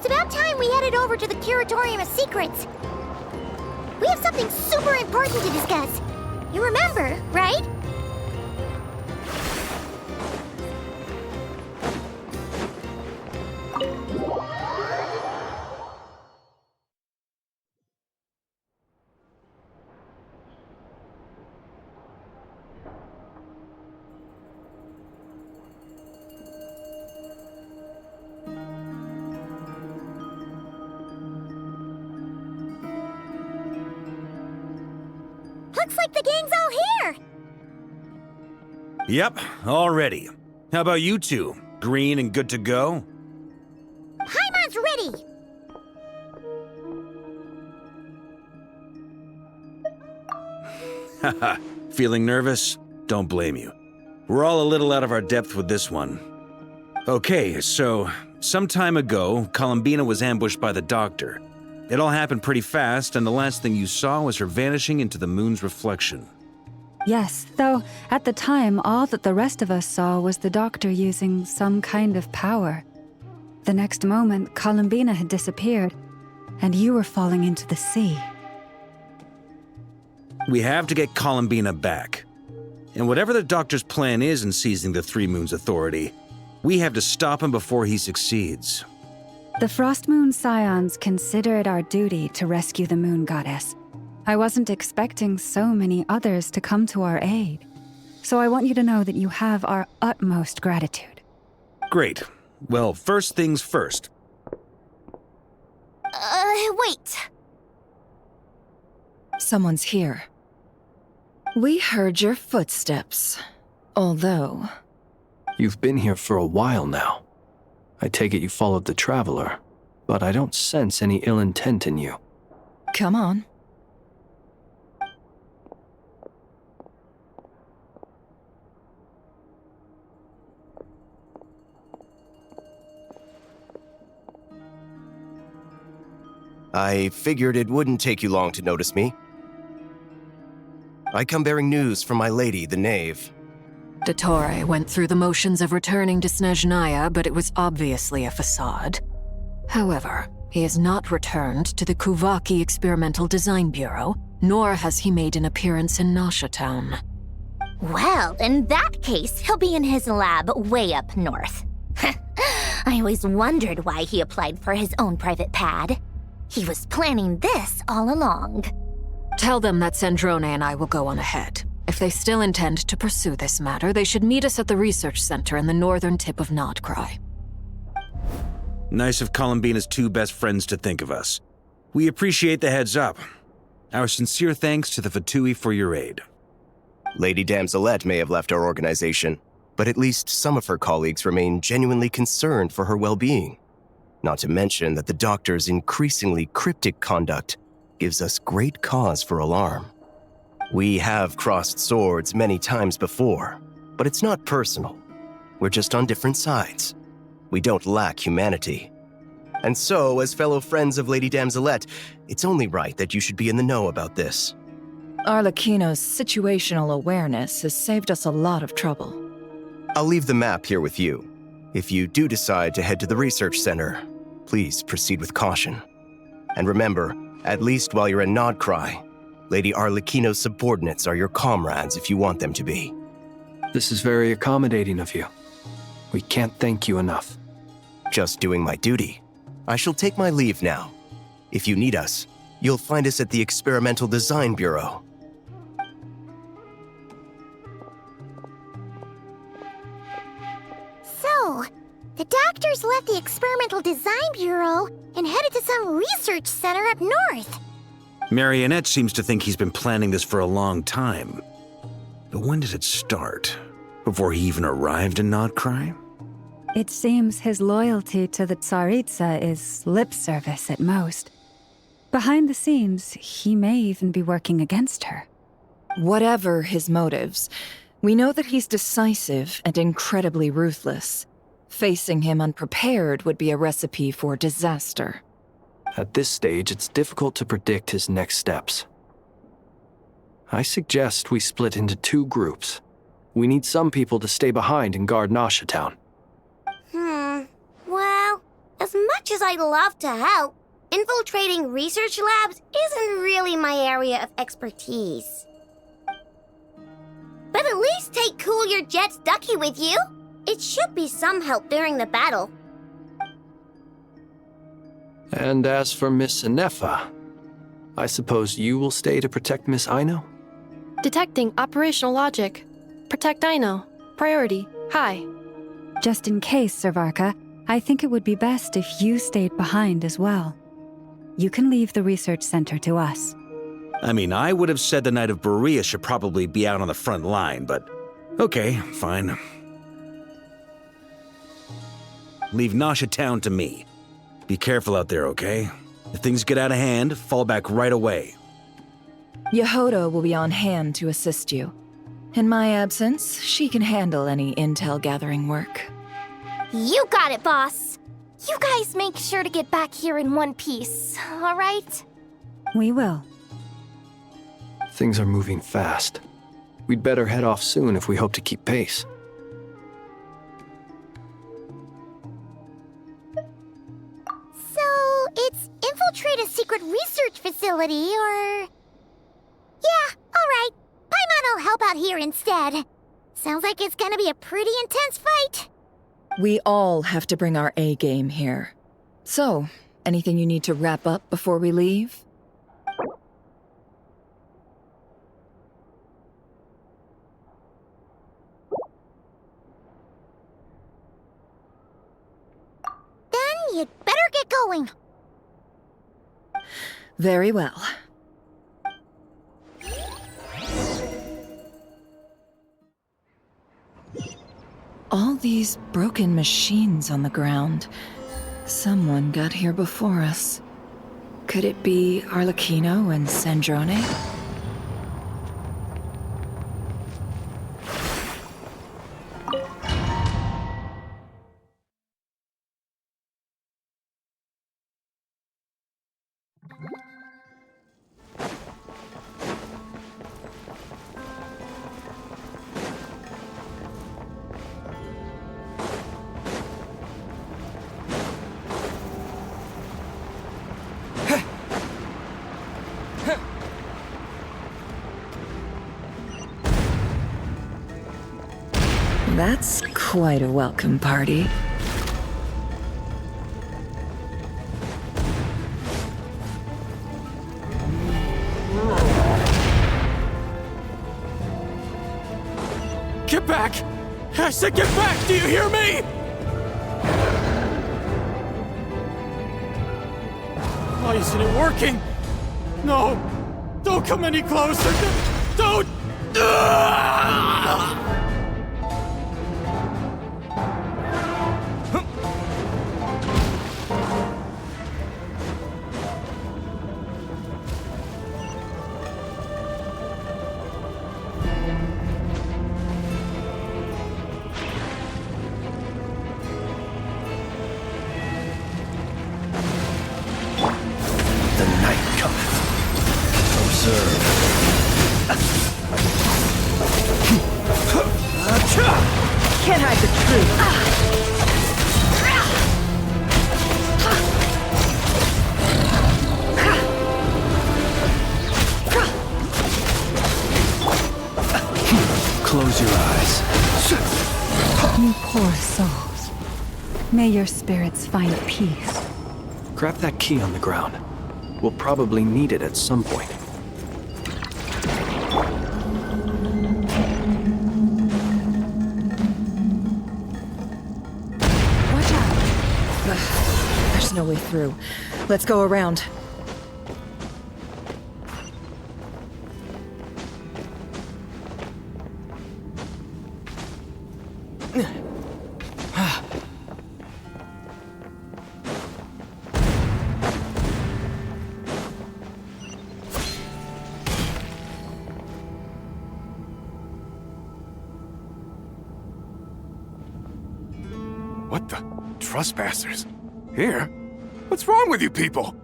It's about time we headed over to the Curatorium of Secrets. We have something super important to discuss. You remember, right? Looks like the gang's all here! Yep, all ready. How about you two? Green and good to go? Paimon's ready! Haha, feeling nervous? Don't blame you. We're all a little out of our depth with this one. Okay, so, some time ago, Columbina was ambushed by the Doctor. It all happened pretty fast, and the last thing you saw was her vanishing into the moon's reflection. Yes, though at the time, all that the rest of us saw was the Doctor using some kind of power. The next moment, Columbina had disappeared, and you were falling into the sea. We have to get Columbina back. And whatever the Doctor's plan is in seizing the Three Moons Authority, we have to stop him before he succeeds. The Frost Moon Scions consider it our duty to rescue the Moon Goddess. I wasn't expecting so many others to come to our aid. So I want you to know that you have our utmost gratitude. Great. Well, first things first. Wait. Someone's here. We heard your footsteps. Although... You've been here for a while now. I take it you followed the Traveler, but I don't sense any ill intent in you. Come on. I figured it wouldn't take you long to notice me. I come bearing news from my lady, the Knave. Dottore went through the motions of returning to Snezhnaya, but it was obviously a facade. However, he has not returned to the Kuvaki Experimental Design Bureau, nor has he made an appearance in Nasha Town. Well, in that case, he'll be in his lab way up north. I always wondered why he applied for his own private pad. He was planning this all along. Tell them that Sandrone and I will go on ahead. If they still intend to pursue this matter, they should meet us at the research center in the northern tip of Krai. Nice of Columbina's two best friends to think of us. We appreciate the heads up. Our sincere thanks to the Fatui for your aid. Lady Damselette may have left our organization, but at least some of her colleagues remain genuinely concerned for her well-being. Not to mention that the Doctor's increasingly cryptic conduct gives us great cause for alarm. We have crossed swords many times before, but it's not personal. We're just on different sides. We don't lack humanity. And so, as fellow friends of Lady Damselette, it's only right that you should be in the know about this. Arlecchino's situational awareness has saved us a lot of trouble. I'll leave the map here with you. If you do decide to head to the research center, please proceed with caution. And remember, at least while you're in Krai, Lady Arlecchino's subordinates are your comrades if you want them to be. This is very accommodating of you. We can't thank you enough. Just doing my duty. I shall take my leave now. If you need us, you'll find us at the Experimental Design Bureau. So, the Doctor's left the Experimental Design Bureau and headed to some research center up north. Marionette seems to think he's been planning this for a long time. But when did it start? Before he even arrived in Krai? It seems his loyalty to the Tsaritsa is lip service at most. Behind the scenes, he may even be working against her. Whatever his motives, we know that he's decisive and incredibly ruthless. Facing him unprepared would be a recipe for disaster. At this stage, it's difficult to predict his next steps. I suggest we split into two groups. We need some people to stay behind and guard Nasha Town. Well, as As much as I'd love to help, infiltrating research labs isn't really my area of expertise. But at least take Cool Your Jet's Ducky with you. It should be some help during the battle. And as for Miss Inefa, I suppose you will stay to protect Miss Aino? Detecting operational logic. Protect Aino. Priority. High. Just in case, Servarka, I think it would be best if you stayed behind as well. You can leave the research center to us. I mean, I would have said the Knight of Berea should probably be out on the front line, but okay, fine. Leave Nasha Town to me. Be careful out there, okay? If things get out of hand, fall back right away. Yehoda will be on hand to assist you. In my absence, she can handle any intel gathering work. You got it, boss. You guys make sure to get back here in one piece, all right? We will. Things are moving fast. We'd better head off soon if we hope to keep pace. So, it's infiltrate a secret research facility, or... Yeah, alright. Paimon will help out here instead. Sounds like it's gonna be a pretty intense fight. We all have to bring our A game here. So, anything you need to wrap up before we leave? Then you'd better get going. Very well. All these broken machines on the ground. Someone got here before us. Could it be Arlecchino and Sandrone? That's quite a welcome party. Get back! I said get back! Do you hear me? Why isn't it working? No! Don't come any closer! Don't! The night cometh. Observe. Can't hide the truth. Close your eyes. You poor souls. May your spirits find peace. Grab that key on the ground. We'll probably need it at some point. Watch out. There's no way through. Let's go around. What the? Trespassers? Here? What's wrong with you people?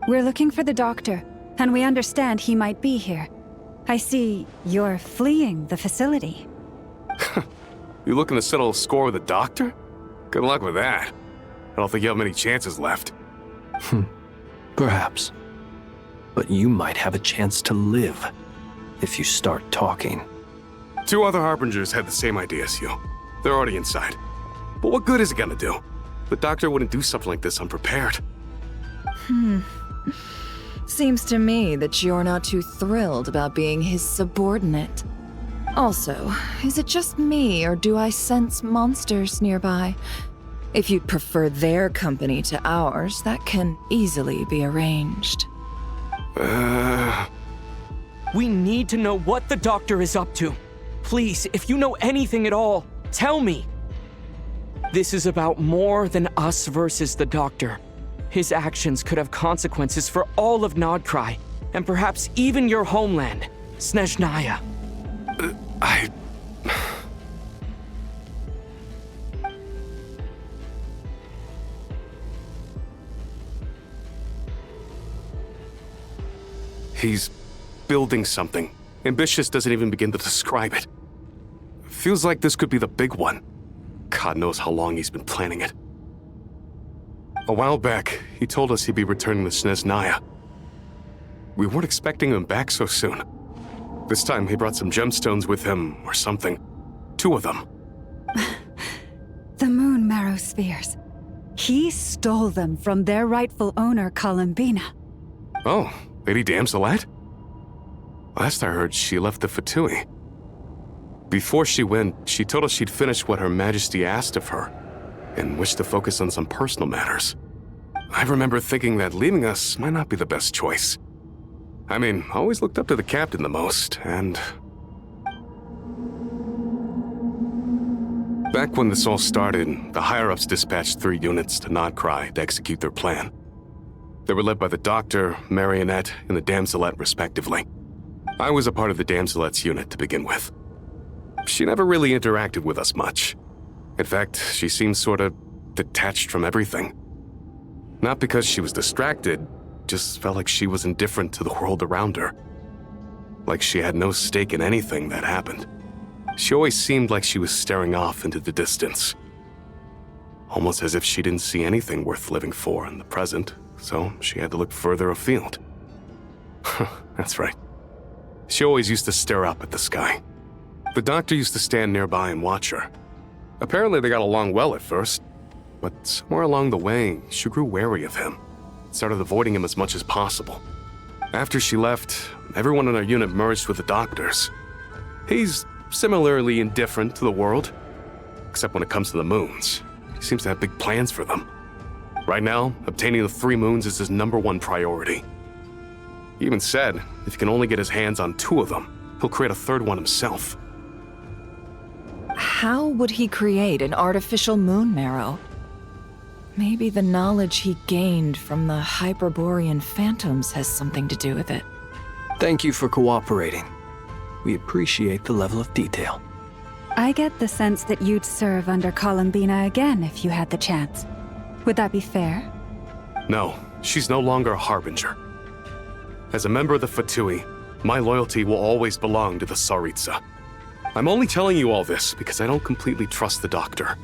We're looking for the doctor, and we understand he might be here. I see you're fleeing the facility. You looking to settle a score with the doctor? Good luck with that. don't think you have many chances left. Perhaps. But you might have a chance to live if you start talking. 2 other Harbingers had the same idea as you. They're already inside. But what good is it gonna do? The doctor wouldn't do something like this unprepared. Seems to me that you're not too thrilled about being his subordinate. Also, is it just me, or do I sense monsters nearby? If you'd prefer their company to ours, that can easily be arranged. We need to know what the doctor is up to. Please, if you know anything at all, tell me. This is about more than us versus the doctor. His actions could have consequences for all of Krai, and perhaps even your homeland, Snezhnaya. He's building something. Ambitious doesn't even begin to describe it. Feels like this could be the big one. God knows how long he's been planning it. A while back, he told us he'd be returning to Snezhnaya. We weren't expecting him back so soon. This time he brought some gemstones with him, or something. 2 of them. The moon marrow spheres. He stole them from their rightful owner, Columbina. Oh, Lady Damselat? Last I heard, she left the Fatui. Before she went, she told us she'd finished what Her Majesty asked of her, and wished to focus on some personal matters. I remember thinking that leaving us might not be the best choice. I mean, I always looked up to the captain the most, and... Back when this all started, the higher-ups dispatched 3 units to Krai to execute their plan. They were led by the Doctor, Marionette, and the Damselet, respectively. I was a part of the Damselet's unit to begin with. She never really interacted with us much. In fact, she seemed sort of detached from everything. Not because she was distracted, just felt like she was indifferent to the world around her. Like she had no stake in anything that happened. She always seemed like she was staring off into the distance. Almost as if she didn't see anything worth living for in the present, so she had to look further afield. That's right. She always used to stare up at the sky. The Doctor used to stand nearby and watch her. Apparently they got along well at first, but somewhere along the way, she grew wary of him. Started avoiding him as much as possible. After she left, everyone in our unit merged with the Doctor's. He's similarly indifferent to the world, except when it comes to the moons. He seems to have big plans for them. Right now, obtaining the 3 moons is his #1 priority. He even said if he can only get his hands on 2 of them, he'll create a 3rd one himself. How would he create an artificial moon marrow? Maybe the knowledge he gained from the Hyperborean phantoms has something to do with it. Thank you for cooperating. We appreciate the level of detail. I get the sense that you'd serve under Columbina again if you had the chance. Would that be fair? No, she's no longer a Harbinger. As a member of the Fatui, my loyalty will always belong to the Tsaritsa. I'm only telling you all this because I don't completely trust the Doctor.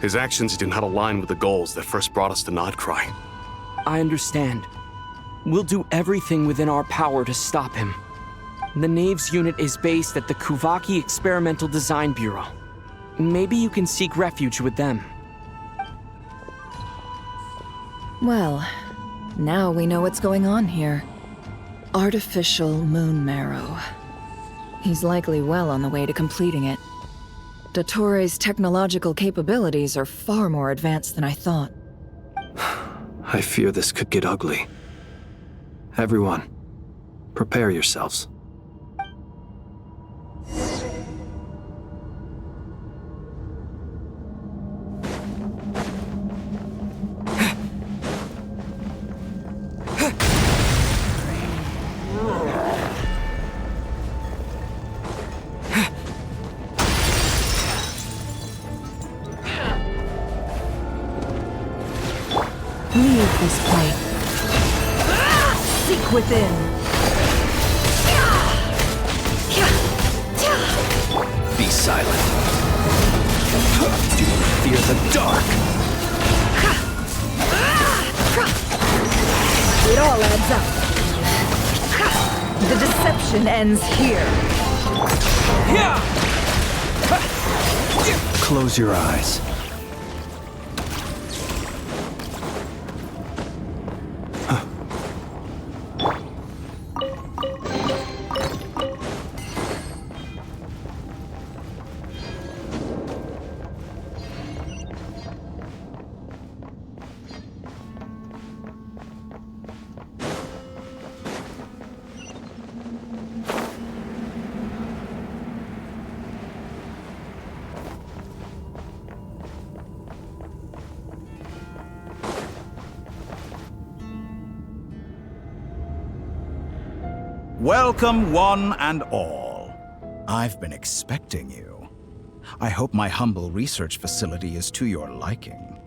His actions do not align with the goals that first brought us to Krai. I understand. We'll do everything within our power to stop him. The Knave's unit is based at the Kuvaki Experimental Design Bureau. Maybe you can seek refuge with them. Well, now we know what's going on here. Artificial moon marrow. He's likely well on the way to completing it. Dottore's technological capabilities are far more advanced than I thought. I fear this could get ugly. Everyone, prepare yourselves. Leave this place. Seek within. Be silent. Do you fear the dark? all adds up. The deception ends here. Close your eyes. Welcome, one and all. I've been expecting you. I hope my humble research facility is to your liking.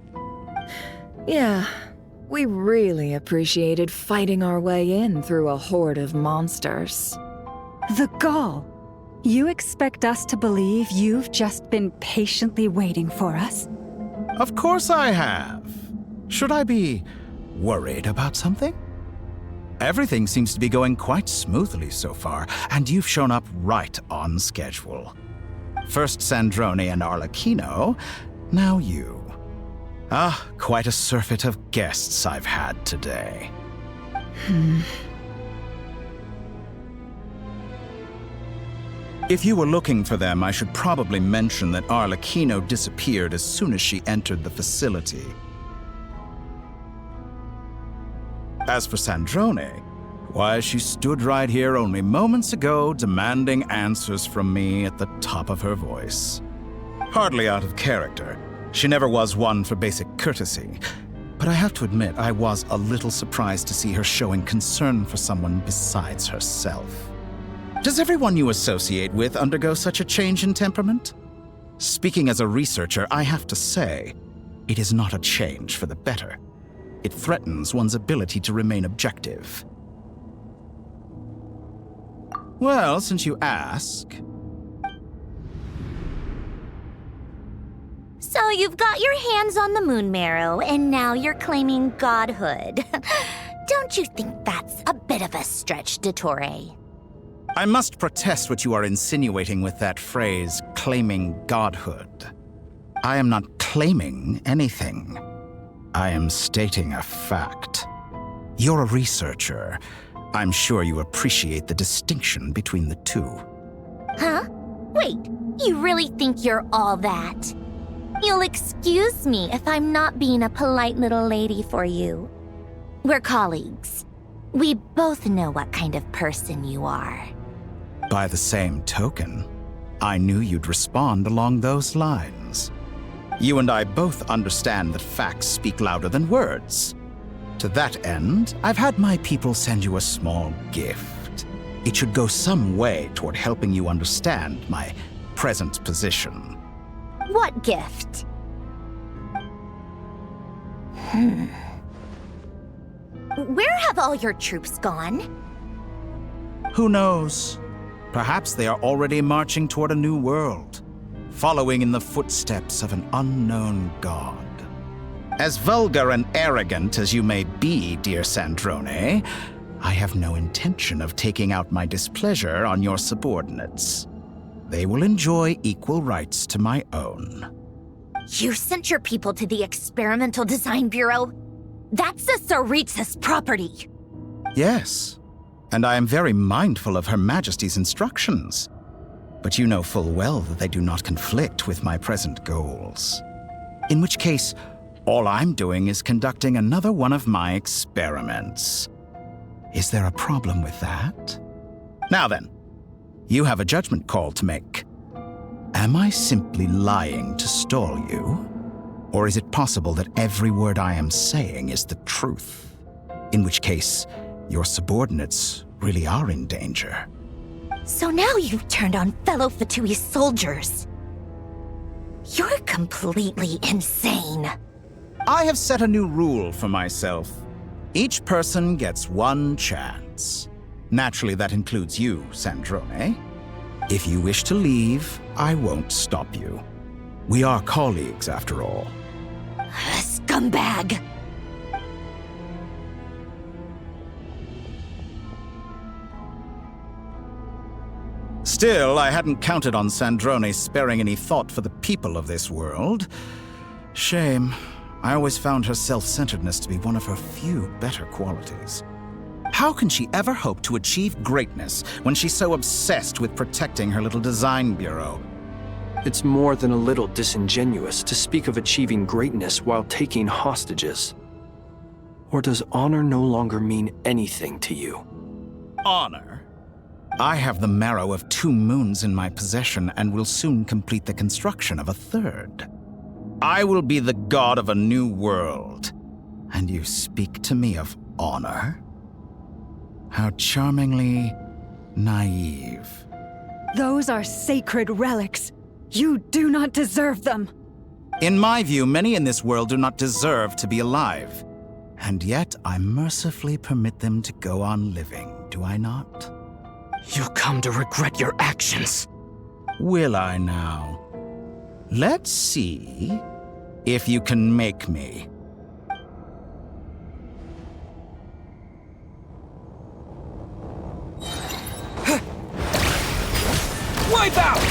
Yeah, we really appreciated fighting our way in through a horde of monsters. The gall! You expect us to believe you've just been patiently waiting for us? Of course I have. Should I be worried about something? Everything seems to be going quite smoothly so far, and you've shown up right on schedule. First Sandrone and Arlecchino, now you. Ah, quite a surfeit of guests I've had today. If you were looking for them, I should probably mention that Arlecchino disappeared as soon as she entered the facility. As for Sandrone, why, she stood right here only moments ago demanding answers from me at the top of her voice. Hardly out of character. She never was one for basic courtesy. But I have to admit, I was a little surprised to see her showing concern for someone besides herself. Does everyone you associate with undergo such a change in temperament? Speaking as a researcher, I have to say, it is not a change for the better. It threatens one's ability to remain objective. Well, since you ask... So you've got your hands on the moon marrow, and now you're claiming godhood. Don't you think that's a bit of a stretch, Dottore? I must protest what you are insinuating with that phrase, claiming godhood. I am not claiming anything. I am stating a fact. You're a researcher. I'm sure you appreciate the distinction between the two. Huh? Wait, you really think you're all that? You'll excuse me if I'm not being a polite little lady for you. We're colleagues. We both know what kind of person you are. By the same token, I knew you'd respond along those lines. You and I both understand that facts speak louder than words. To that end, I've had my people send you a small gift. It should go some way toward helping you understand my present position. What gift? Where have all your troops gone? Who knows? Perhaps they are already marching toward a new world, following in the footsteps of an unknown god. As vulgar and arrogant as you may be, dear Sandrone, I have no intention of taking out my displeasure on your subordinates. They will enjoy equal rights to my own. You sent your people to the Experimental Design Bureau? That's a Tsaritsa's property. Yes, and I am very mindful of Her Majesty's instructions. But you know full well that they do not conflict with my present goals. In which case, all I'm doing is conducting another one of my experiments. Is there a problem with that? Now then, you have a judgment call to make. Am I simply lying to stall you? Or is it possible that every word I am saying is the truth? In which case, your subordinates really are in danger. So now you've turned on fellow Fatui soldiers. You're completely insane. I have set a new rule for myself. Each person gets one chance. Naturally, that includes you, Sandrone. If you wish to leave, I won't stop you. We are colleagues, after all. Scumbag! Still, I hadn't counted on Sandrone sparing any thought for the people of this world. Shame. I always found her self-centeredness to be one of her few better qualities. How can she ever hope to achieve greatness when she's so obsessed with protecting her little design bureau? It's more than a little disingenuous to speak of achieving greatness while taking hostages. Or does honor no longer mean anything to you? Honor? I have the marrow of 2 moons in my possession and will soon complete the construction of a 3rd. I will be the god of a new world. And you speak to me of honor? How charmingly naive. Those are sacred relics. You do not deserve them. In my view, many in this world do not deserve to be alive. And yet, I mercifully permit them to go on living, do I not? You'll come to regret your actions. Will I now? Let's see if you can make me. Wipe out!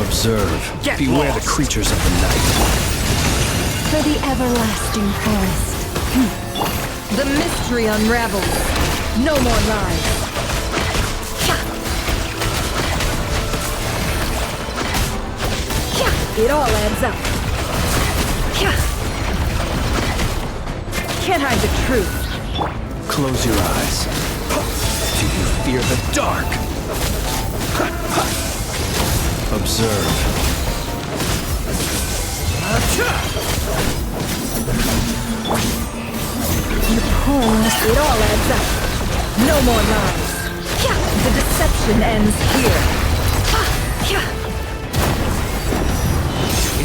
Observe. Get Beware lost. the creatures of the night. For the everlasting forest. The mystery unravels. No more lies. It all adds up. Can't hide the truth. Close your eyes. Do you fear the dark? Observe. You poor lost. It all adds up. No more lies. The deception ends here.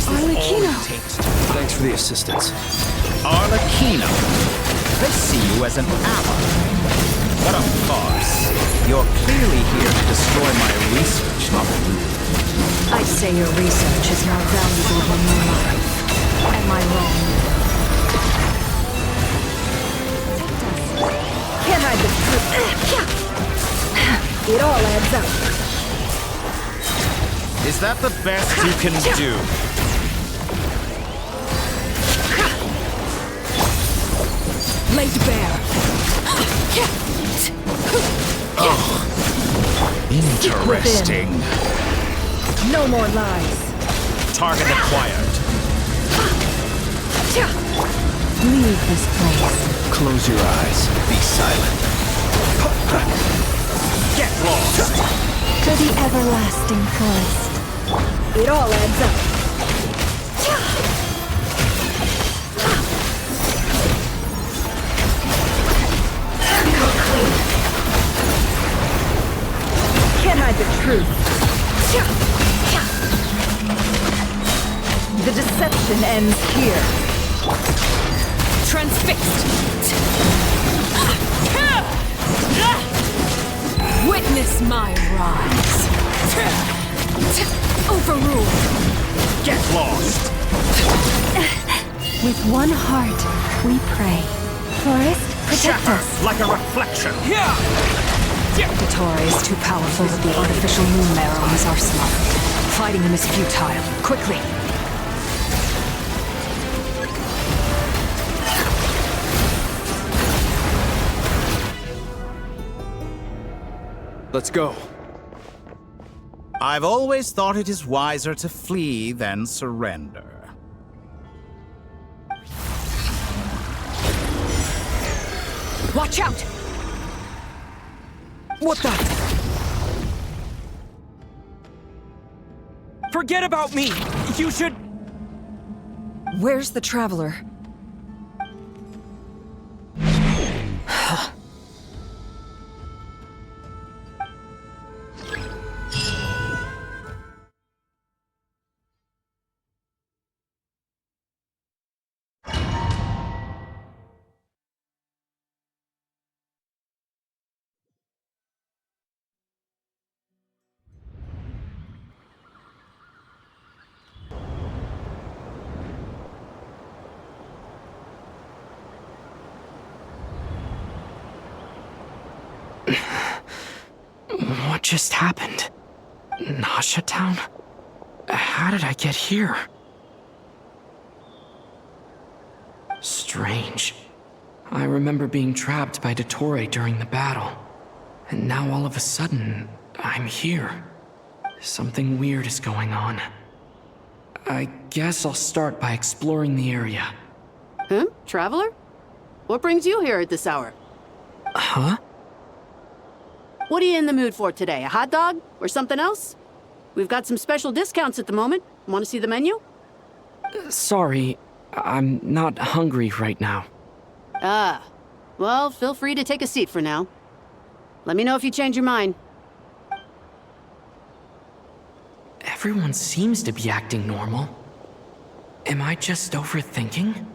Arlecchino. Thanks for the assistance. Arlecchino. They see you as an ally. What a farce. You're clearly here to destroy my research, not loot. I'd say your research is more valuable than your life. Am I wrong? Can't hide the truth. It all adds up. Is that the best you can do? Laid bare. Interesting. No more lies. Target acquired. Leave this place. Close your eyes. Be silent. Get lost. For the everlasting forest. It all adds up. Can't hide the truth. The deception ends here. Transfixed. Witness my rise. Overruled. Get lost. With one heart, we pray. Forest, protect us. Like a reflection. The Torah is too powerful with the artificial moon marrow in his arsenal. Fighting him is futile. Quickly! Let's go. I've always thought it is wiser to flee than surrender. Watch out! What the? Forget about me! You should... Where's the traveler? What just happened? Nasha Town? How did I get here? Strange. I remember being trapped by Dottore during the battle. And now all of a sudden, I'm here. Something weird is going on. I guess I'll start by exploring the area. Huh? Traveler? What brings you here at this hour? Huh? What are you in the mood for today? A hot dog? Or something else? We've got some special discounts at the moment. Want to see the menu? Sorry, I'm not hungry right now. Ah. Well, feel free to take a seat for now. Let me know if you change your mind. Everyone seems to be acting normal. Am I just overthinking?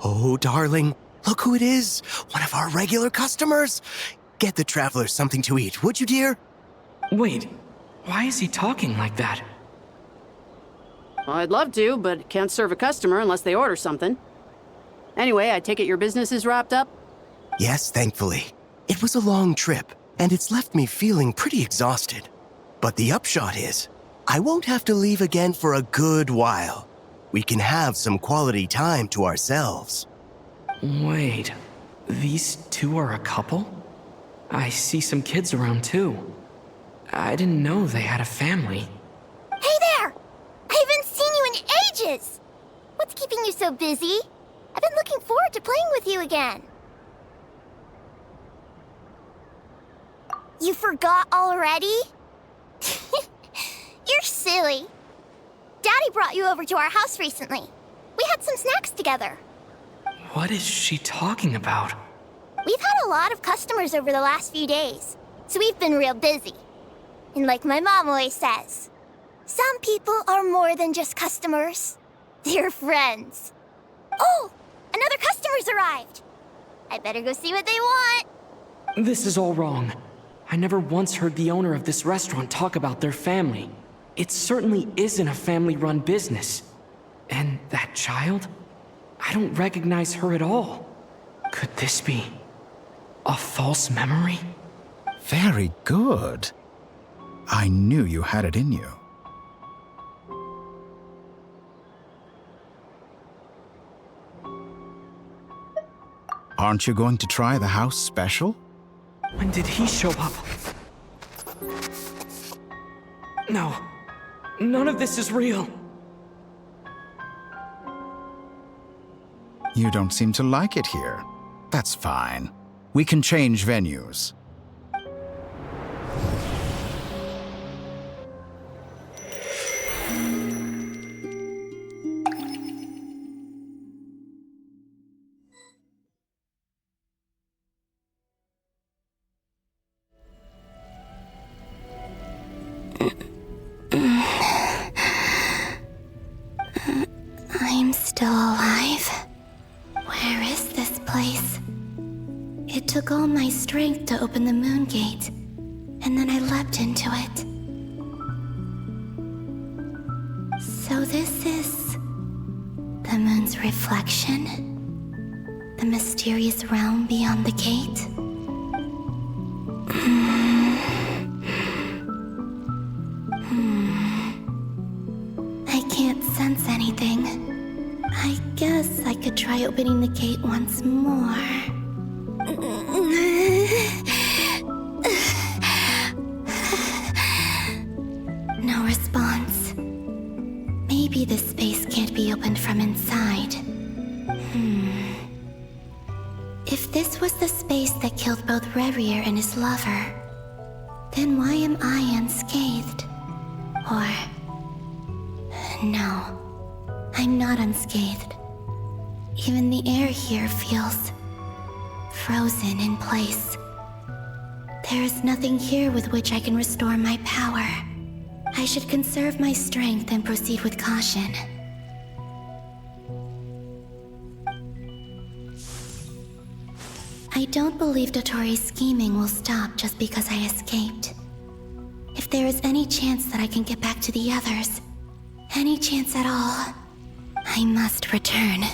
Oh, darling, look who it is. One of our regular customers. Get the traveler something to eat, would you, dear? Wait, why is he talking like that? Well, I'd love to, but can't serve a customer unless they order something. Anyway, I take it your business is wrapped up? Yes, thankfully. It was a long trip, and it's left me feeling pretty exhausted. But the upshot is, I won't have to leave again for a good while. We can have some quality time to ourselves. Wait, these two are a couple? I see some kids around too. I didn't know they had a family. Hey there! I haven't seen you in ages! What's keeping you so busy? I've been looking forward to playing with you again. You forgot already? You're silly. Daddy brought you over to our house recently. We had some snacks together. What is she talking about? We've had a lot of customers over the last few days, so we've been real busy. And like my mom always says, some people are more than just customers. They're friends. Oh, another customer's arrived. I better go see what they want. This is all wrong. I never once heard the owner of this restaurant talk about their family. It certainly isn't a family-run business. And that child? I don't recognize her at all. Could this be a false memory? Very good. I knew you had it in you. Aren't you going to try the house special? When did he show up? No. None of this is real. You don't seem to like it here. That's fine. We can change venues. I'm still alive. Where is this place? It took all my strength to open the moon gate, and then I leapt into it. So this is the moon's reflection? The mysterious realm beyond the gate? I can't sense anything. I guess I could try opening the gate once more. No response. Maybe this space can't be opened from inside. If this was the space that killed both Revier and his lover, then why am I unscathed? Or... no. I'm not unscathed. Even the air here feels frozen in place. There is nothing here with which I can restore my power. I should conserve my strength and proceed with caution. I don't believe Dottori's scheming will stop just because I escaped. If there is any chance that I can get back to the others, any chance at all, I must return.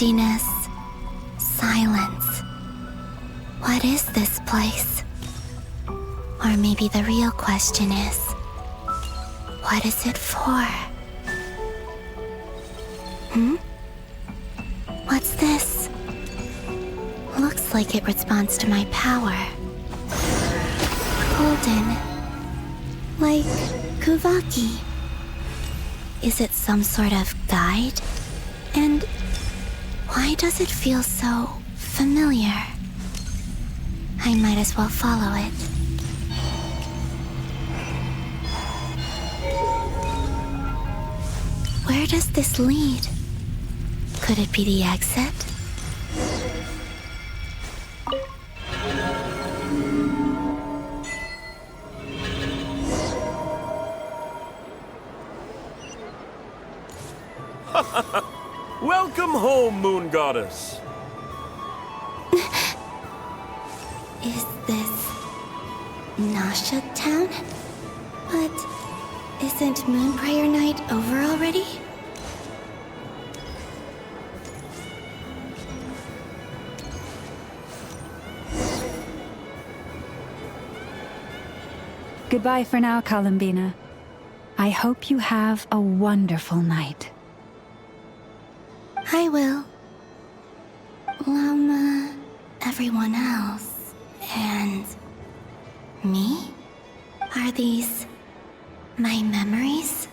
emptiness, silence. What is this place? Or maybe the real question is, what is it for? What's this? Looks like it responds to my power. Golden. Like Kuvaki. Is it some sort of guide? And why does it feel so familiar? I might as well follow it. Where does this lead? Could it be the exit? Welcome home, Moon Goddess. Is this Nasha Town? But isn't Moon Prayer Night over already? Goodbye for now, Columbina. I hope you have a wonderful night. I will. Llama, everyone else, and me? Are these my memories?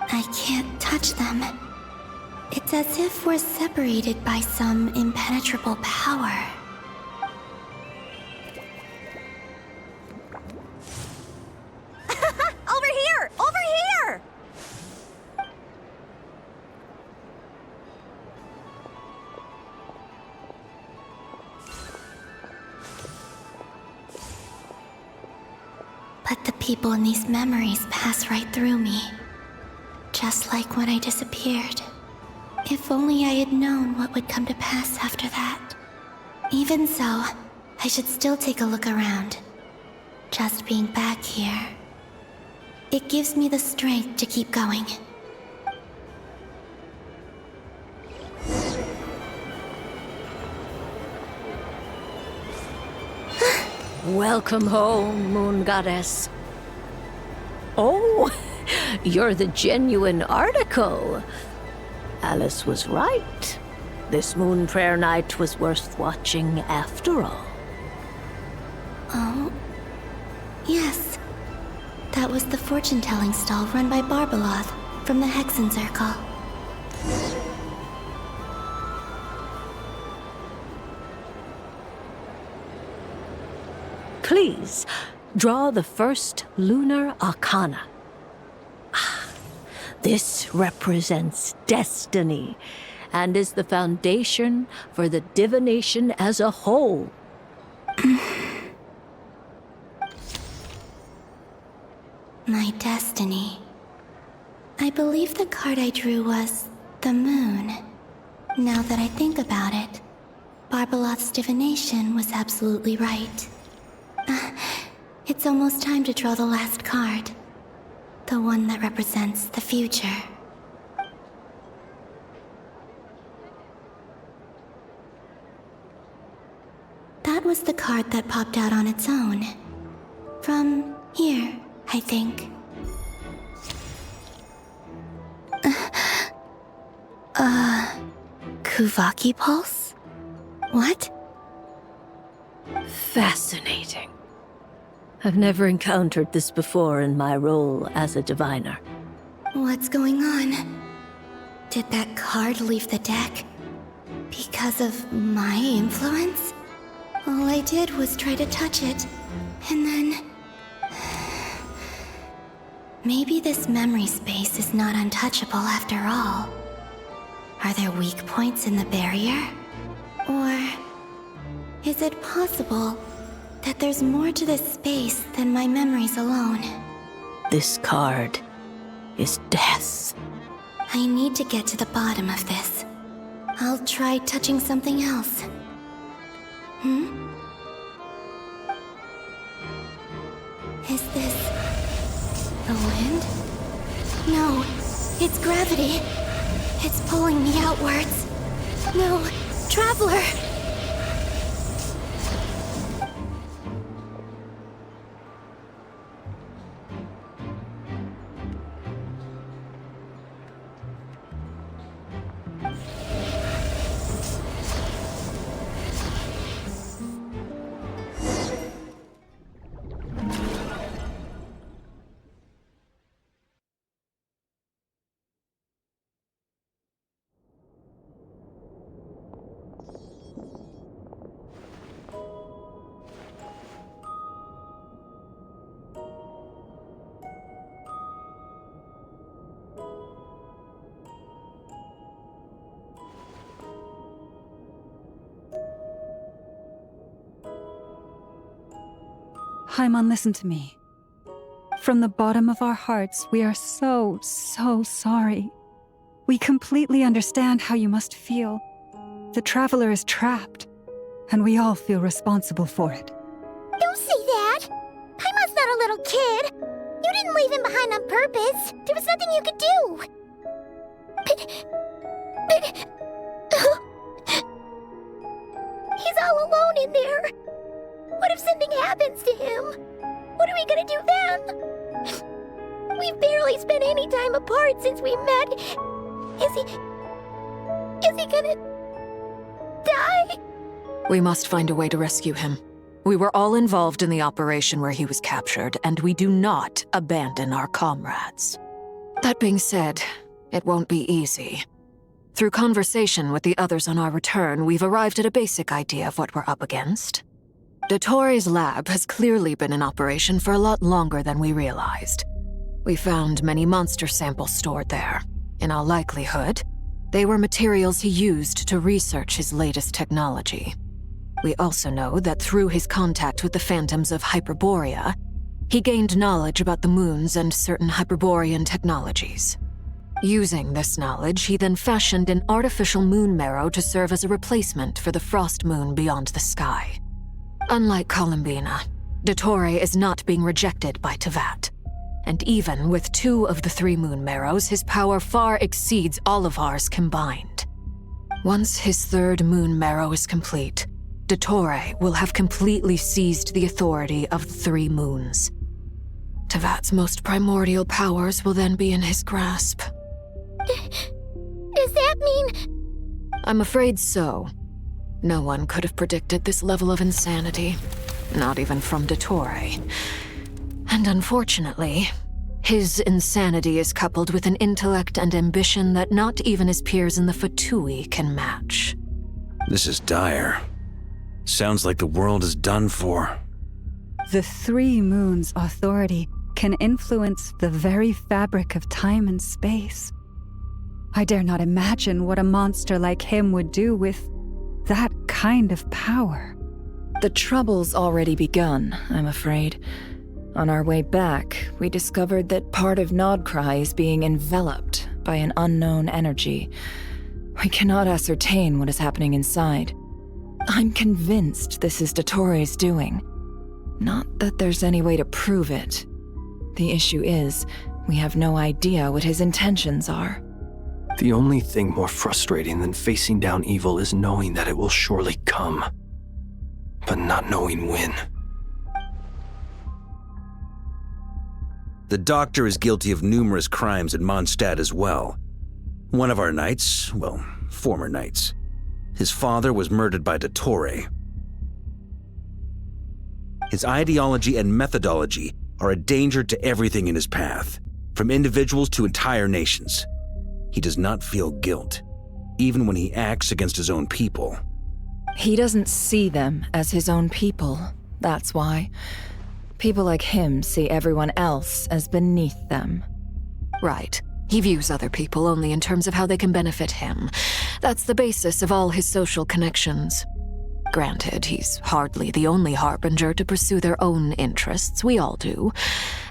I can't touch them. It's as if we're separated by some impenetrable power. Over here! Over here! But the people in these memories pass right through me. Just like when I disappeared. If only I had known what would come to pass after that. Even so, I should still take a look around. Just being back here. It gives me the strength to keep going. Welcome home, Moon Goddess. Oh, you're the genuine article. Alice was right. This Moon Prayer Night was worth watching after all. Oh, yes. That was the fortune-telling stall run by Barbeloth from the Hexen Circle. Please, draw the first lunar arcana. This represents destiny and is the foundation for the divination as a whole. My destiny. I believe the card I drew was the moon. Now that I think about it, Barbeloth's divination was absolutely right. It's almost time to draw the last card. The one that represents the future. That was the card that popped out on its own. From here, I think. Kuvaki Pulse? What? Fascinating. I've never encountered this before in my role as a diviner. What's going on? Did that card leave the deck? Because of my influence? All I did was try to touch it, and then... Maybe this memory space is not untouchable after all. Are there weak points in the barrier? Or is it possible that there's more to this space than my memories alone? This card is death. I need to get to the bottom of this. I'll try touching something else. Is this the wind? No, it's gravity. It's pulling me outwards. No, Traveler! Paimon, listen to me. From the bottom of our hearts, we are so sorry. We completely understand how you must feel. The Traveler is trapped, and we all feel responsible for it. Don't say that! Paimon's not a little kid! You didn't leave him behind on purpose! There was nothing you could do! He's all alone in there! What if something happens to him? What are we gonna do then? We've barely spent any time apart since we met. Is he gonna die? We must find a way to rescue him. We were all involved in the operation where he was captured, and we do not abandon our comrades. That being said, it won't be easy. Through conversation with the others on our return, we've arrived at a basic idea of what we're up against. Dottore's lab has clearly been in operation for a lot longer than we realized. We found many monster samples stored there. In all likelihood, they were materials he used to research his latest technology. We also know that through his contact with the phantoms of Hyperborea, he gained knowledge about the moons and certain Hyperborean technologies. Using this knowledge, he then fashioned an artificial moon marrow to serve as a replacement for the frost moon beyond the sky. Unlike Columbina, Dottore is not being rejected by Teyvat. And even with 2 of the 3 moon marrows, his power far exceeds all of ours combined. Once his 3rd moon marrow is complete, Dottore will have completely seized the authority of the 3 moons. Teyvat's most primordial powers will then be in his grasp. Does that mean... I'm afraid so. No one could have predicted this level of insanity. Not even from Dottore. And unfortunately, his insanity is coupled with an intellect and ambition that not even his peers in the Fatui can match. This is dire. Sounds like the world is done for. The 3 moons' authority can influence the very fabric of time and space. I dare not imagine what a monster like him would do with that kind of power. The trouble's already begun, I'm afraid. On our way back, we discovered that part of Krai is being enveloped by an unknown energy. We cannot ascertain what is happening inside. I'm convinced this is Dottore's doing. Not that there's any way to prove it. The issue is, we have no idea what his intentions are. The only thing more frustrating than facing down evil is knowing that it will surely come, but not knowing when. The Doctor is guilty of numerous crimes in Mondstadt as well. One of our knights, well, former knights, his father was murdered by Dottore. His ideology and methodology are a danger to everything in his path, from individuals to entire nations. He does not feel guilt, even when he acts against his own people. He doesn't see them as his own people, that's why. People like him see everyone else as beneath them. Right. He views other people only in terms of how they can benefit him. That's the basis of all his social connections. Granted, he's hardly the only harbinger to pursue their own interests. We all do.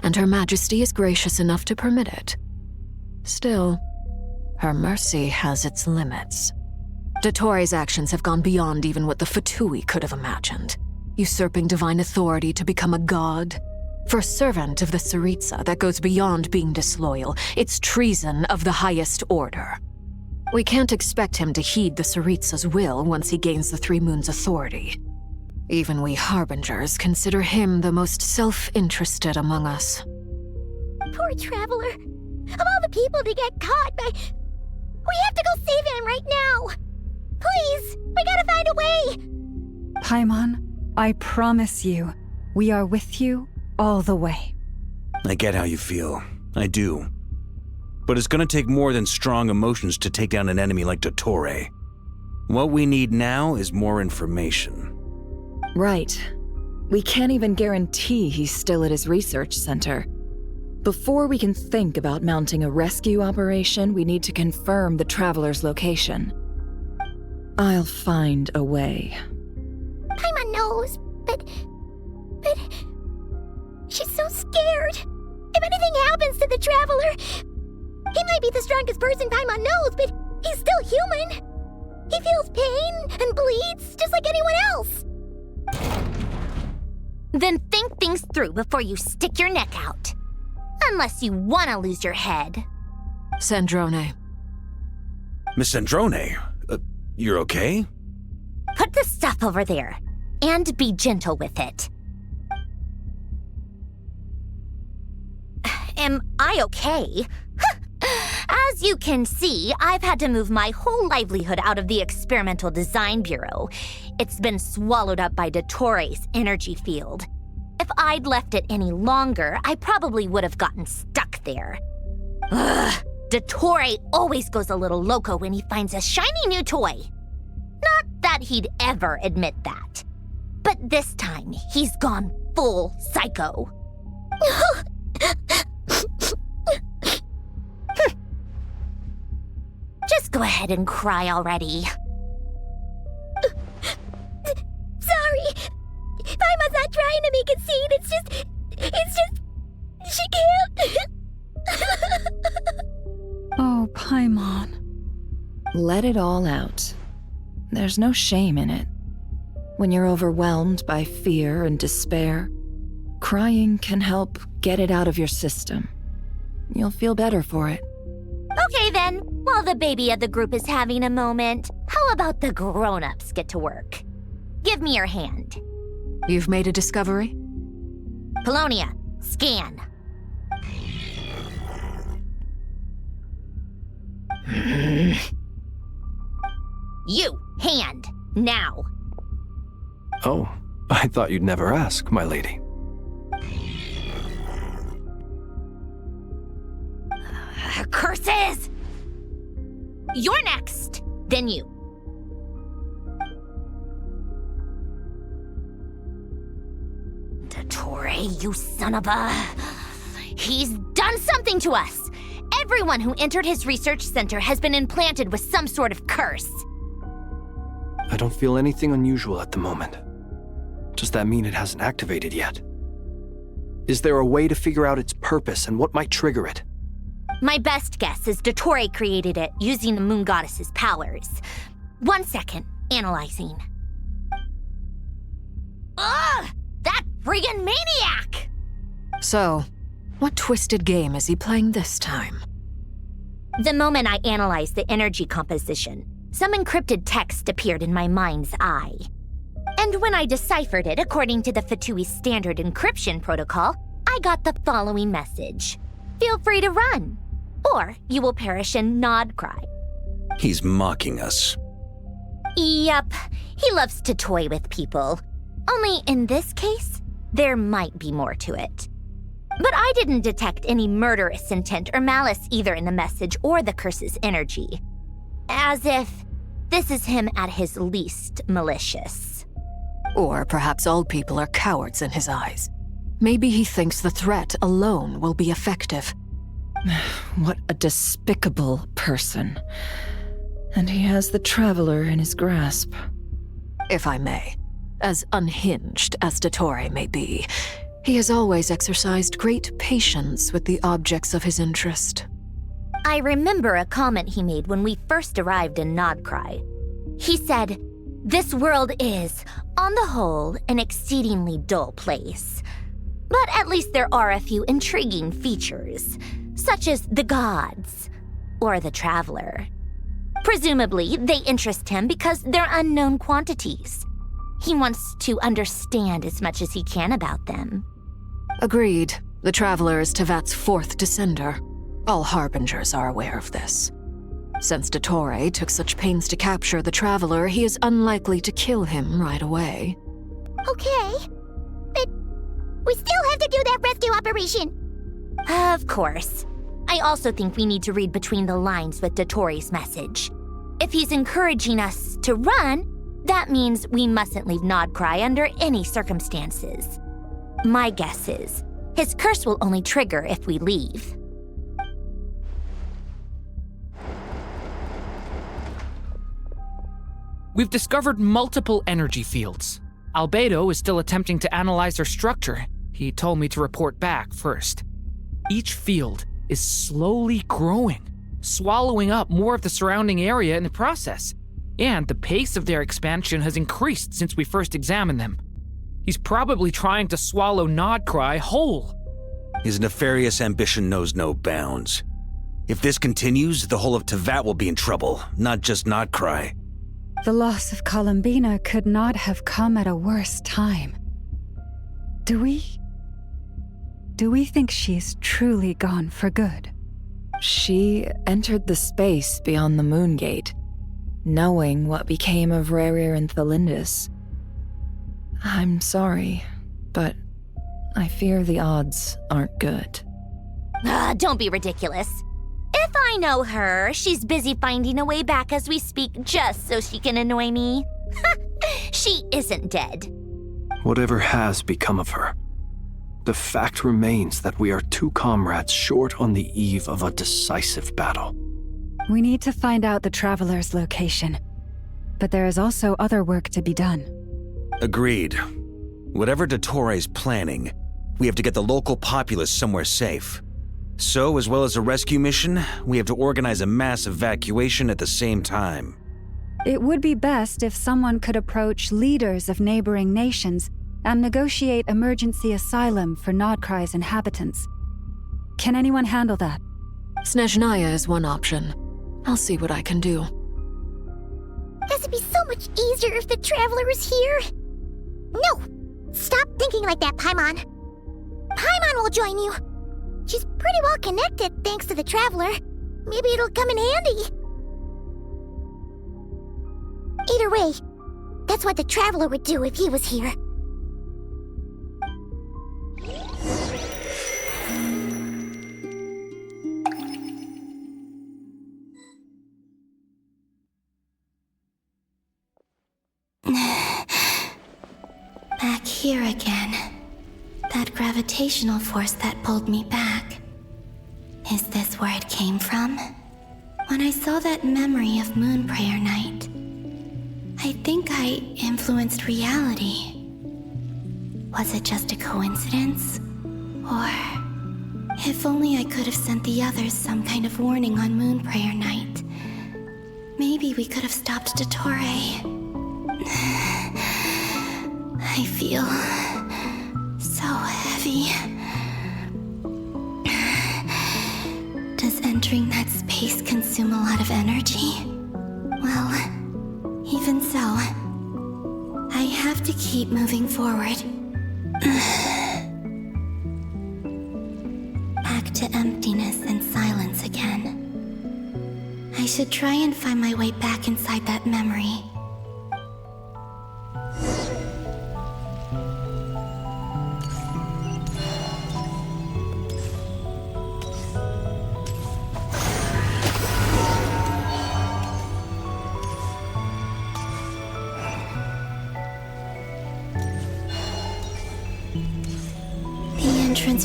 And Her Majesty is gracious enough to permit it. Still, her mercy has its limits. Dottore's actions have gone beyond even what the Fatui could have imagined. Usurping divine authority to become a god. For a servant of the Tsaritsa, that goes beyond being disloyal. It's treason of the highest order. We can't expect him to heed the Tsaritsa's will once he gains the Three Moons' authority. Even we Harbingers consider him the most self-interested among us. Poor Traveler. Of all the people to get caught by... We have to go save him right now! Please! We gotta find a way! Paimon, I promise you, we are with you all the way. I get how you feel. I do. But it's gonna take more than strong emotions to take down an enemy like Dottore. What we need now is more information. Right. We can't even guarantee he's still at his research center. Before we can think about mounting a rescue operation, we need to confirm the Traveler's location. I'll find a way. Paimon knows, but... She's so scared. If anything happens to the Traveler... He might be the strongest person Paimon knows, but he's still human. He feels pain and bleeds just like anyone else. Then think things through before you stick your neck out. Unless you want to lose your head. Sandrone. Miss Sandrone, you're okay? Put the stuff over there, and be gentle with it. Am I okay? As you can see, I've had to move my whole livelihood out of the Experimental Design Bureau. It's been swallowed up by Dottore's energy field. If I'd left it any longer, I probably would have gotten stuck there. Ugh, Dottore always goes a little loco when he finds a shiny new toy. Not that he'd ever admit that. But this time, he's gone full psycho. Just go ahead and cry already. Sorry. Paimon's not trying to make it seem. It's just... She can't. Oh, Paimon. Let it all out. There's no shame in it. When you're overwhelmed by fear and despair, crying can help get it out of your system. You'll feel better for it. Okay then, while the baby of the group is having a moment, how about the grown-ups get to work? Give me your hand. You've made a discovery? Polonia, scan. You, hand, now. Oh, I thought you'd never ask, my lady. Curses! You're next, then you. Dottore, you son of a... He's done something to us! Everyone who entered his research center has been implanted with some sort of curse. I don't feel anything unusual at the moment. Does that mean it hasn't activated yet? Is there a way to figure out its purpose and what might trigger it? My best guess is Dottore created it using the Moon Goddess's powers. 1 second, analyzing. Ugh! That friggin' maniac! So, what twisted game is he playing this time? The moment I analyzed the energy composition, some encrypted text appeared in my mind's eye. And when I deciphered it according to the Fatui standard encryption protocol, I got the following message. Feel free to run, or you will perish in Nod Krai. He's mocking us. Yep, he loves to toy with people. Only in this case, there might be more to it. But I didn't detect any murderous intent or malice either in the message or the curse's energy. As if this is him at his least malicious. Or perhaps all people are cowards in his eyes. Maybe he thinks the threat alone will be effective. What a despicable person. And he has the Traveler in his grasp. If I may, as unhinged as Dottore may be, he has always exercised great patience with the objects of his interest. I remember a comment he made when we first arrived in Nod Krai. He said, "This world is, on the whole, an exceedingly dull place. But at least there are a few intriguing features, such as the gods or the traveler. Presumably, they interest him because they're unknown quantities. He wants to understand as much as he can about them." Agreed. The Traveler is Tevat's fourth descender. All Harbingers are aware of this. Since Dottore took such pains to capture the Traveler, he is unlikely to kill him right away. Okay, but we still have to do that rescue operation. Of course. I also think we need to read between the lines with Dottore's message. If he's encouraging us to run, that means we mustn't leave Krai under any circumstances. My guess is, his curse will only trigger if we leave. We've discovered multiple energy fields. Albedo is still attempting to analyze their structure. He told me to report back first. Each field is slowly growing, swallowing up more of the surrounding area in the process. And the pace of their expansion has increased since we first examined them. He's probably trying to swallow Krai whole. His nefarious ambition knows no bounds. If this continues, the whole of Tevat will be in trouble, not just Krai. The loss of Columbina could not have come at a worse time. Do we think she's truly gone for good? She entered the space beyond the Moon Gate, knowing what became of Rerir and Thalindus. I'm sorry, but I fear the odds aren't good. Don't be ridiculous. If I know her, she's busy finding a way back as we speak just so she can annoy me. She isn't dead. Whatever has become of her, the fact remains that we are two comrades short on the eve of a decisive battle. We need to find out the Traveler's location, but there is also other work to be done. Agreed. Whatever Dottore's planning, we have to get the local populace somewhere safe. So, as well as a rescue mission, we have to organize a mass evacuation at the same time. It would be best if someone could approach leaders of neighboring nations and negotiate emergency asylum for Krai's inhabitants. Can anyone handle that? Snezhnaya is one option. I'll see what I can do. Guess it'd be so much easier if the Traveler was here. No! Stop thinking like that, Paimon. Paimon will join you. She's pretty well connected thanks to the Traveler. Maybe it'll come in handy. Either way, that's what the Traveler would do if he was here. Back here again. That gravitational force that pulled me back. Is this where it came from? When I saw that memory of Moon Prayer Night, I think I influenced reality. Was it just a coincidence? Or if only I could have sent the others some kind of warning on Moon Prayer Night. Maybe we could have stopped Dottore. I feel so heavy. Does entering that space consume a lot of energy? Well, even so, I have to keep moving forward. Back to emptiness and silence again. I should try and find my way back inside that memory.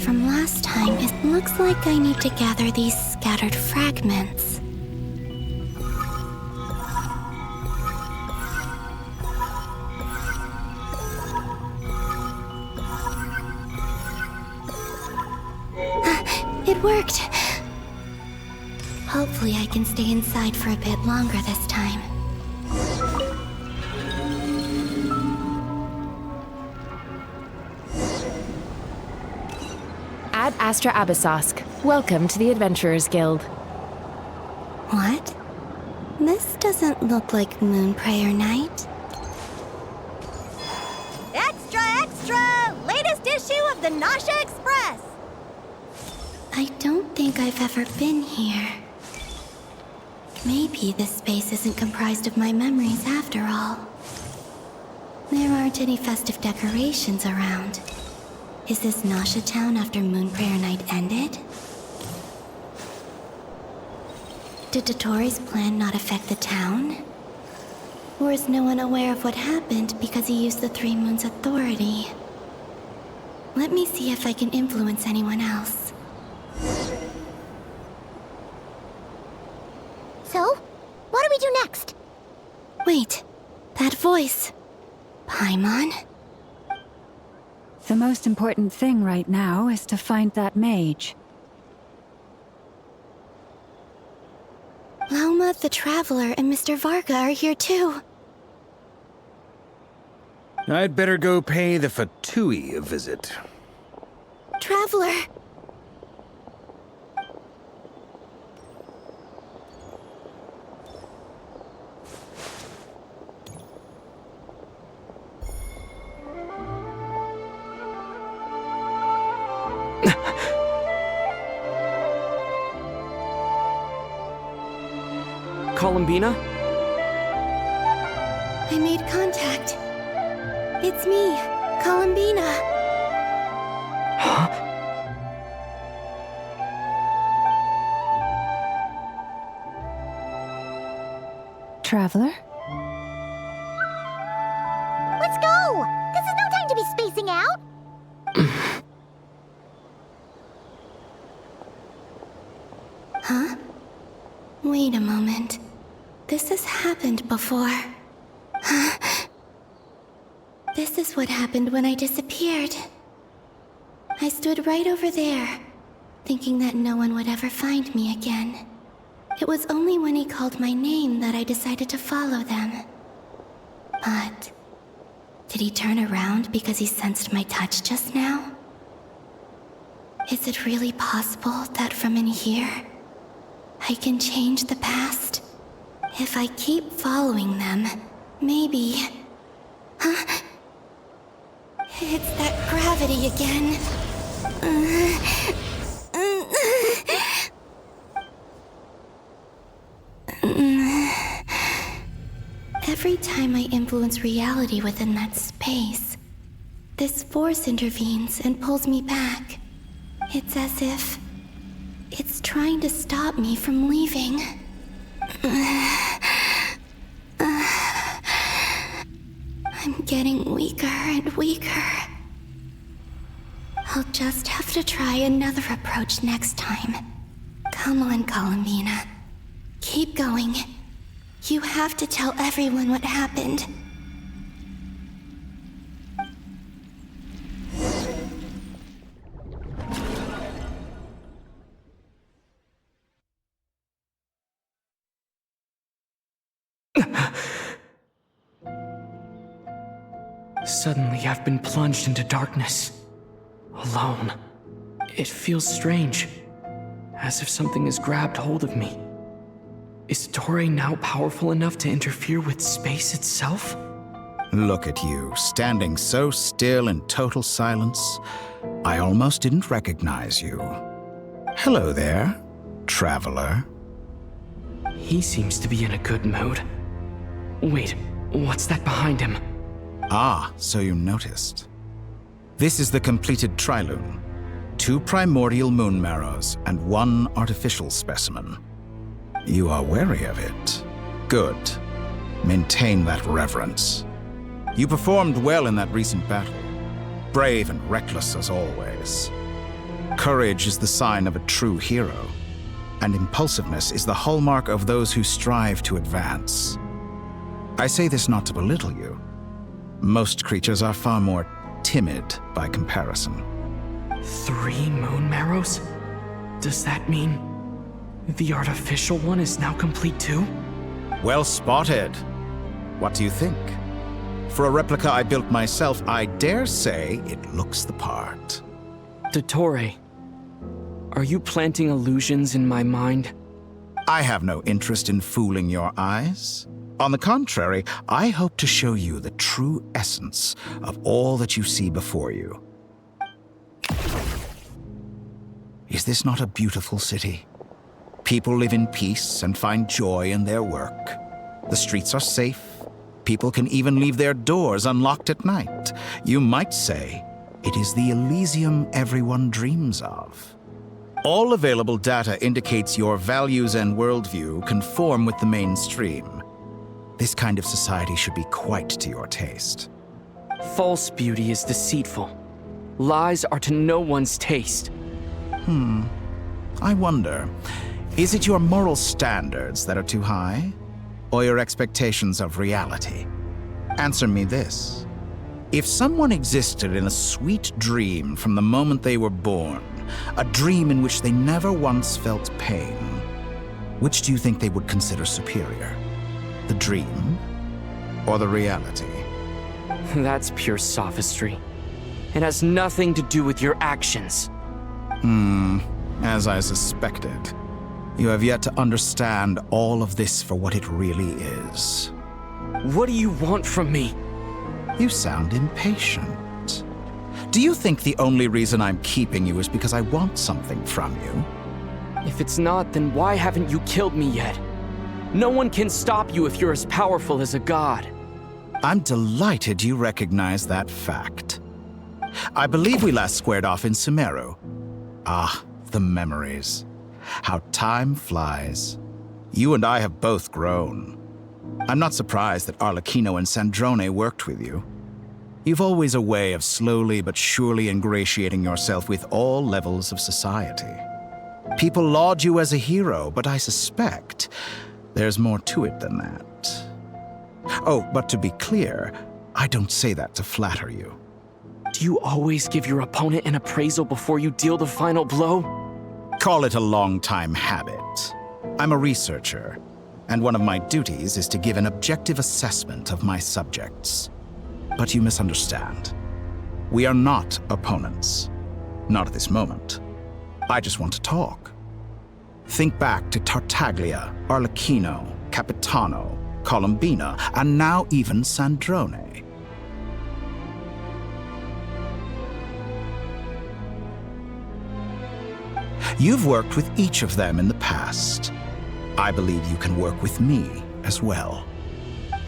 From last time, it looks like I need to gather these scattered fragments. It worked! Hopefully I can stay inside for a bit longer this time. Astra Abyssosque. Welcome to the Adventurers Guild. What? This doesn't look like Moon Prayer Night. Extra, extra! Latest issue of the Nasha Express! I don't think I've ever been here. Maybe this space isn't comprised of my memories after all. There aren't any festive decorations around. Is this Nasha Town after Moon Prayer Night ended? Did Dottoro's plan not affect the town? Or is no one aware of what happened because he used the Three Moons' authority? Let me see if I can influence anyone else. So, what do we do next? Wait, that voice. Paimon? The most important thing right now is to find that mage. Lauma the Traveler and Mr. Varga are here too. I'd better go pay the Fatui a visit. Traveler! Columbina? I made contact. It's me, Columbina. Huh? Traveler? Let's go! This is no time to be spacing out! Huh? Wait a moment. This has happened before. Huh? This is what happened when I disappeared. I stood right over there, thinking that no one would ever find me again. It was only when he called my name that I decided to follow them. But did he turn around because he sensed my touch just now? Is it really possible that from in here, I can change the past? If I keep following them, maybe... Huh? It's that gravity again. Every time I influence reality within that space, this force intervenes and pulls me back. It's as if it's trying to stop me from leaving. I'm getting weaker and weaker. I'll just have to try another approach next time. Come on, Columbina. Keep going. You have to tell everyone what happened. Suddenly, I've been plunged into darkness. Alone. It feels strange. As if something has grabbed hold of me. Is Dottore now powerful enough to interfere with space itself? Look at you, standing so still in total silence. I almost didn't recognize you. Hello there, traveler. He seems to be in a good mood. Wait, what's that behind him? Ah, so you noticed. This is the completed Trilune. 2 primordial moon marrows and 1 artificial specimen. You are wary of it. Good. Maintain that reverence. You performed well in that recent battle. Brave and reckless as always. Courage is the sign of a true hero, and impulsiveness is the hallmark of those who strive to advance. I say this not to belittle you. Most creatures are far more timid by comparison. 3 moon marrows? Does that mean the artificial one is now complete too? Well spotted. What do you think? For a replica I built myself, I dare say it looks the part. Dottore, Are you planting illusions in my mind? I have no interest in fooling your eyes. On the contrary, I hope to show you the true essence of all that you see before you. Is this not a beautiful city? People live in peace and find joy in their work. The streets are safe. People can even leave their doors unlocked at night. You might say it is the Elysium everyone dreams of. All available data indicates your values and worldview conform with the mainstream. This kind of society should be quite to your taste. False beauty is deceitful. Lies are to no one's taste. I wonder, is it your moral standards that are too high? Or your expectations of reality? Answer me this. If someone existed in a sweet dream from the moment they were born, a dream in which they never once felt pain, which do you think they would consider superior? The dream or the reality? That's pure sophistry. It has nothing to do with your actions. As I suspected. You have yet to understand all of this for what it really is. What do you want from me? You sound impatient. Do you think the only reason I'm keeping you is because I want something from you? If it's not, then why haven't you killed me yet? No one can stop you if you're as powerful as a god. I'm delighted you recognize that fact. I believe we last squared off in Sumeru. Ah, the memories. How time flies. You and I have both grown. I'm not surprised that Arlecchino and Sandrone worked with you. You've always a way of slowly but surely ingratiating yourself with all levels of society. People laud you as a hero, but I suspect there's more to it than that. Oh, but to be clear, I don't say that to flatter you. Do you always give your opponent an appraisal before you deal the final blow? Call it a long-time habit. I'm a researcher, and one of my duties is to give an objective assessment of my subjects. But you misunderstand. We are not opponents. Not at this moment. I just want to talk. Think back to Tartaglia, Arlecchino, Capitano, Colombina, and now even Sandrone. You've worked with each of them in the past. I believe you can work with me as well.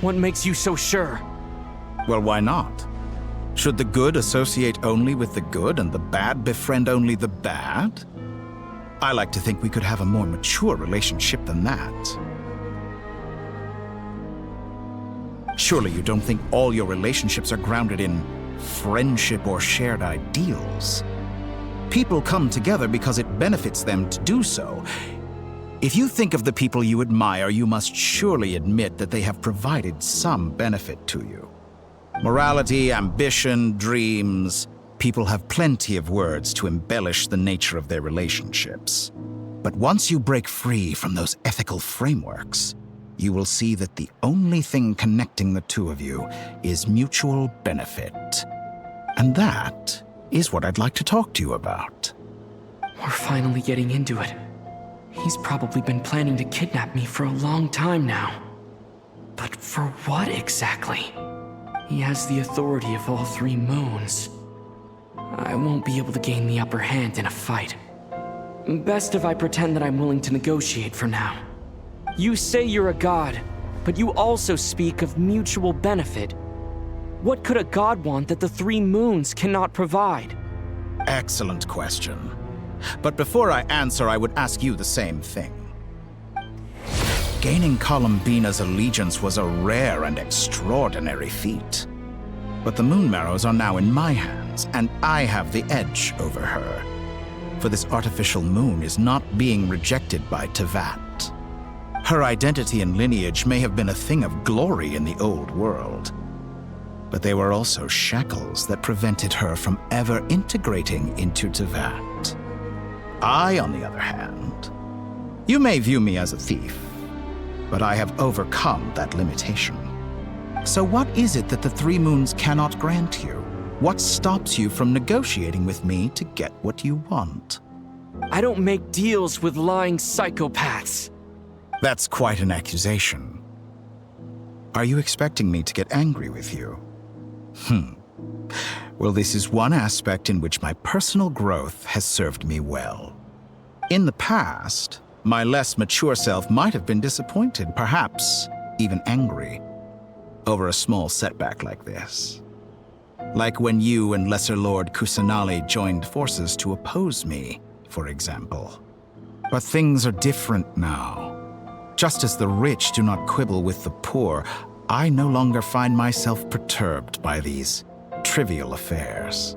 What makes you so sure? Well, why not? Should the good associate only with the good and the bad befriend only the bad? I like to think we could have a more mature relationship than that. Surely you don't think all your relationships are grounded in friendship or shared ideals? People come together because it benefits them to do so. If you think of the people you admire, you must surely admit that they have provided some benefit to you. Morality, ambition, dreams. People have plenty of words to embellish the nature of their relationships. But once you break free from those ethical frameworks, you will see that the only thing connecting the two of you is mutual benefit. And that is what I'd like to talk to you about. We're finally getting into it. He's probably been planning to kidnap me for a long time now. But for what exactly? He has the authority of all three moons. I won't be able to gain the upper hand in a fight. Best if I pretend that I'm willing to negotiate for now. You say you're a god, but you also speak of mutual benefit. What could a god want that the three moons cannot provide? Excellent question. But before I answer, I would ask you the same thing. Gaining Colombina's allegiance was a rare and extraordinary feat. But the Moon Marrows are now in my hands, and I have the edge over her. For this artificial moon is not being rejected by Tevat. Her identity and lineage may have been a thing of glory in the old world, but they were also shackles that prevented her from ever integrating into Tevat. I, on the other hand, you may view me as a thief, but I have overcome that limitation. So what is it that the Three Moons cannot grant you? What stops you from negotiating with me to get what you want? I don't make deals with lying psychopaths. That's quite an accusation. Are you expecting me to get angry with you? Well, this is one aspect in which my personal growth has served me well. In the past, my less mature self might have been disappointed, perhaps even angry, over a small setback like this. Like when you and Lesser Lord Kusanali joined forces to oppose me, for example. But things are different now. Just as the rich do not quibble with the poor, I no longer find myself perturbed by these trivial affairs.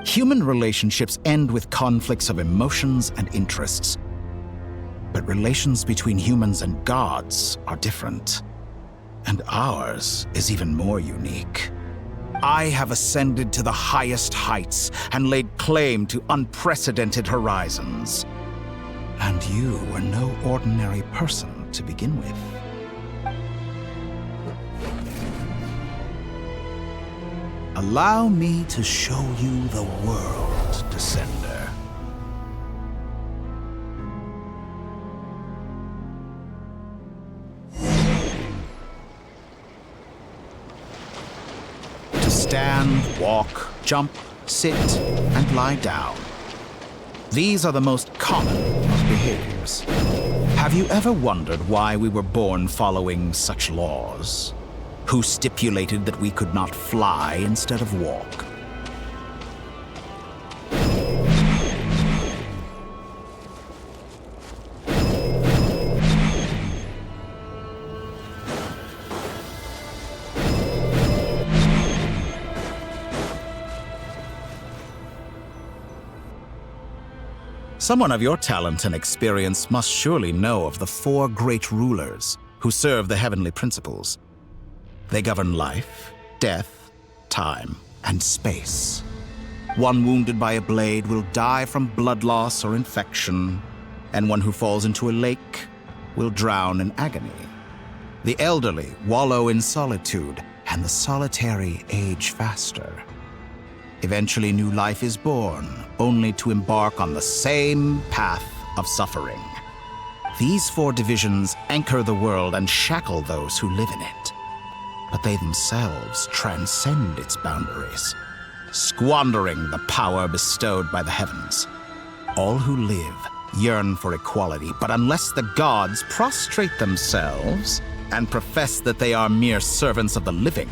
Human relationships end with conflicts of emotions and interests. But relations between humans and gods are different. And ours is even more unique. I have ascended to the highest heights and laid claim to unprecedented horizons. And you were no ordinary person to begin with. Allow me to show you the world, Descender. To stand, walk, jump, sit, and lie down. These are the most common of behaviors. Have you ever wondered why we were born following such laws? Who stipulated that we could not fly instead of walk? Someone of your talent and experience must surely know of the 4 great rulers who serve the heavenly principles. They govern life, death, time, and space. One wounded by a blade will die from blood loss or infection, and one who falls into a lake will drown in agony. The elderly wallow in solitude, and the solitary age faster. Eventually, new life is born, only to embark on the same path of suffering. These 4 divisions anchor the world and shackle those who live in it. But they themselves transcend its boundaries, squandering the power bestowed by the heavens. All who live yearn for equality, but unless the gods prostrate themselves and profess that they are mere servants of the living,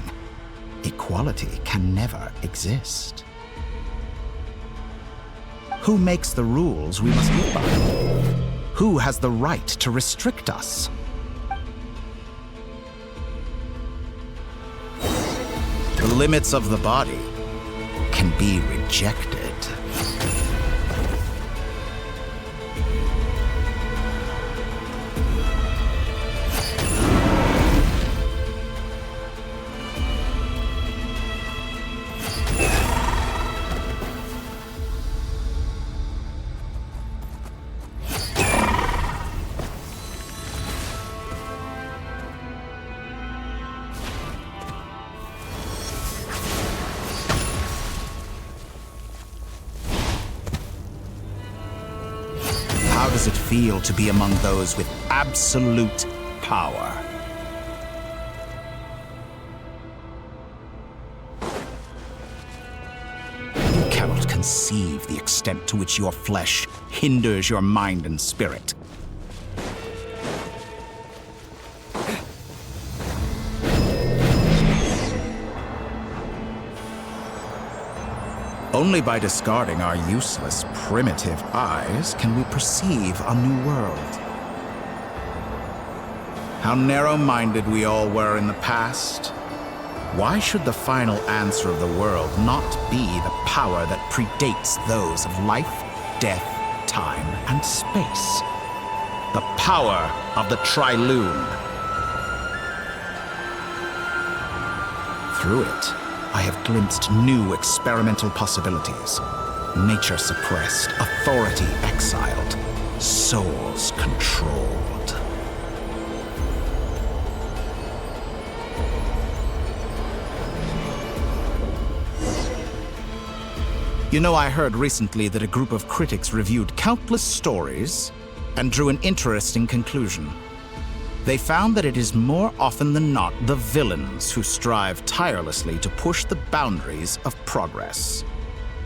equality can never exist. Who makes the rules we must live by? Who has the right to restrict us? The limits of the body can be rejected. How does it feel to be among those with absolute power? You cannot conceive the extent to which your flesh hinders your mind and spirit. Only by discarding our useless, primitive eyes can we perceive a new world. How narrow-minded we all were in the past. Why should the final answer of the world not be the power that predates those of life, death, time, and space? The power of the Triloon. Through it, I have glimpsed new experimental possibilities. Nature suppressed, authority exiled, souls controlled. You know, I heard recently that a group of critics reviewed countless stories and drew an interesting conclusion. They found that it is more often than not the villains who strive tirelessly to push the boundaries of progress.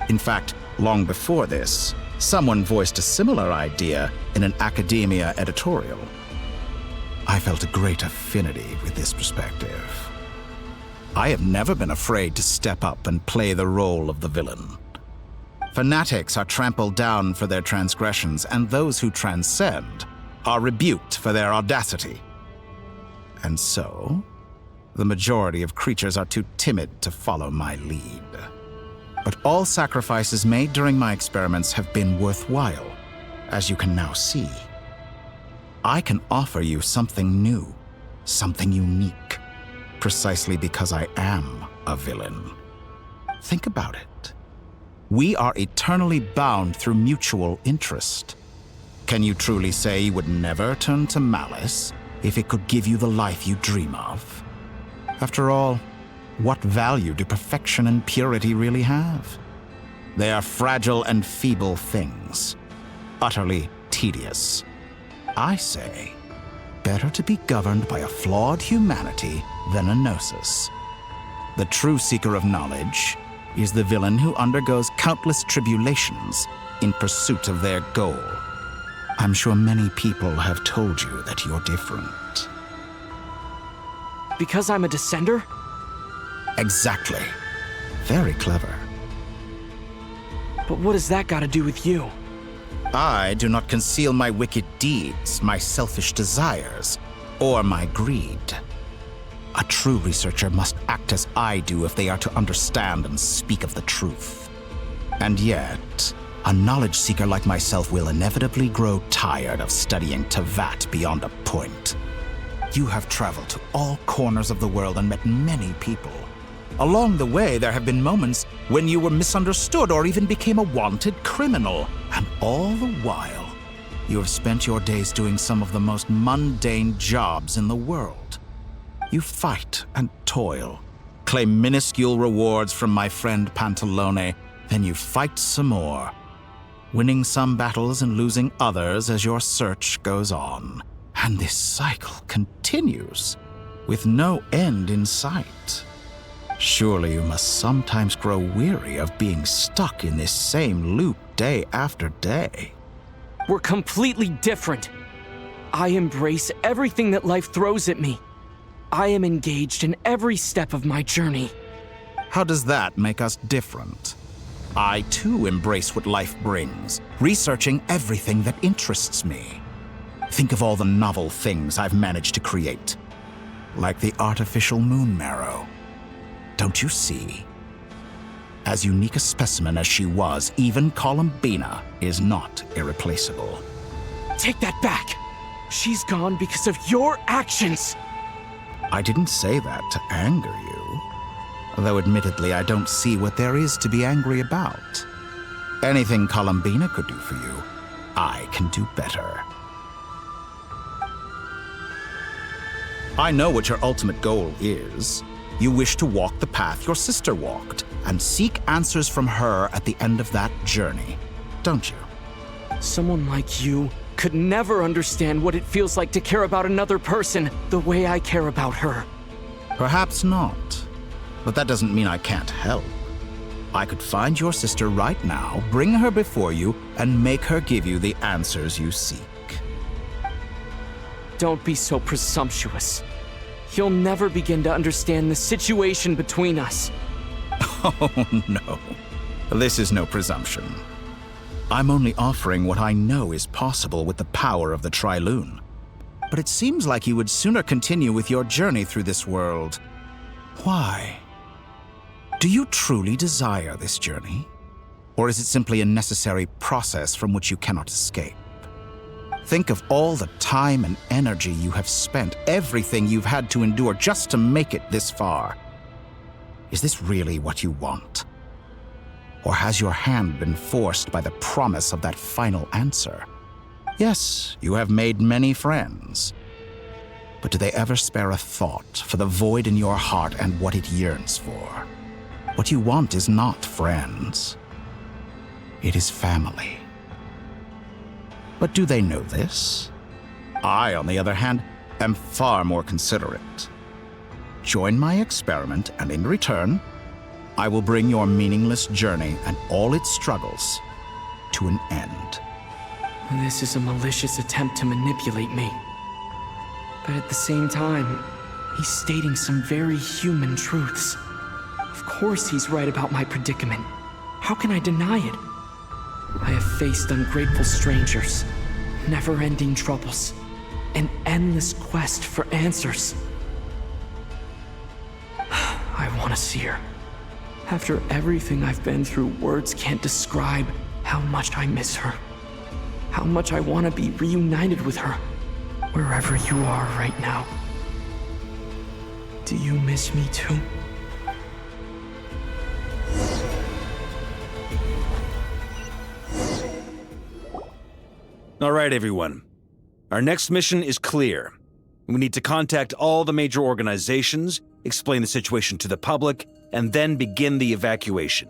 In fact, long before this, someone voiced a similar idea in an academia editorial. I felt a great affinity with this perspective. I have never been afraid to step up and play the role of the villain. Fanatics are trampled down for their transgressions, and those who transcend are rebuked for their audacity. And so, the majority of creatures are too timid to follow my lead. But all sacrifices made during my experiments have been worthwhile, as you can now see. I can offer you something new, something unique, precisely because I am a villain. Think about it. We are eternally bound through mutual interest. Can you truly say you would never turn to malice if it could give you the life you dream of? After all, what value do perfection and purity really have? They are fragile and feeble things, utterly tedious. I say, better to be governed by a flawed humanity than a gnosis. The true seeker of knowledge is the villain who undergoes countless tribulations in pursuit of their goal. I'm sure many people have told you that you're different. Because I'm a descender? Exactly. Very clever. But what has that got to do with you? I do not conceal my wicked deeds, my selfish desires, or my greed. A true researcher must act as I do if they are to understand and speak of the truth. And yet, a knowledge seeker like myself will inevitably grow tired of studying Tevat beyond a point. You have traveled to all corners of the world and met many people. Along the way, there have been moments when you were misunderstood or even became a wanted criminal. And all the while, you have spent your days doing some of the most mundane jobs in the world. You fight and toil, claim minuscule rewards from my friend Pantalone, then you fight some more, winning some battles and losing others as your search goes on. And this cycle continues, with no end in sight. Surely you must sometimes grow weary of being stuck in this same loop day after day. We're completely different. I embrace everything that life throws at me. I am engaged in every step of my journey. How does that make us different? I too embrace what life brings, researching everything that interests me. Think of all the novel things I've managed to create, like the artificial moon marrow. Don't you see? As unique a specimen as she was, even Columbina is not irreplaceable. Take that back! She's gone because of your actions! I didn't say that to anger you. Though admittedly, I don't see what there is to be angry about. Anything Columbina could do for you, I can do better. I know what your ultimate goal is. You wish to walk the path your sister walked, and seek answers from her at the end of that journey, don't you? Someone like you could never understand what it feels like to care about another person the way I care about her. Perhaps not, but that doesn't mean I can't help. I could find your sister right now, bring her before you, and make her give you the answers you seek. Don't be so presumptuous. You'll never begin to understand the situation between us. Oh, no. This is no presumption. I'm only offering what I know is possible with the power of the Trilune. But it seems like you would sooner continue with your journey through this world. Why? Do you truly desire this journey? Or is it simply a necessary process from which you cannot escape? Think of all the time and energy you have spent, everything you've had to endure just to make it this far. Is this really what you want? Or has your hand been forced by the promise of that final answer? Yes, you have made many friends. But do they ever spare a thought for the void in your heart and what it yearns for? What you want is not friends. It is family. But do they know this? I, on the other hand, am far more considerate. Join my experiment, and in return, I will bring your meaningless journey and all its struggles to an end. This is a malicious attempt to manipulate me. But at the same time, he's stating some very human truths. Of course he's right about my predicament. How can I deny it? I have faced ungrateful strangers, never-ending troubles, an endless quest for answers. I want to see her. After everything I've been through, words can't describe how much I miss her. How much I want to be reunited with her, wherever you are right now. Do you miss me too? All right, everyone. Our next mission is clear. We need to contact all the major organizations, explain the situation to the public, and then begin the evacuation.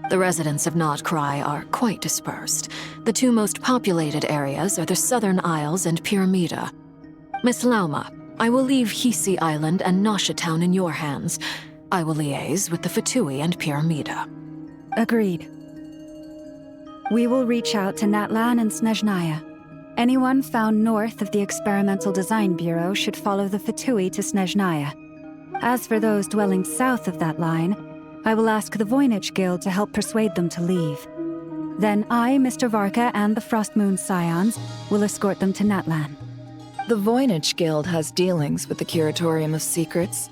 The residents of Not Krai are quite dispersed. The two most populated areas are the Southern Isles and Pyramida. Miss Lauma, I will leave Hisi Island and Nasha Town in your hands. I will liaise with the Fatui and Pyramida. Agreed. We will reach out to Natlan and Snezhnaya. Anyone found north of the Experimental Design Bureau should follow the Fatui to Snezhnaya. As for those dwelling south of that line, I will ask the Voynich Guild to help persuade them to leave. Then I, Mr. Varka, and the Frostmoon Scions will escort them to Natlan. The Voynich Guild has dealings with the Curatorium of Secrets.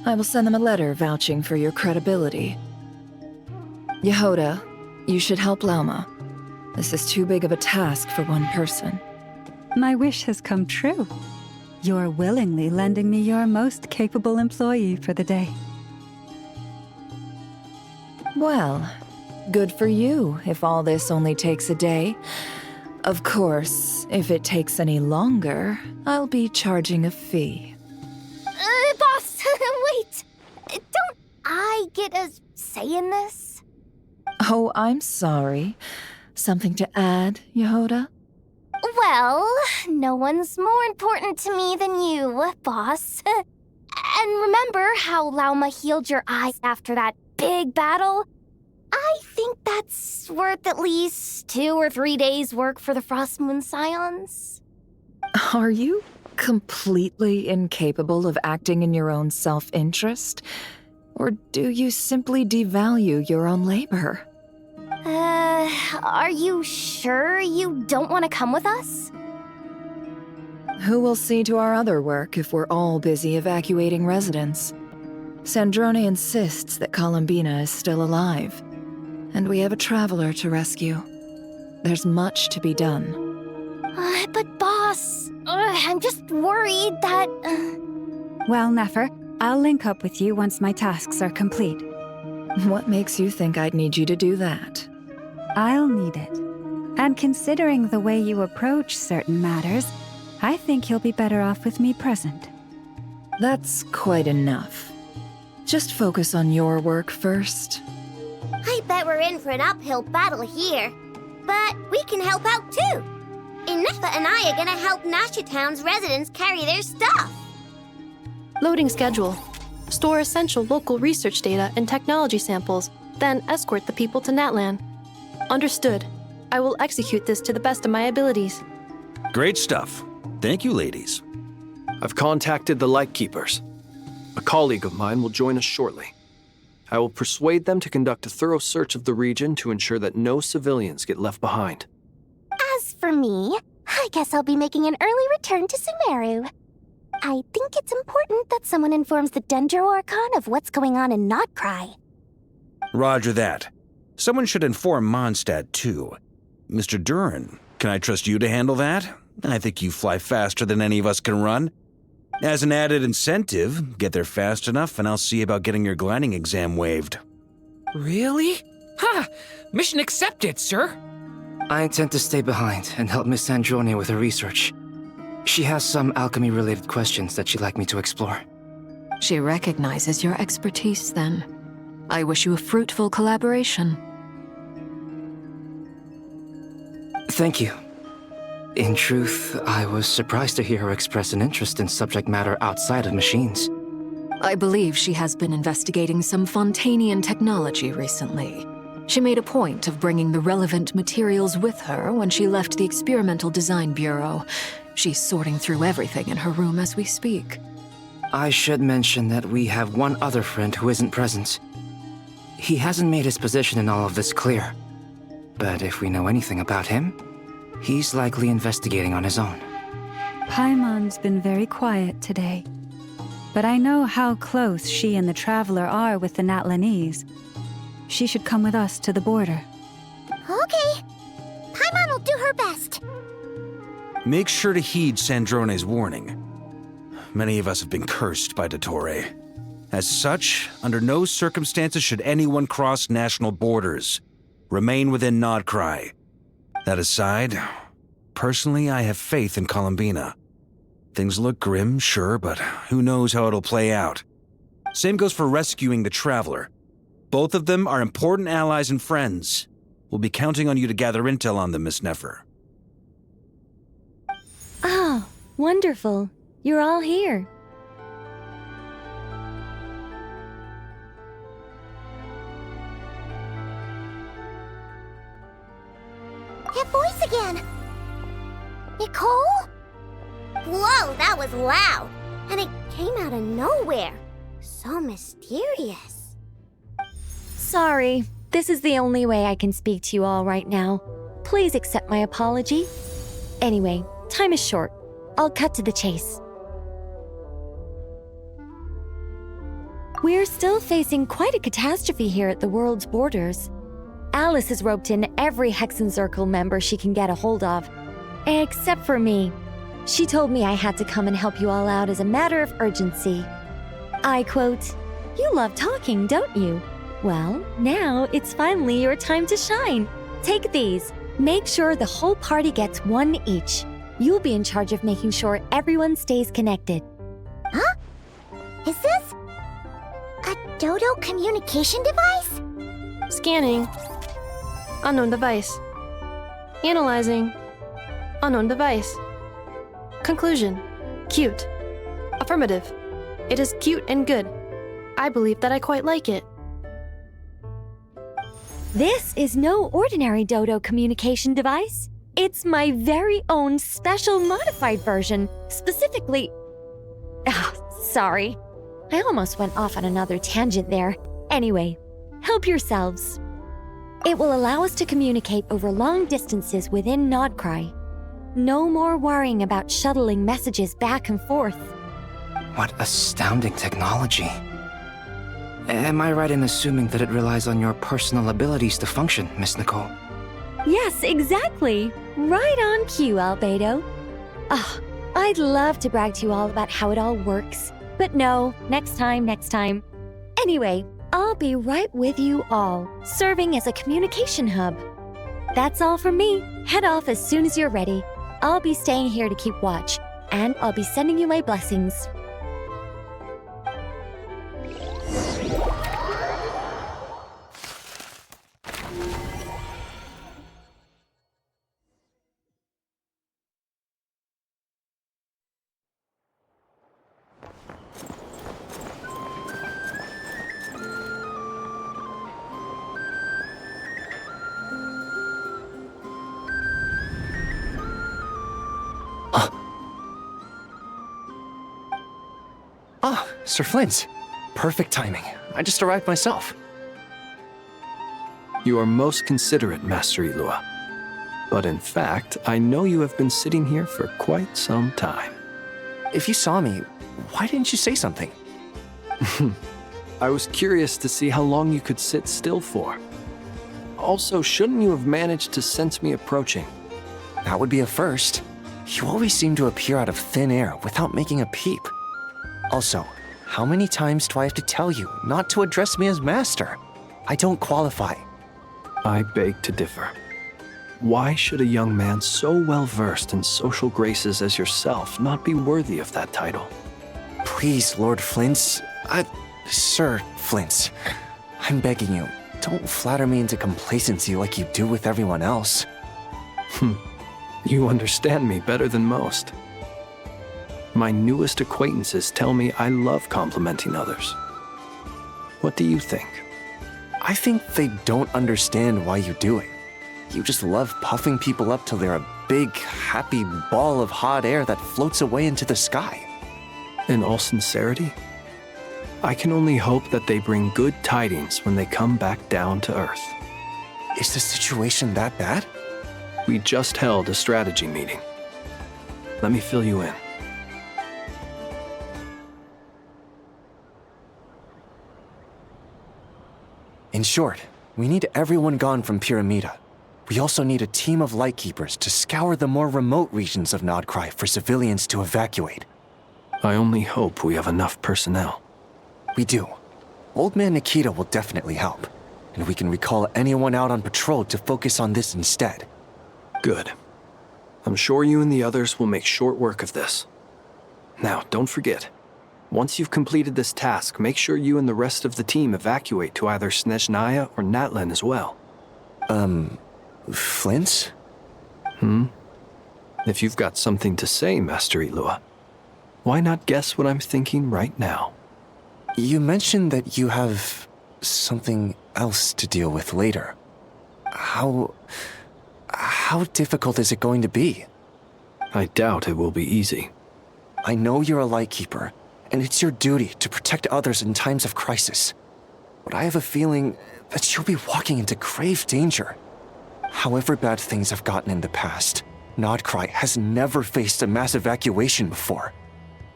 I will send them a letter vouching for your credibility. Yehoda, you should help Lauma. This is too big of a task for one person. My wish has come true. You're willingly lending me your most capable employee for the day. Well, good for you if all this only takes a day. Of course, if it takes any longer, I'll be charging a fee. Boss, wait! Don't I get a say in this? Oh, I'm sorry. Something to add, Yehoda? Well, no one's more important to me than you, boss. And remember how Lauma healed your eyes after that big battle? I think that's worth at least 2 or 3 days' work for the Frostmoon Scions. Are you completely incapable of acting in your own self-interest? Or do you simply devalue your own labor? Are you sure you don't want to come with us? Who will see to our other work if we're all busy evacuating residents? Sandrone insists that Columbina is still alive, and we have a traveler to rescue. There's much to be done. But boss, I'm just worried that... Well, Nefer, I'll link up with you once my tasks are complete. What makes you think I'd need you to do that? I'll need it. And considering the way you approach certain matters, I think you'll be better off with me present. That's quite enough. Just focus on your work first. I bet we're in for an uphill battle here. But we can help out too. Inefa and I are gonna help Nasha Town's residents carry their stuff. Loading schedule. Store essential local research data and technology samples, then escort the people to Natlan. Understood. I will execute this to the best of my abilities. Great stuff. Thank you, ladies. I've contacted the Lightkeepers. A colleague of mine will join us shortly. I will persuade them to conduct a thorough search of the region to ensure that no civilians get left behind. As for me, I guess I'll be making an early return to Sumeru. I think it's important that someone informs the Dendro Archon of what's going on in Not Krai. Roger that. Someone should inform Mondstadt, too. Mr. Duran, can I trust you to handle that? I think you fly faster than any of us can run. As an added incentive, get there fast enough and I'll see about getting your gliding exam waived. Really? Ha! Mission accepted, sir. I intend to stay behind and help Miss Sandrone with her research. She has some alchemy-related questions that she'd like me to explore. She recognizes your expertise, then. I wish you a fruitful collaboration. Thank you. In truth, I was surprised to hear her express an interest in subject matter outside of machines. I believe she has been investigating some Fontanian technology recently. She made a point of bringing the relevant materials with her when she left the Experimental Design Bureau. She's sorting through everything in her room as we speak. I should mention that we have one other friend who isn't present. He hasn't made his position in all of this clear. But if we know anything about him, he's likely investigating on his own. Paimon's been very quiet today. But I know how close she and the Traveler are with the Natlanese. She should come with us to the border. Okay. Paimon will do her best. Make sure to heed Sandrone's warning. Many of us have been cursed by Dottore. As such, under no circumstances should anyone cross national borders. Remain within Krai. That aside, personally, I have faith in Columbina. Things look grim, sure, but who knows how it'll play out. Same goes for rescuing the Traveler. Both of them are important allies and friends. We'll be counting on you to gather intel on them, Miss Nefer. Oh, wonderful. You're all here. That voice again! Nicole? Whoa, that was loud! And it came out of nowhere. So mysterious. Sorry, this is the only way I can speak to you all right now. Please accept my apology. Anyway, time is short. I'll cut to the chase. We're still facing quite a catastrophe here at the world's borders. Alice has roped in every Hexenzirkel member she can get a hold of. Except for me. She told me I had to come and help you all out as a matter of urgency. I quote, "You love talking, don't you? Well, now it's finally your time to shine. Take these. Make sure the whole party gets one each. You'll be in charge of making sure everyone stays connected." Huh? Is this a Dodo communication device? Scanning. Unknown device. Analyzing. Unknown device. Conclusion. Cute. Affirmative. It is cute and good. I believe that I quite like it. This is no ordinary Dodo communication device. It's my very own special modified version, specifically... sorry. I almost went off on another tangent there. Anyway, help yourselves. It will allow us to communicate over long distances within Krai. No more worrying about shuttling messages back and forth. What astounding technology. Am I right in assuming that it relies on your personal abilities to function, Miss Nicole? Yes, exactly. Right on cue, Albedo. I'd love to brag to you all about how it all works. But no, next time. Anyway, I'll be right with you all, serving as a communication hub. That's all from me. Head off as soon as you're ready. I'll be staying here to keep watch, and I'll be sending you my blessings. Sir Flint. Perfect timing. I just arrived myself. You are most considerate, Master Ilua. But in fact, I know you have been sitting here for quite some time. If you saw me, why didn't you say something? I was curious to see how long you could sit still for. Also, shouldn't you have managed to sense me approaching? That would be a first. You always seem to appear out of thin air without making a peep. Also, how many times do I have to tell you not to address me as master? I don't qualify. I beg to differ. Why should a young man so well versed in social graces as yourself not be worthy of that title? Please, Lord Flint's... Sir Flint's. I'm begging you, don't flatter me into complacency like you do with everyone else. You understand me better than most. My newest acquaintances tell me I love complimenting others. What do you think? I think they don't understand why you do it. You just love puffing people up till they're a big, happy ball of hot air that floats away into the sky. In all sincerity, I can only hope that they bring good tidings when they come back down to Earth. Is the situation that bad? We just held a strategy meeting. Let me fill you in. In short, we need everyone gone from Pyramida. We also need a team of Lightkeepers to scour the more remote regions of Krai for civilians to evacuate. I only hope we have enough personnel. We do. Old Man Nikita will definitely help, and we can recall anyone out on patrol to focus on this instead. Good. I'm sure you and the others will make short work of this. Now, don't forget, once you've completed this task, make sure you and the rest of the team evacuate to either Snezhnaya or Natlan as well. Flint? If you've got something to say, Master Ilua, why not guess what I'm thinking right now? You mentioned that you have something else to deal with later. How difficult is it going to be? I doubt it will be easy. I know you're a Lightkeeper, and it's your duty to protect others in times of crisis. But I have a feeling that you'll be walking into grave danger. However bad things have gotten in the past, Krai has never faced a mass evacuation before.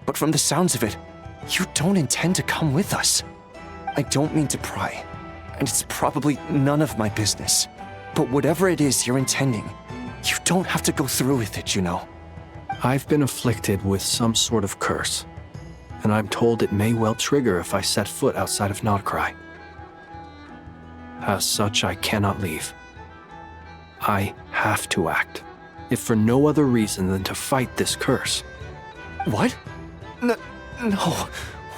But from the sounds of it, you don't intend to come with us. I don't mean to pry, and it's probably none of my business. But whatever it is you're intending, you don't have to go through with it, you know. I've been afflicted with some sort of curse, and I'm told it may well trigger if I set foot outside of Krai. As such, I cannot leave. I have to act, if for no other reason than to fight this curse. What? No.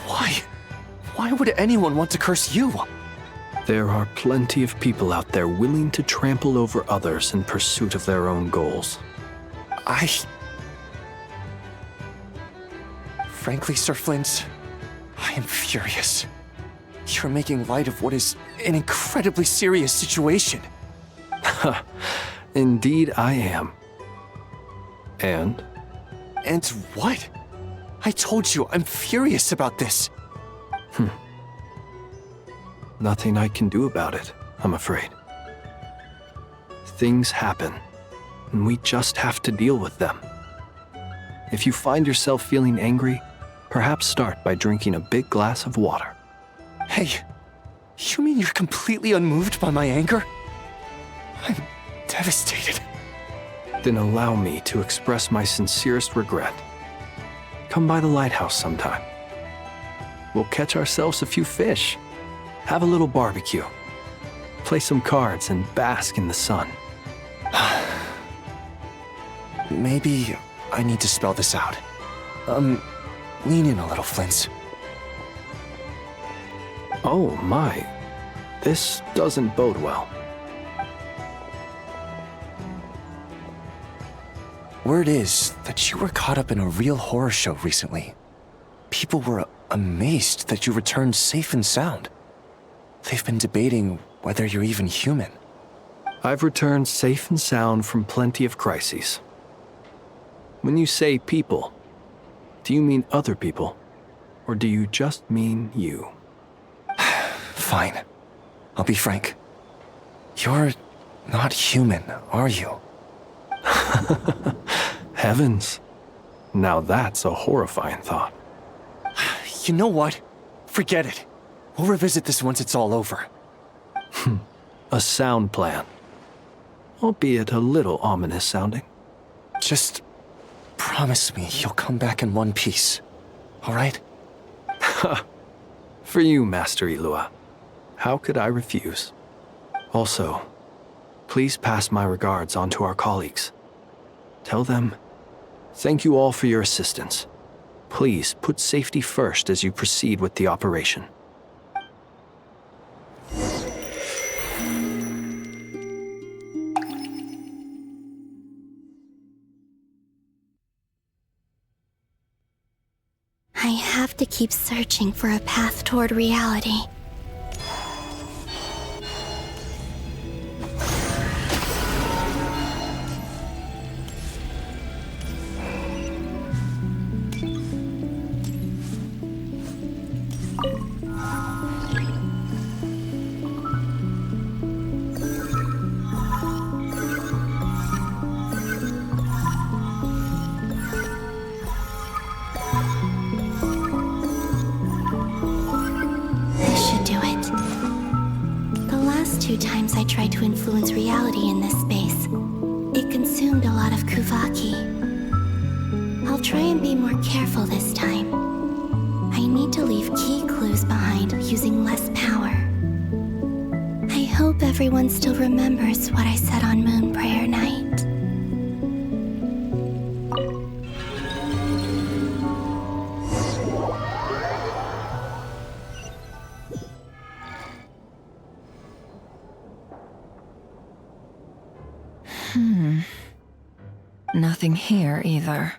Why? Why would anyone want to curse you? There are plenty of people out there willing to trample over others in pursuit of their own goals. Frankly, Sir Flint, I am furious. You're making light of what is an incredibly serious situation. Indeed I am. And? And what? I told you I'm furious about this. Nothing I can do about it, I'm afraid. Things happen, and we just have to deal with them. If you find yourself feeling angry, perhaps start by drinking a big glass of water. Hey, you mean you're completely unmoved by my anger? I'm devastated. Then allow me to express my sincerest regret. Come by the lighthouse sometime. We'll catch ourselves a few fish, have a little barbecue, play some cards, and bask in the sun. Maybe I need to spell this out. Lean in a little, Flint. Oh my, this doesn't bode well. Word is that you were caught up in a real horror show recently. People were amazed that you returned safe and sound. They've been debating whether you're even human. I've returned safe and sound from plenty of crises. When you say people, do you mean other people, or do you just mean you? Fine. I'll be frank. You're not human, are you? Heavens. Now that's a horrifying thought. You know what? Forget it. We'll revisit this once it's all over. A sound plan. Albeit a little ominous sounding. Just promise me you'll come back in one piece, all right? For you, Master Ilua. How could I refuse? Also, please pass my regards on to our colleagues. Tell them, thank you all for your assistance. Please put safety first as you proceed with the operation. I have to keep searching for a path toward reality. I tried to influence reality in this space. It consumed a lot of Kuvaki. I'll try and be more careful this time. I need to leave key clues behind using less power. I hope everyone still remembers what I said on Moon Prayer Night. Nothing here either.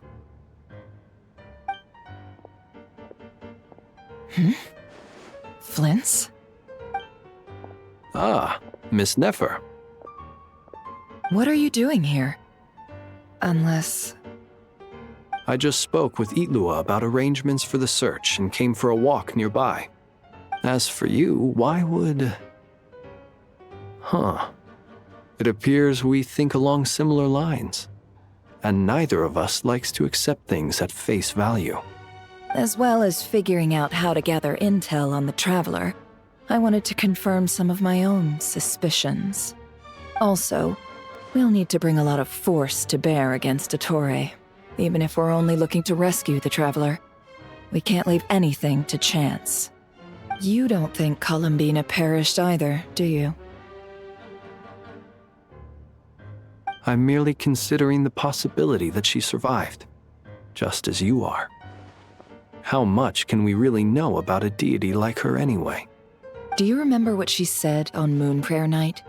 Flints? Ah, Miss Nefer. What are you doing here? Unless... I just spoke with Itlua about arrangements for the search and came for a walk nearby. As for you, why would... It appears we think along similar lines. And neither of us likes to accept things at face value. As well as figuring out how to gather intel on the Traveler, I wanted to confirm some of my own suspicions. Also, we'll need to bring a lot of force to bear against Ettore, even if we're only looking to rescue the Traveler. We can't leave anything to chance. You don't think Columbina perished either, do you? I'm merely considering the possibility that she survived, just as you are. How much can we really know about a deity like her anyway? Do you remember what she said on Moon Prayer Night?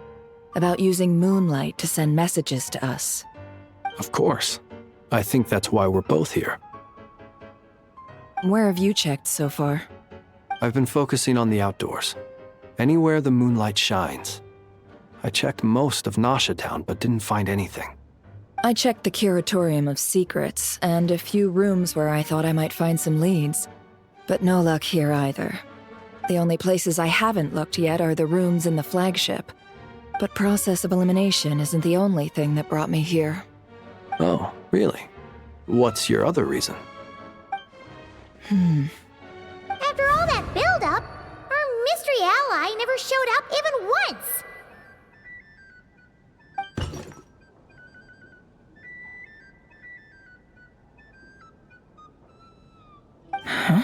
About using moonlight to send messages to us? Of course. I think that's why we're both here. Where have you checked so far? I've been focusing on the outdoors. Anywhere the moonlight shines. I checked most of Nasha Town, but didn't find anything. I checked the Curatorium of Secrets, and a few rooms where I thought I might find some leads. But no luck here either. The only places I haven't looked yet are the rooms in the flagship. But process of elimination isn't the only thing that brought me here. Oh, really? What's your other reason? After all that build-up, our mystery ally never showed up even once! Huh?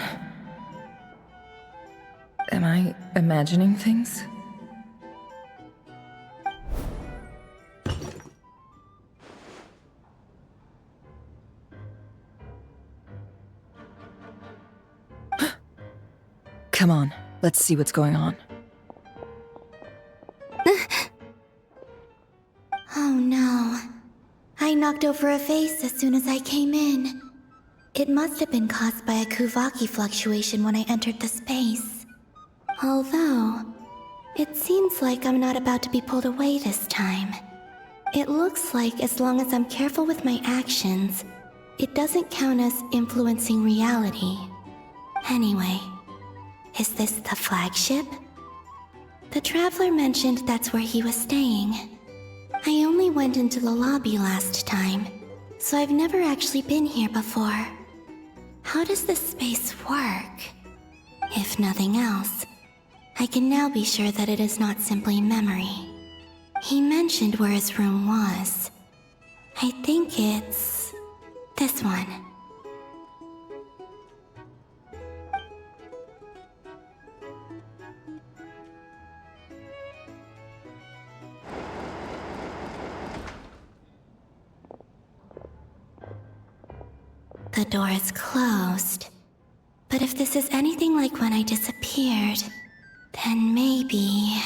Am I imagining things? Come on, let's see what's going on. Oh no. I knocked over a vase as soon as I came in. It must have been caused by a Kuvaki fluctuation when I entered the space. Although, it seems like I'm not about to be pulled away this time. It looks like as long as I'm careful with my actions, it doesn't count as influencing reality. Anyway, is this the flagship? The Traveler mentioned that's where he was staying. I only went into the lobby last time, so I've never actually been here before. How does this space work? If nothing else, I can now be sure that it is not simply memory. He mentioned where his room was. I think it's... this one. The door is closed. But if this is anything like when I disappeared, then maybe...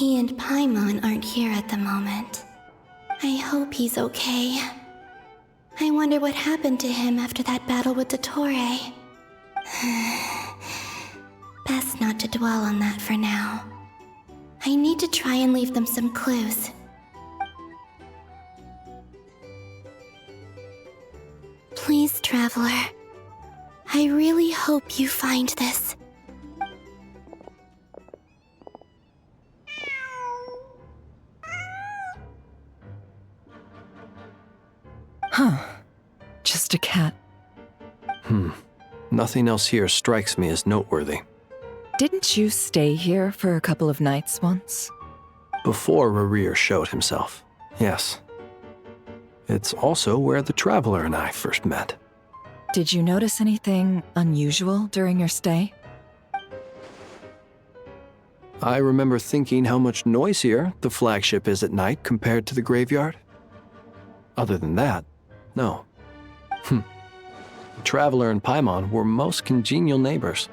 He and Paimon aren't here at the moment. I hope he's okay. I wonder what happened to him after that battle with Dottore. Best not to dwell on that for now. I need to try and leave them some clues. Please, Traveler. I really hope you find this. Huh. Just a cat. Nothing else here strikes me as noteworthy. Didn't you stay here for a couple of nights once? Before Rerir showed himself, yes. It's also where the Traveler and I first met. Did you notice anything unusual during your stay? I remember thinking how much noisier the flagship is at night compared to the graveyard. Other than that, no. The Traveler and Paimon were most congenial neighbors.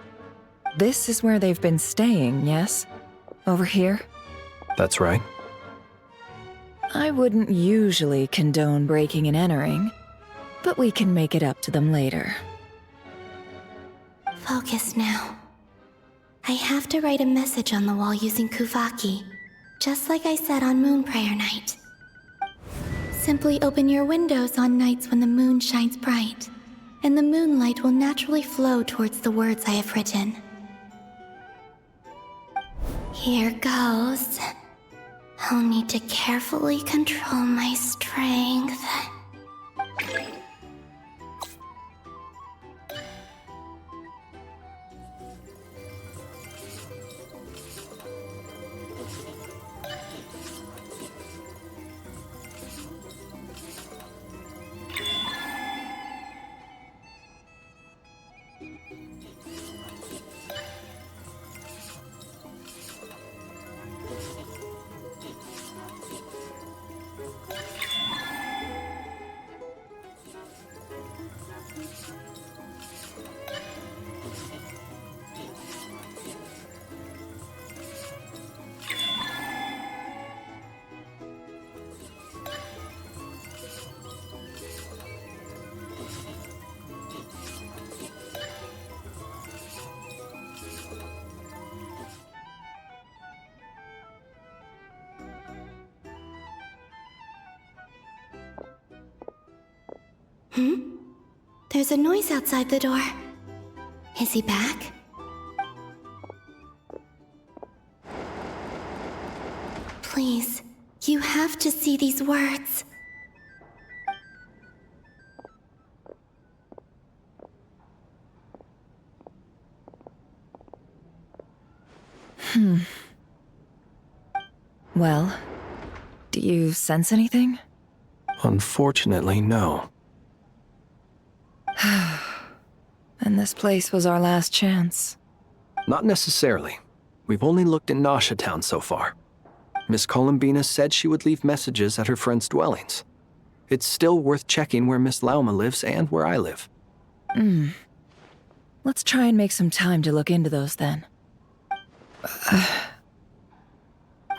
This is where they've been staying, yes? Over here? That's right. I wouldn't usually condone breaking and entering, but we can make it up to them later. Focus now. I have to write a message on the wall using Kuvaki, just like I said on Moon Prayer Night. Simply open your windows on nights when the moon shines bright, and the moonlight will naturally flow towards the words I have written. Here goes. I'll need to carefully control my strength. There's a noise outside the door. Is he back? Please, you have to see these words. Well, do you sense anything? Unfortunately, no. And this place was our last chance. Not necessarily. We've only looked in Nasha Town so far. Miss Columbina said she would leave messages at her friends' dwellings. It's still worth checking where Miss Lauma lives and where I live. Let's try and make some time to look into those then.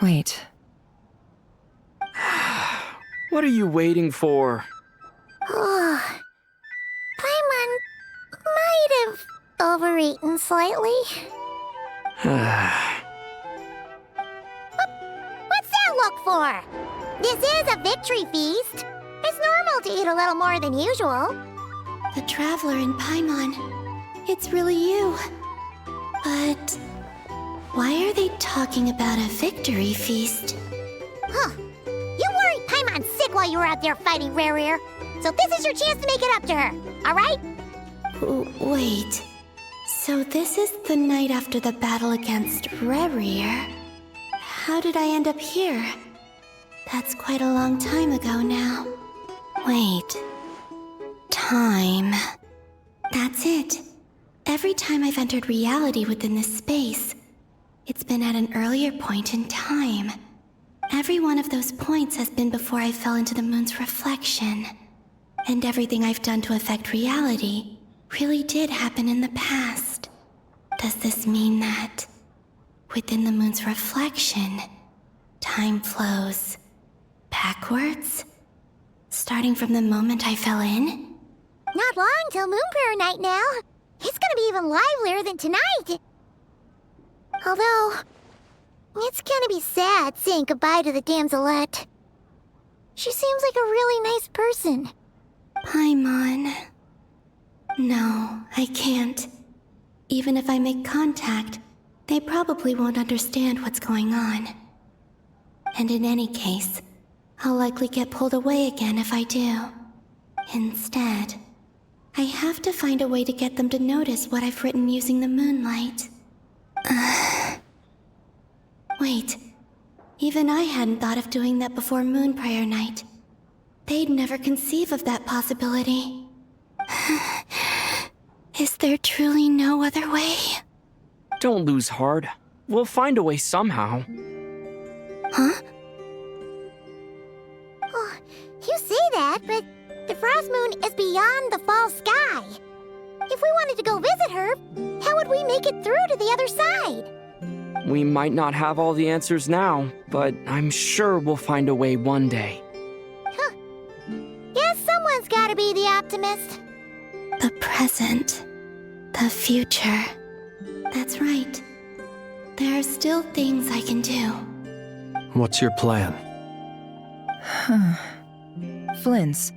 Wait. What are you waiting for? Paimon might have overeaten slightly. What's that look for? This is a victory feast. It's normal to eat a little more than usual. The Traveler and Paimon. It's really you. But why are they talking about a victory feast? Huh. You worried Paimon sick while you were out there fighting Rerir. So this is your chance to make it up to her, alright? Wait. So this is the night after the battle against Rerir. How did I end up here? That's quite a long time ago now. Wait. Time. That's it. Every time I've entered reality within this space, it's been at an earlier point in time. Every one of those points has been before I fell into the moon's reflection. And everything I've done to affect reality really did happen in the past. Does this mean that, within the moon's reflection, Time flows backwards? Starting from the moment I fell in? Not long till Moon Prayer Night now. It's gonna be even livelier than tonight. Although, it's gonna be sad saying goodbye to the damselette. She seems like a really nice person. Paimon. No, I can't. Even if I make contact, they probably won't understand what's going on. And in any case, I'll likely get pulled away again if I do. Instead, I have to find a way to get them to notice what I've written using the moonlight. Wait, even I hadn't thought of doing that before Moon Prayer Night. They'd never conceive of that possibility. Is there truly no other way? Don't lose heart. We'll find a way somehow. Huh? Oh, you say that, but the Frost Moon is beyond the fall sky. If we wanted to go visit her, how would we make it through to the other side? We might not have all the answers now, but I'm sure we'll find a way one day. Huh. Guess someone's gotta be the optimist. The present. The future. That's right. There are still things I can do. What's your plan? Flint's,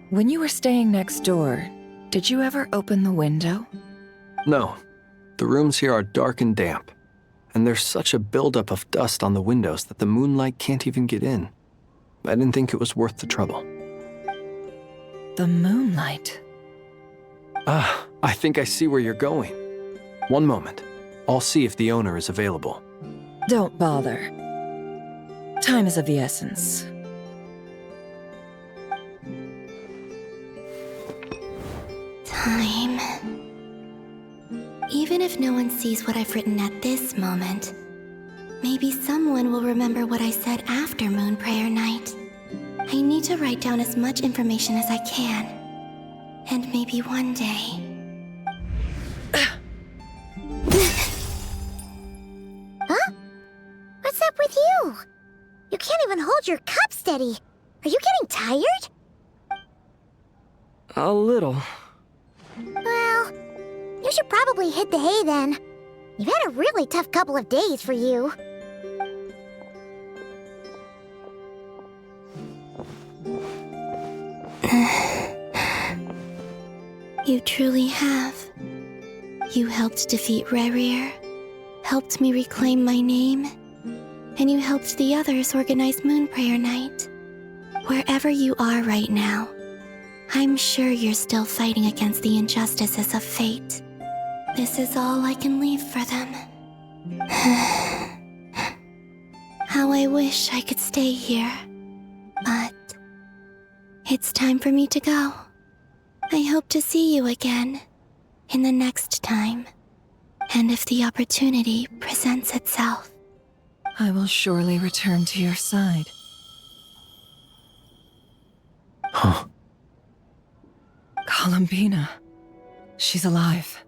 when you were staying next door, did you ever open the window? No. The rooms here are dark and damp, and there's such a buildup of dust on the windows that the moonlight can't even get in. I didn't think it was worth the trouble. The moonlight? Ah, I think I see where you're going. One moment. I'll see if the owner is available. Don't bother. Time is of the essence. Time. Even if no one sees what I've written at this moment, maybe someone will remember what I said after Moon Prayer Night. I need to write down as much information as I can. And maybe one day... Huh? What's up with you? You can't even hold your cup steady. Are you getting tired? A little. Well, you should probably hit the hay then. You've had a really tough couple of days for you. You truly have. You helped defeat Rerir, helped me reclaim my name, and you helped the others organize Moon Prayer Night. Wherever you are right now, I'm sure you're still fighting against the injustices of fate. This is all I can leave for them. How I wish I could stay here. But it's time for me to go. I hope to see you again in the next time, and if the opportunity presents itself. I will surely return to your side. Huh. Columbina. She's alive.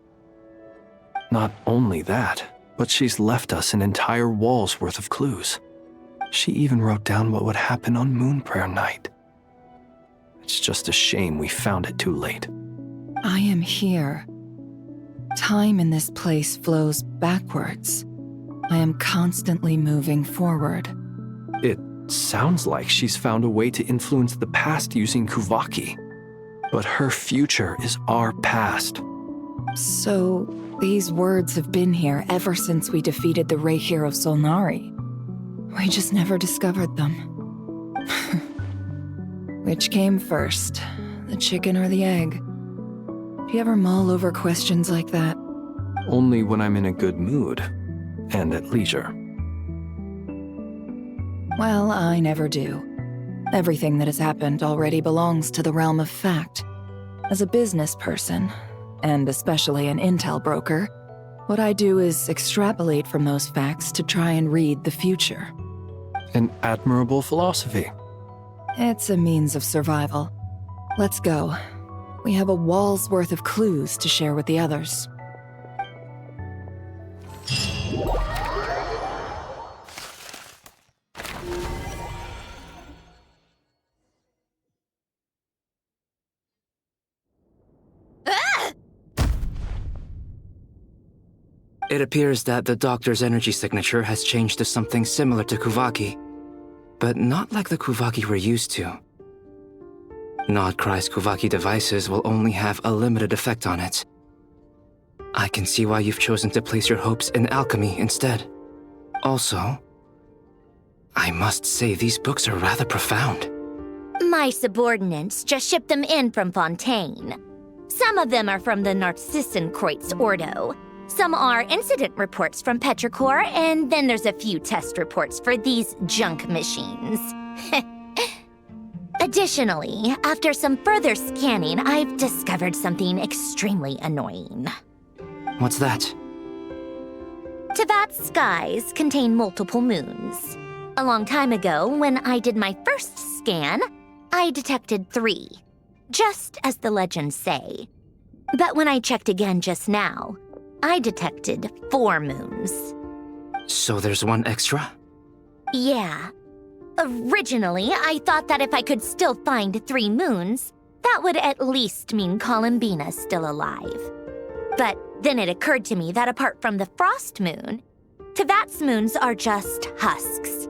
Not only that, but she's left us an entire wall's worth of clues. She even wrote down what would happen on Moon Prayer Night. It's just a shame we found it too late. I am here. Time in this place flows backwards. I am constantly moving forward. It sounds like she's found a way to influence the past using Kuvaki. But her future is our past. So, these words have been here ever since we defeated the Ray Hero Solnari. We just never discovered them. Which came first, the chicken or the egg? Do you ever mull over questions like that? Only when I'm in a good mood, and at leisure. Well, I never do. Everything that has happened already belongs to the realm of fact. As a business person, and especially an intel broker, what I do is extrapolate from those facts to try and read the future. An admirable philosophy. It's a means of survival. Let's go. We have a wall's worth of clues to share with the others. It appears that the doctor's energy signature has changed to something similar to Kuvaki, but not like the Kuvaki we're used to. Not Krai's Kuvaki devices will only have a limited effect on it. I can see why you've chosen to place your hopes in alchemy instead. Also, I must say these books are rather profound. My subordinates just shipped them in from Fontaine. Some of them are from the Narcissenkreuz Ordo. Some are incident reports from Petrichor, and then there's a few test reports for these junk machines. Additionally, after some further scanning, I've discovered something extremely annoying. What's that? Tevat's skies contain multiple moons. A long time ago, when I did my first scan, I detected 3, just as the legends say. But when I checked again just now, I detected 4 moons. So there's one extra? Yeah. Originally, I thought that if I could still find 3 moons, that would at least mean Columbina's still alive. But then it occurred to me that apart from the frost moon, Tevat's moons are just husks.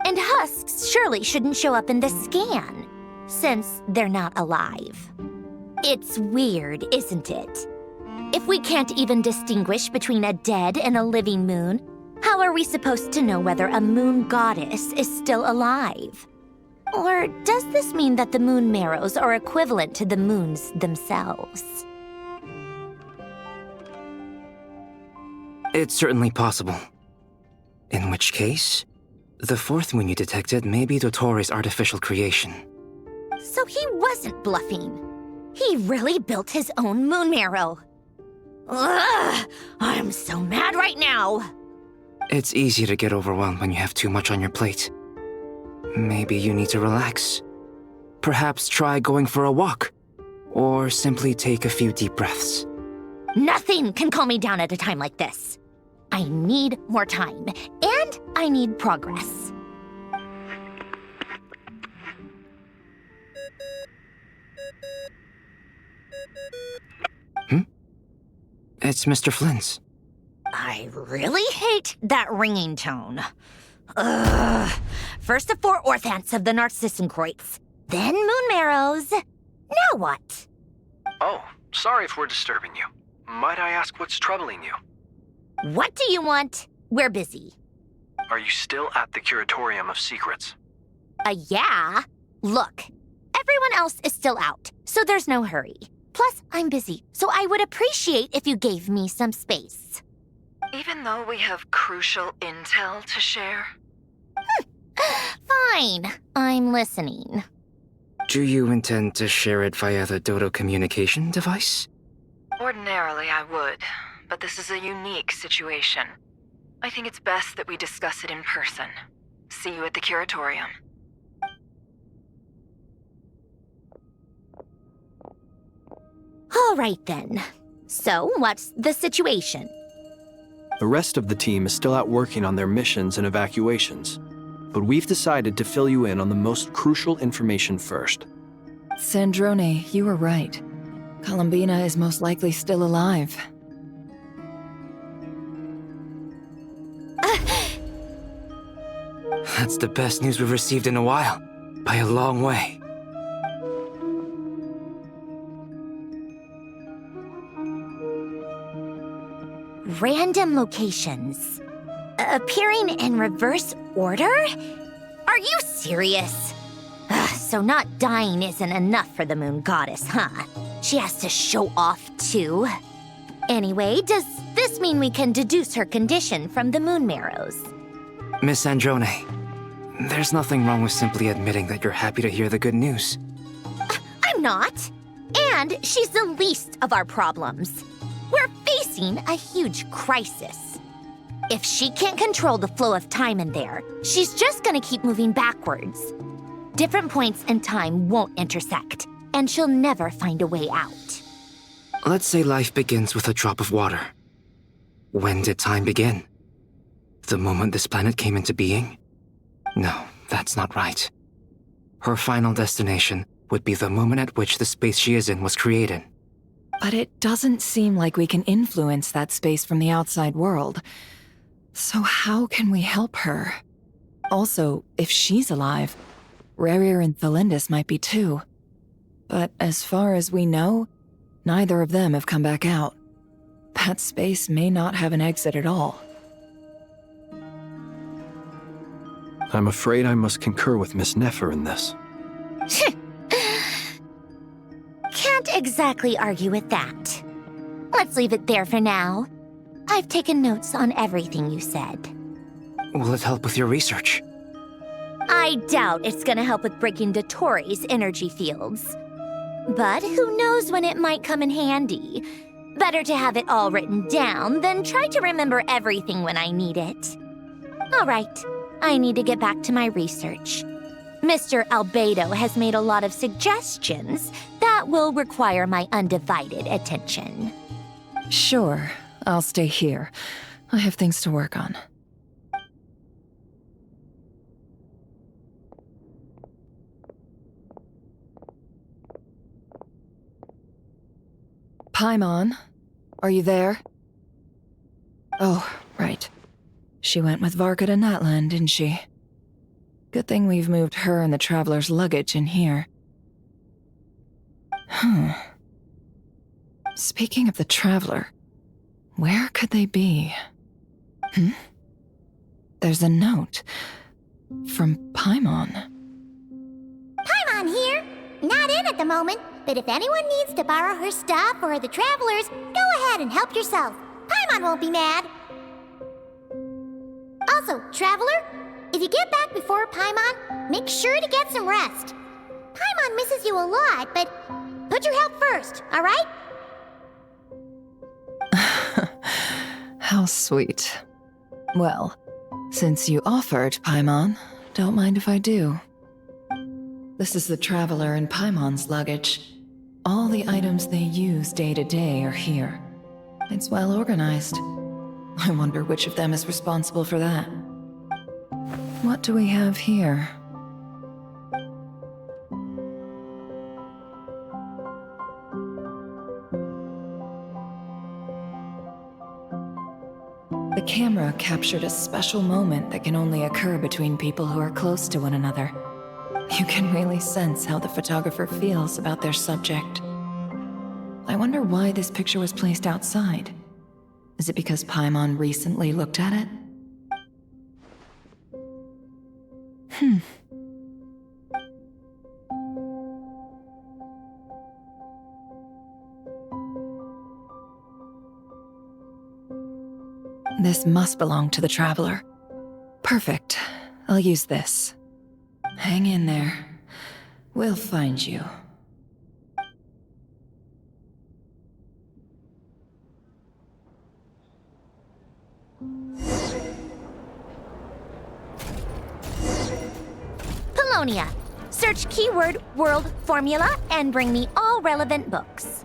And husks surely shouldn't show up in the scan, since they're not alive. It's weird, isn't it? If we can't even distinguish between a dead and a living moon, how are we supposed to know whether a moon goddess is still alive? Or does this mean that the moon marrows are equivalent to the moons themselves? It's certainly possible. In which case, the 4th moon you detected may be Dottores' artificial creation. So he wasn't bluffing. He really built his own moon marrow. Ugh! I'm so mad right now! It's easy to get overwhelmed when you have too much on your plate. Maybe you need to relax. Perhaps try going for a walk, or simply take a few deep breaths. Nothing can calm me down at a time like this. I need more time, and I need progress. It's Mr. Flynn's. I really hate that ringing tone. Ugh. First the 4 orthants of the Narcissenkreuz, then moon marrows. Now what? Oh, sorry if we're disturbing you. Might I ask what's troubling you? What do you want? We're busy. Are you still at the Curatorium of Secrets? Yeah. Look, everyone else is still out, so there's no hurry. Plus, I'm busy, so I would appreciate if you gave me some space. Even though we have crucial intel to share? Fine, I'm listening. Do you intend to share it via the Dodo communication device? Ordinarily, I would, but this is a unique situation. I think it's best that we discuss it in person. See you at the Curatorium. All right then. So, what's the situation? The rest of the team is still out working on their missions and evacuations, but we've decided to fill you in on the most crucial information first. Sandrone, you were right. Columbina is most likely still alive. That's the best news we've received in a while, by a long way. Random locations. Appearing in reverse order? Are you serious? So not dying isn't enough for the moon goddess, huh? She has to show off too. Anyway, does this mean we can deduce her condition from the moon marrows? Miss Androne, there's nothing wrong with simply admitting that you're happy to hear the good news. I'm not. And she's the least of our problems. We're facing a huge crisis. If she can't control the flow of time in there, she's just gonna keep moving backwards. Different points in time won't intersect, and she'll never find a way out. Let's say life begins with a drop of water. When did time begin? The moment this planet came into being? No, that's not right. Her final destination would be the moment at which the space she is in was created. But it doesn't seem like we can influence that space from the outside world. So how can we help her? Also, if she's alive, Rerir and Thalindus might be too. But as far as we know, neither of them have come back out. That space may not have an exit at all. I'm afraid I must concur with Miss Nefer in this. Can't exactly argue with that. Let's leave it there for now. I've taken notes on everything you said. Will it help with your research? I doubt it's gonna help with breaking Dotori's energy fields. But who knows when it might come in handy. Better to have it all written down than try to remember everything when I need it. All right, I need to get back to my research. Mr. Albedo has made a lot of suggestions that will require my undivided attention. Sure, I'll stay here. I have things to work on. Paimon, are you there? Oh, right. She went with Varka to Natlan, didn't she? Good thing we've moved her and the Traveler's luggage in here. Speaking of the Traveler, where could they be? There's a note from Paimon. Paimon here. Not in at the moment, but if anyone needs to borrow her stuff or the Travelers, go ahead and help yourself. Paimon won't be mad. Also, Traveler, if you get back before Paimon, make sure to get some rest. Paimon misses you a lot, but put your health first, all right? How sweet. Well, since you offered, Paimon, don't mind if I do. This is the Traveler and Paimon's luggage. All the items they use day to day are here. It's well organized. I wonder which of them is responsible for that. What do we have here? The camera captured a special moment that can only occur between people who are close to one another. You can really sense how the photographer feels about their subject. I wonder why this picture was placed outside. Is it because Paimon recently looked at it? This must belong to the Traveler. Perfect. I'll use this. Hang in there. We'll find you. Polonia. Search keyword world formula and bring me all relevant books.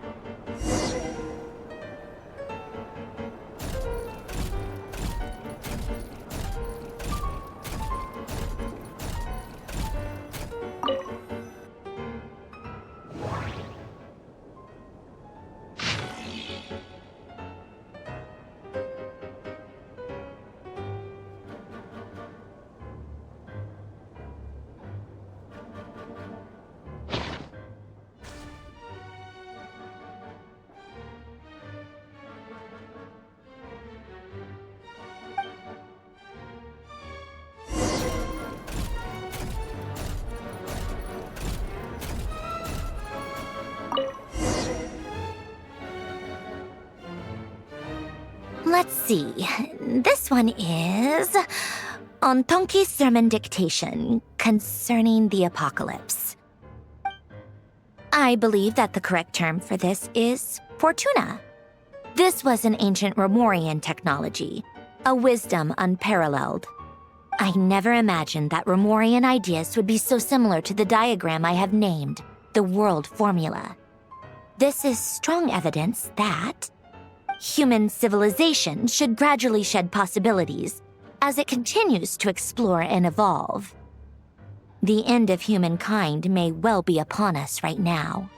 Let's see. This one is on Tonki's sermon dictation concerning the apocalypse. I believe that the correct term for this is Fortuna. This was an ancient Romorian technology, a wisdom unparalleled. I never imagined that Romorian ideas would be so similar to the diagram I have named, the world formula. This is strong evidence that human civilization should gradually shed possibilities as it continues to explore and evolve. The end of humankind may well be upon us right now.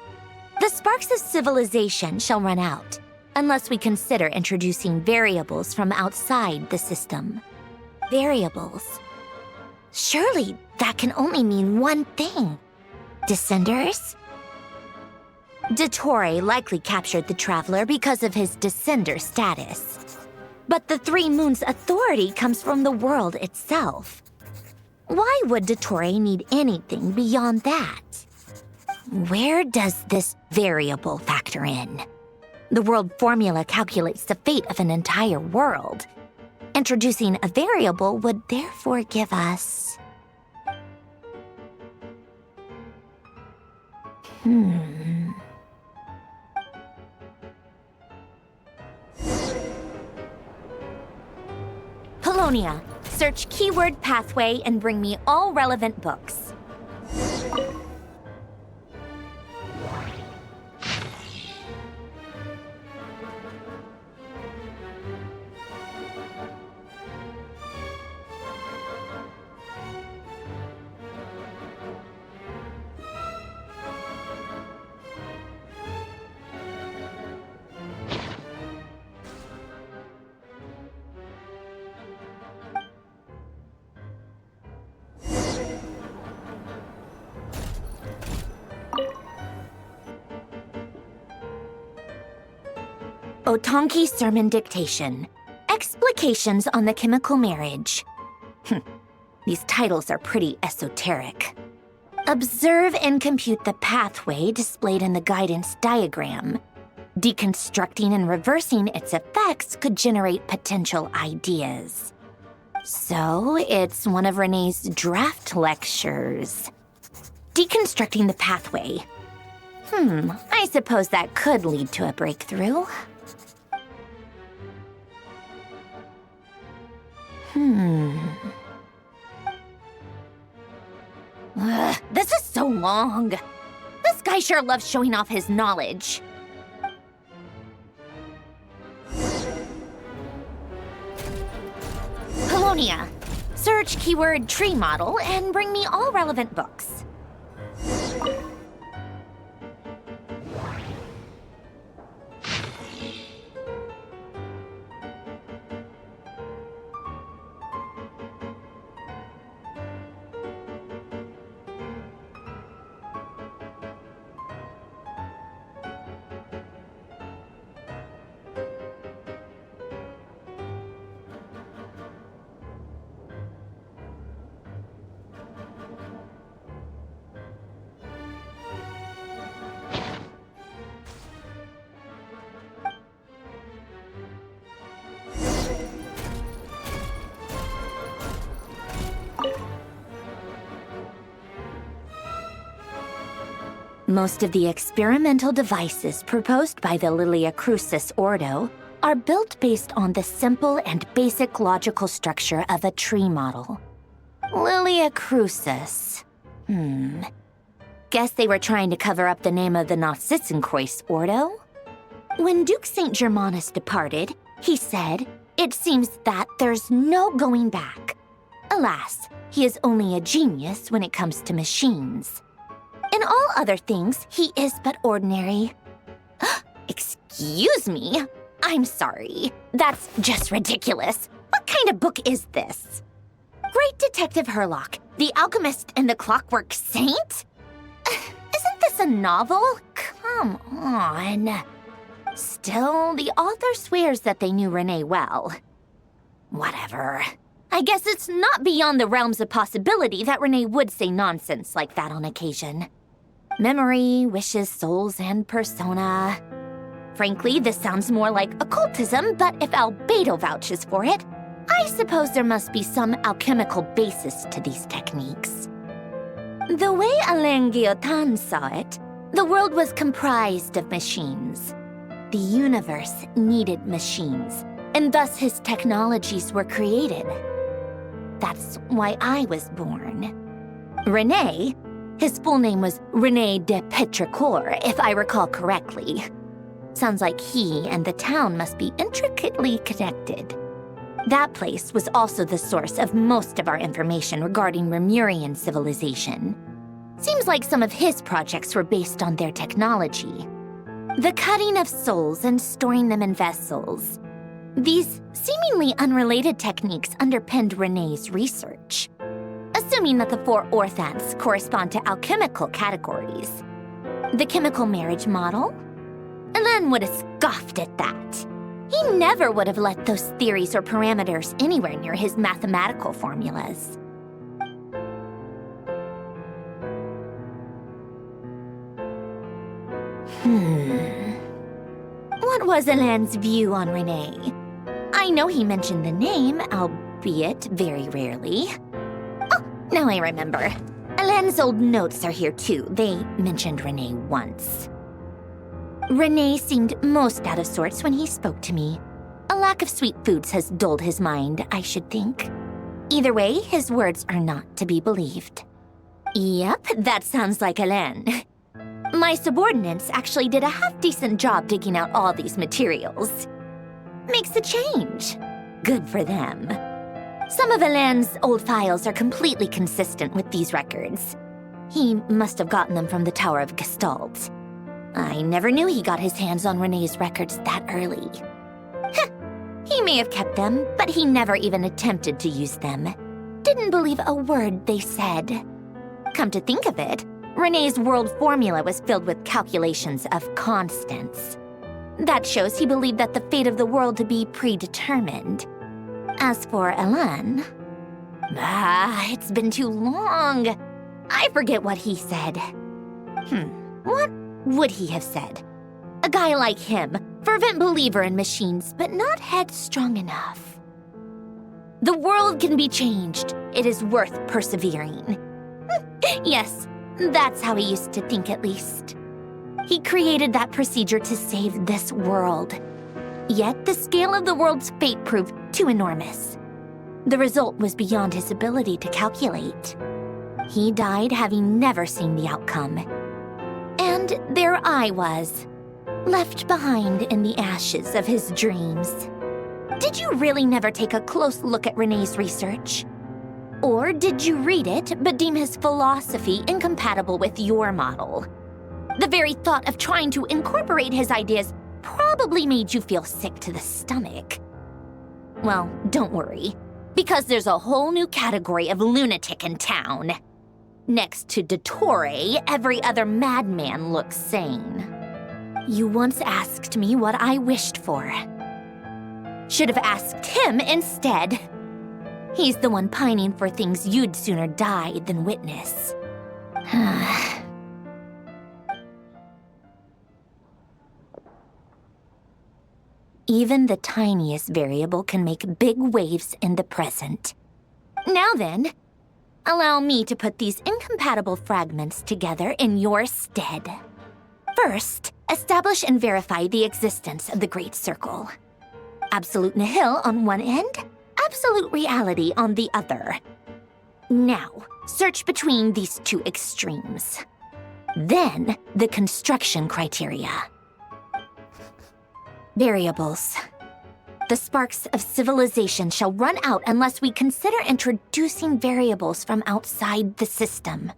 The sparks of civilization shall run out, unless we consider introducing variables from outside the system. Variables. Surely that can only mean one thing. Descenders? Dottore likely captured the Traveler because of his descender status. But the Three Moons' authority comes from the world itself. Why would Dottore need anything beyond that? Where does this variable factor in? The world formula calculates the fate of an entire world. Introducing a variable would therefore give us... Polonia, search keyword pathway and bring me all relevant books. Otonki Sermon Dictation. Explications on the Chemical Marriage. These titles are pretty esoteric. Observe and compute the pathway displayed in the guidance diagram. Deconstructing and reversing its effects could generate potential ideas. So, it's one of Renee's draft lectures. Deconstructing the pathway. I suppose that could lead to a breakthrough. This is so long. This guy sure loves showing off his knowledge. Polonia, search keyword tree model and bring me all relevant books. Most of the experimental devices proposed by the Lilia Crucis Ordo are built based on the simple and basic logical structure of a tree model. Lilia Crucis. Guess they were trying to cover up the name of the Nautitzenkreuz Ordo? When Duke St. Germanus departed, he said, "It seems that there's no going back." Alas, he is only a genius when it comes to machines. In all other things, he is but ordinary. Excuse me? I'm sorry. That's just ridiculous. What kind of book is this? Great Detective Herlock, the Alchemist and the Clockwork Saint? Isn't this a novel? Come on. Still, the author swears that they knew Renee well. Whatever. I guess it's not beyond the realms of possibility that Renee would say nonsense like that on occasion. Memory, wishes, souls, and persona. Frankly, this sounds more like occultism, but if Albedo vouches for it, I suppose there must be some alchemical basis to these techniques. The way Alain Guillotin saw it, the world was comprised of machines. The universe needed machines, and thus his technologies were created. That's why I was born. René, his full name was René de Petrichor, if I recall correctly. Sounds like he and the town must be intricately connected. That place was also the source of most of our information regarding Remurian civilization. Seems like some of his projects were based on their technology. The cutting of souls and storing them in vessels. These seemingly unrelated techniques underpinned Renee's research. Assuming that the 4 orthants correspond to alchemical categories. The chemical marriage model? Elen would have scoffed at that. He never would have let those theories or parameters anywhere near his mathematical formulas. What was Elen's view on Renee? I know he mentioned the name, albeit very rarely. Oh, now I remember. Elen's old notes are here too. They mentioned Renee once. Renee seemed most out of sorts when he spoke to me. A lack of sweet foods has dulled his mind, I should think. Either way, his words are not to be believed. Yep, that sounds like Elen. My subordinates actually did a half-decent job digging out all these materials. Makes a change. Good for them. Some of Elen's old files are completely consistent with these records. He must have gotten them from the Tower of Gestalt. I never knew he got his hands on Renee's records that early. He may have kept them, but he never even attempted to use them. Didn't believe a word they said. Come to think of it, Renee's world formula was filled with calculations of constants. That shows he believed that the fate of the world to be predetermined. As for Elen... it's been too long. I forget what he said. What would he have said? A guy like him, fervent believer in machines, but not headstrong enough. The world can be changed. It is worth persevering. Yes, that's how he used to think at least. He created that procedure to save this world. Yet the scale of the world's fate proved too enormous. The result was beyond his ability to calculate. He died having never seen the outcome. And there I was, left behind in the ashes of his dreams. Did you really never take a close look at Renee's research? Or did you read it but deem his philosophy incompatible with your model? The very thought of trying to incorporate his ideas probably made you feel sick to the stomach. Well, don't worry, because there's a whole new category of lunatic in town. Next to Dottore, every other madman looks sane. You once asked me what I wished for. Should have asked him instead. He's the one pining for things you'd sooner die than witness. Even the tiniest variable can make big waves in the present. Now then, allow me to put these incompatible fragments together in your stead. First, establish and verify the existence of the Great Circle. Absolute nihil on one end, absolute reality on the other. Now, search between these two extremes. Then, the construction criteria. Variables. The sparks of civilization shall run out unless we consider introducing variables from outside the system.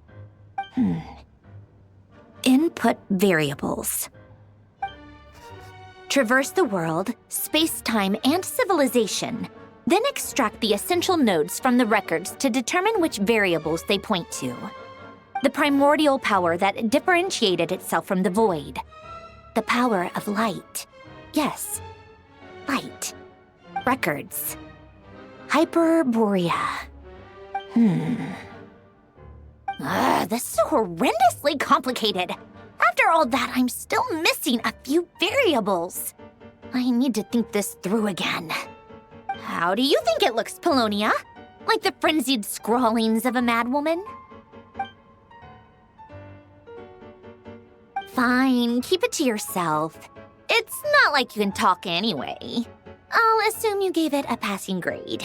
Input variables. Traverse the world, space-time, and civilization, then extract the essential nodes from the records to determine which variables they point to. The primordial power that differentiated itself from the void. The power of light. Yes, light. Records. Hyperborea. This is horrendously complicated. After all that, I'm still missing a few variables. I need to think this through again. How do you think it looks, Polonia? Like the frenzied scrawlings of a madwoman? Fine, keep it to yourself. It's not like you can talk anyway. I'll assume you gave it a passing grade.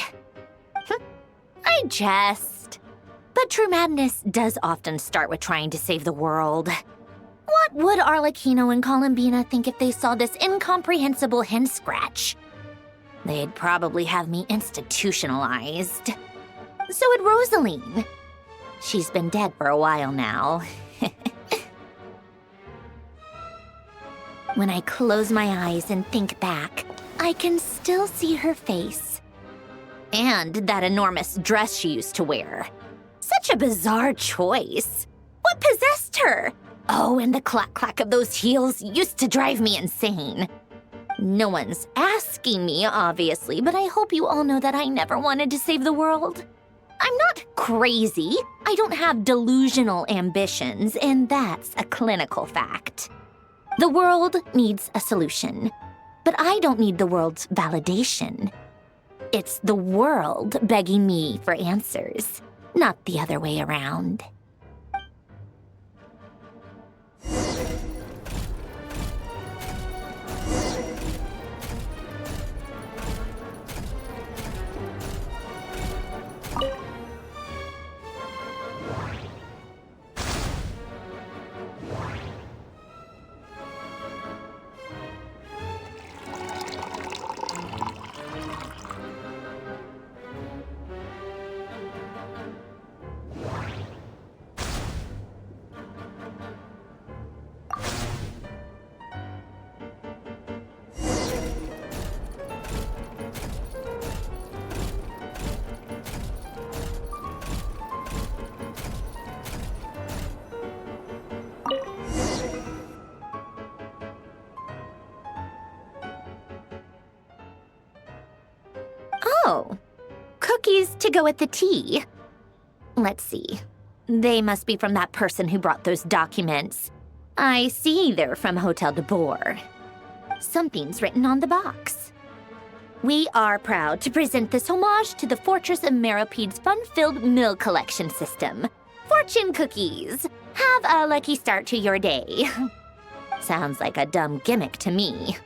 I jest. But true madness does often start with trying to save the world. What would Arlecchino and Columbina think if they saw this incomprehensible hen scratch? They'd probably have me institutionalized. So would Rosaline. She's been dead for a while now. When I close my eyes and think back, I can still see her face. And that enormous dress she used to wear. Such a bizarre choice. What possessed her? Oh, and the clack-clack of those heels used to drive me insane. No one's asking me, obviously, but I hope you all know that I never wanted to save the world. I'm not crazy. I don't have delusional ambitions, and that's a clinical fact. The world needs a solution, but I don't need the world's validation. It's the world begging me for answers, not the other way around. Oh, cookies to go with the tea. Let's see. They must be from that person who brought those documents. I see they're from Hotel de Boer. Something's written on the box. We are proud to present this homage to the Fortress of Meropede's fun-filled mill collection system. Fortune cookies. Have a lucky start to your day. Sounds like a dumb gimmick to me.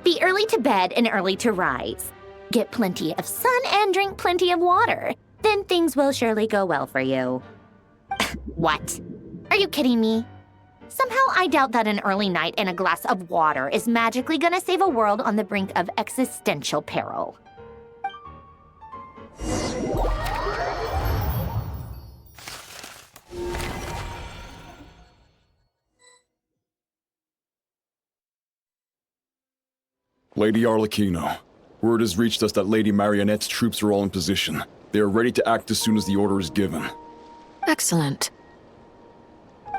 Be early to bed and early to rise. Get plenty of sun and drink plenty of water. Then things will surely go well for you. What? Are you kidding me? Somehow I doubt that an early night and a glass of water is magically gonna save a world on the brink of existential peril. Lady Arlecchino, word has reached us that Lady Marionette's troops are all in position. They are ready to act as soon as the order is given. Excellent.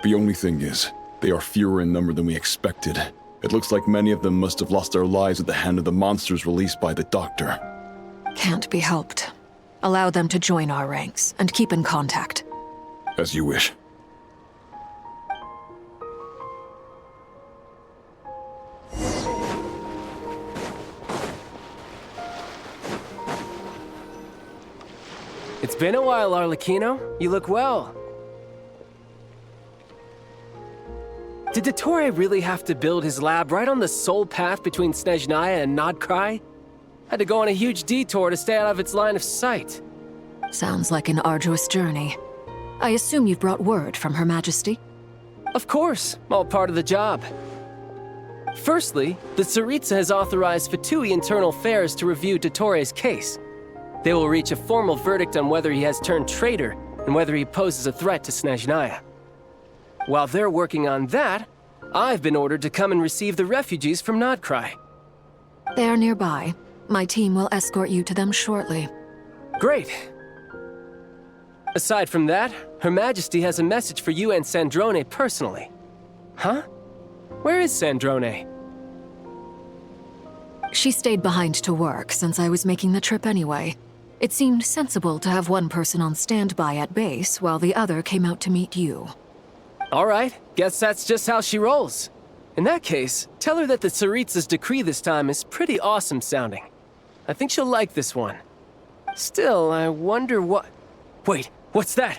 The only thing is, they are fewer in number than we expected. It looks like many of them must have lost their lives at the hand of the monsters released by the Doctor. Can't be helped. Allow them to join our ranks and keep in contact. As you wish. It's been a while, Arlecchino. You look well. Did Dottore really have to build his lab right on the sole path between Snezhnaya and Krai? Had to go on a huge detour to stay out of its line of sight. Sounds like an arduous journey. I assume you've brought word from Her Majesty? Of course, all part of the job. Firstly, the Tsaritsa has authorized Fatui Internal Affairs to review Dottore's case. They will reach a formal verdict on whether he has turned traitor and whether he poses a threat to Snezhnaya. While they're working on that, I've been ordered to come and receive the refugees from Krai. They are nearby. My team will escort you to them shortly. Great. Aside from that, Her Majesty has a message for you and Sandrone personally. Huh? Where is Sandrone? She stayed behind to work since I was making the trip anyway. It seemed sensible to have one person on standby at base while the other came out to meet you. All right, guess that's just how she rolls. In that case, tell her that the Tsaritsa's decree this time is pretty awesome sounding. I think she'll like this one. Still, I wonder what... Wait, what's that?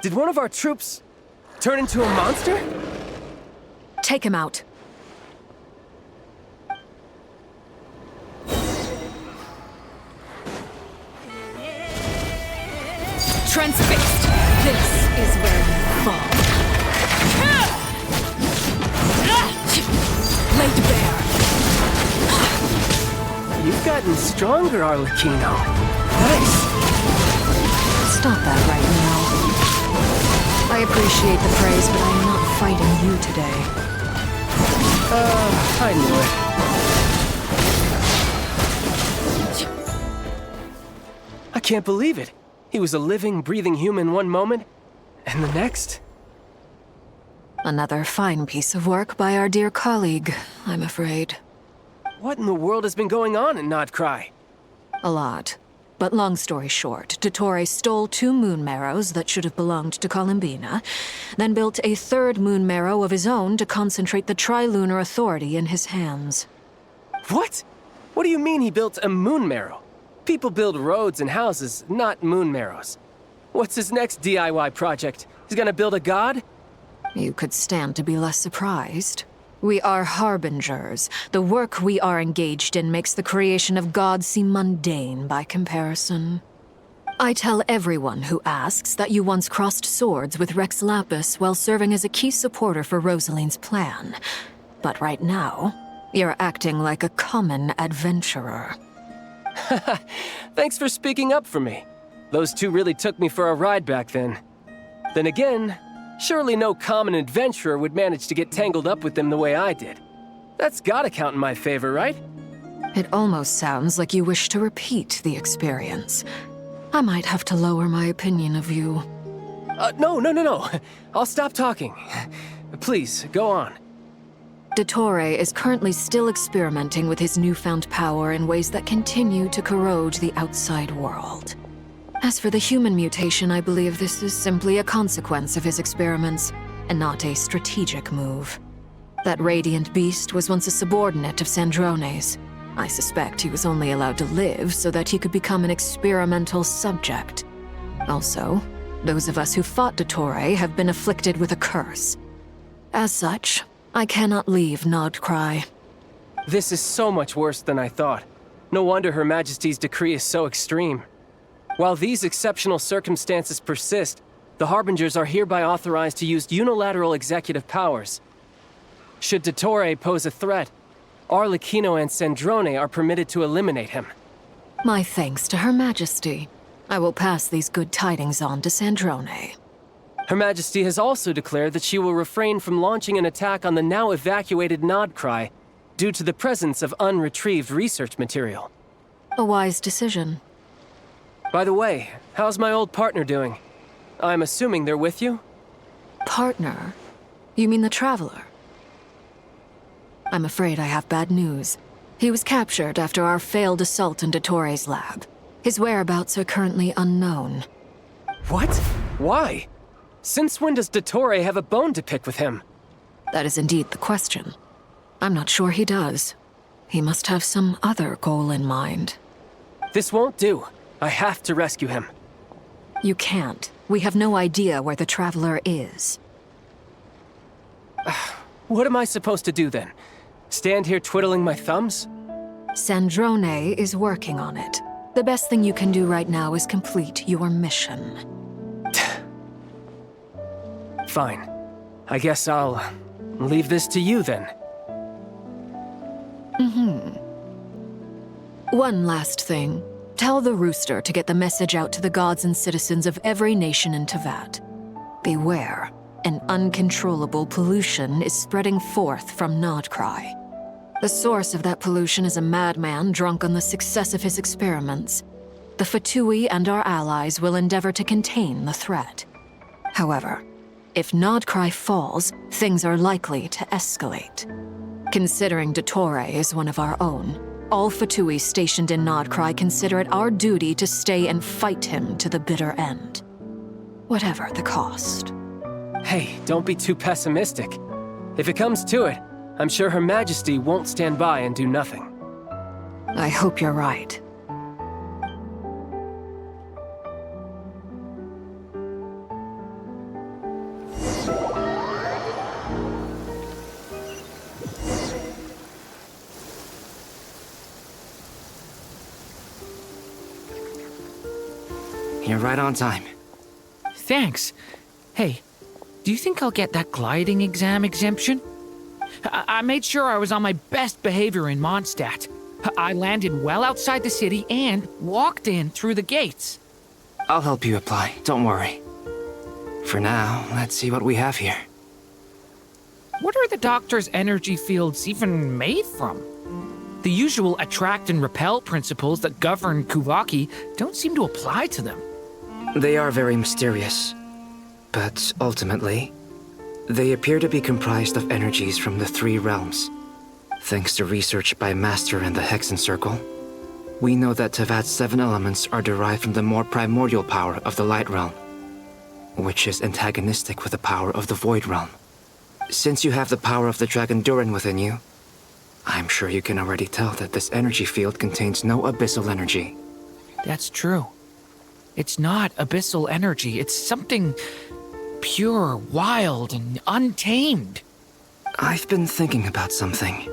Did one of our troops turn into a monster? Take him out. Transfixed! This is where you fall. Laid bare. You've gotten stronger, Arlecchino. Nice. Stop that right now. I appreciate the praise, but I am not fighting you today. I knew it. I can't believe it. He was a living, breathing human one moment, and the next? Another fine piece of work by our dear colleague, I'm afraid. What in the world has been going on in Krai? A lot. But long story short, Dottore stole 2 moon marrows that should have belonged to Columbina, then built a 3rd moon marrow of his own to concentrate the Trilunar Authority in his hands. What? What do you mean he built a moon marrow? People build roads and houses, not moon marrows. What's his next DIY project? He's gonna build a god? You could stand to be less surprised. We are harbingers. The work we are engaged in makes the creation of gods seem mundane by comparison. I tell everyone who asks that you once crossed swords with Rex Lapis while serving as a key supporter for Rosaline's plan. But right now, you're acting like a common adventurer. Thanks for speaking up for me. Those 2 really took me for a ride back then. Then again, surely no common adventurer would manage to get tangled up with them the way I did. That's gotta count in my favor, right? It almost sounds like you wish to repeat the experience. I might have to lower my opinion of you. No. I'll stop talking. Please, go on. Dottore is currently still experimenting with his newfound power in ways that continue to corrode the outside world. As for the human mutation, I believe this is simply a consequence of his experiments, and not a strategic move. That radiant beast was once a subordinate of Sandrone's. I suspect he was only allowed to live so that he could become an experimental subject. Also, those of us who fought Dottore have been afflicted with a curse. As such, I cannot leave Krai. This is so much worse than I thought. No wonder Her Majesty's decree is so extreme. While these exceptional circumstances persist, the Harbingers are hereby authorized to use unilateral executive powers. Should Dottore pose a threat, Arlecchino and Sandrone are permitted to eliminate him. My thanks to Her Majesty. I will pass these good tidings on to Sandrone. Her Majesty has also declared that she will refrain from launching an attack on the now evacuated Krai due to the presence of unretrieved research material. A wise decision. By the way, how's my old partner doing? I'm assuming they're with you? Partner? You mean the Traveler? I'm afraid I have bad news. He was captured after our failed assault on Dottore's lab. His whereabouts are currently unknown. What? Why? Since when does Dottore have a bone to pick with him? That is indeed the question. I'm not sure he does. He must have some other goal in mind. This won't do. I have to rescue him. You can't. We have no idea where the Traveler is. What am I supposed to do then? Stand here twiddling my thumbs? Sandrone is working on it. The best thing you can do right now is complete your mission. Fine. I guess I'll leave this to you then. One last thing. Tell the Rooster to get the message out to the gods and citizens of every nation in Tevat. Beware. An uncontrollable pollution is spreading forth from Krai. The source of that pollution is a madman drunk on the success of his experiments. The Fatui and our allies will endeavor to contain the threat. However, if Krai falls, things are likely to escalate. Considering Dottore is one of our own, all Fatui stationed in Krai consider it our duty to stay and fight him to the bitter end. Whatever the cost. Hey, don't be too pessimistic. If it comes to it, I'm sure Her Majesty won't stand by and do nothing. I hope you're right. You're right on time. Thanks. Hey, do you think I'll get that gliding exam exemption? I made sure I was on my best behavior in Mondstadt. I landed well outside the city and walked in through the gates. I'll help you apply, don't worry. For now, let's see what we have here. What are the doctor's energy fields even made from? The usual attract and repel principles that govern Kuvaki don't seem to apply to them. They are very mysterious, but ultimately, they appear to be comprised of energies from the 3 realms. Thanks to research by Master and the Hexen Circle, we know that Tevat's 7 elements are derived from the more primordial power of the Light Realm, which is antagonistic with the power of the Void Realm. Since you have the power of the Dragon Durin within you, I'm sure you can already tell that this energy field contains no abyssal energy. That's true. It's not abyssal energy, it's something pure, wild, and untamed. I've been thinking about something.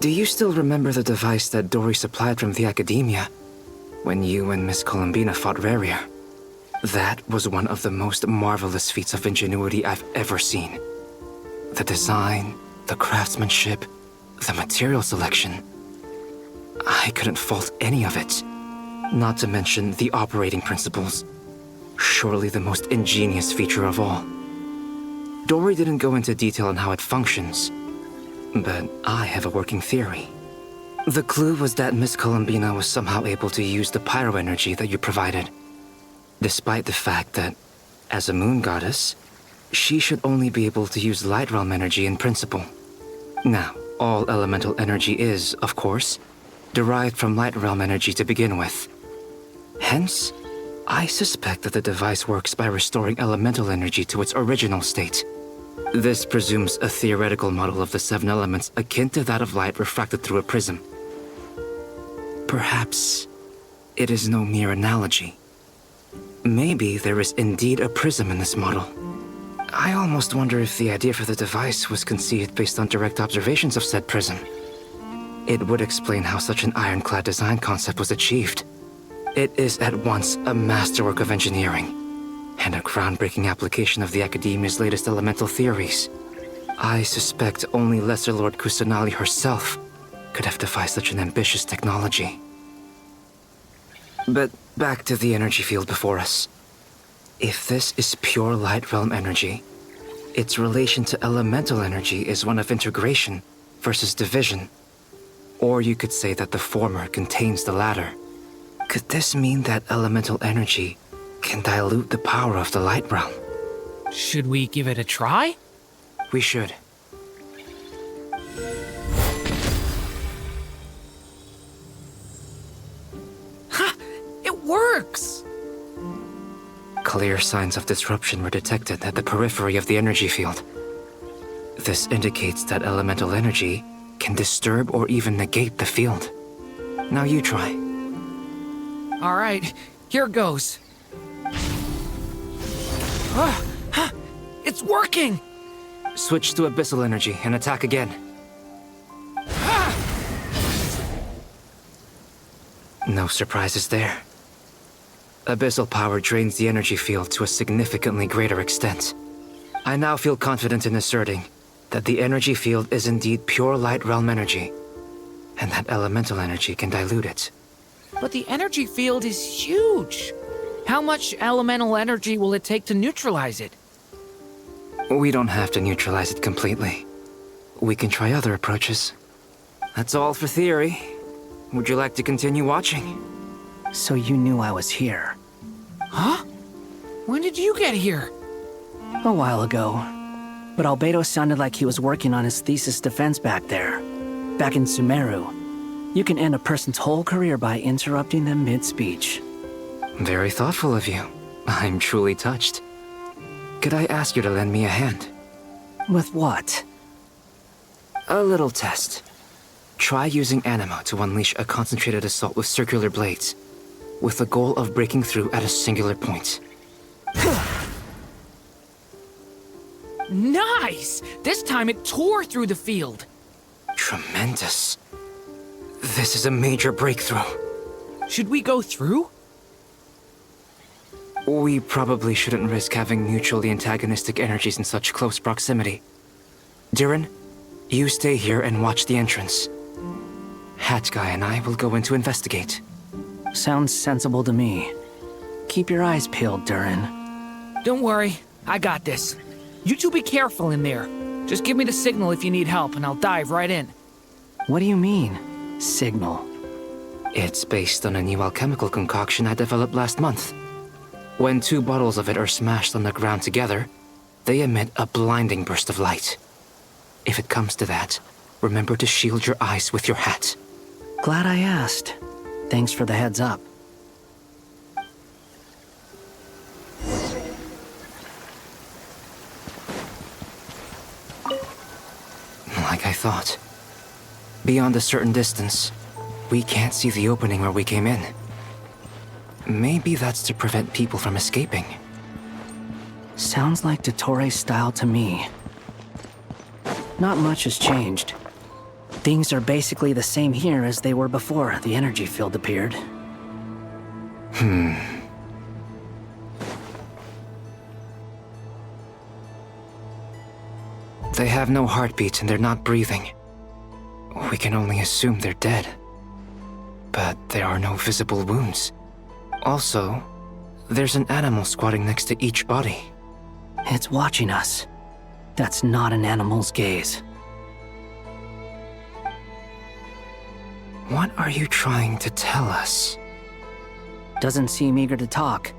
Do you still remember the device that Dory supplied from the Academia when you and Miss Columbina fought Rarier? That was one of the most marvelous feats of ingenuity I've ever seen. The design, the craftsmanship, the material selection. I couldn't fault any of it. Not to mention the operating principles. Surely the most ingenious feature of all. Dory didn't go into detail on how it functions, but I have a working theory. The clue was that Miss Columbina was somehow able to use the pyro energy that you provided, despite the fact that, as a moon goddess, she should only be able to use Light Realm energy in principle. Now, all elemental energy is, of course, derived from Light Realm energy to begin with. Hence, I suspect that the device works by restoring elemental energy to its original state. This presumes a theoretical model of the 7 elements akin to that of light refracted through a prism. Perhaps it is no mere analogy. Maybe there is indeed a prism in this model. I almost wonder if the idea for the device was conceived based on direct observations of said prism. It would explain how such an ironclad design concept was achieved. It is at once a masterwork of engineering and a groundbreaking application of the Academia's latest elemental theories. I suspect only Lesser Lord Kusanali herself could have devised such an ambitious technology. But back to the energy field before us. If this is pure Light Realm energy, its relation to elemental energy is one of integration versus division. Or you could say that the former contains the latter. Could this mean that elemental energy can dilute the power of the Light Realm? Should we give it a try? We should. Ha! It works! Clear signs of disruption were detected at the periphery of the energy field. This indicates that elemental energy can disturb or even negate the field. Now you try. All right, here goes. It's working! Switch to abyssal energy and attack again. No surprises there. Abyssal power drains the energy field to a significantly greater extent. I now feel confident in asserting that the energy field is indeed pure Light Realm energy, and that elemental energy can dilute it. But the energy field is huge. How much elemental energy will it take to neutralize it? We don't have to neutralize it completely. We can try other approaches. That's all for theory. Would you like to continue watching? So you knew I was here. Huh? When did you get here? A while ago. But Albedo sounded like he was working on his thesis defense back there. Back in Sumeru. You can end a person's whole career by interrupting them mid-speech. Very thoughtful of you. I'm truly touched. Could I ask you to lend me a hand? With what? A little test. Try using Anima to unleash a concentrated assault with circular blades, with the goal of breaking through at a singular point. Nice! This time it tore through the field. Tremendous. This is a major breakthrough. Should we go through? We probably shouldn't risk having mutually antagonistic energies in such close proximity. Durin, you stay here and watch the entrance. Hat Guy and I will go in to investigate. Sounds sensible to me. Keep your eyes peeled, Durin. Don't worry, I got this. You two be careful in there. Just give me the signal if you need help, and I'll dive right in. What do you mean, signal? It's based on a new alchemical concoction I developed last month. When 2 bottles of it are smashed on the ground together, they emit a blinding burst of light. If it comes to that, remember to shield your eyes with your hat. Glad I asked. Thanks for the heads up. Like I thought. Beyond a certain distance, we can't see the opening where we came in. Maybe that's to prevent people from escaping. Sounds like Dottore style to me. Not much has changed. Things are basically the same here as they were before the energy field appeared. They have no heartbeat and they're not breathing. We can only assume they're dead. But there are no visible wounds. Also, there's an animal squatting next to each body. It's watching us. That's not an animal's gaze. What are you trying to tell us? Doesn't seem eager to talk.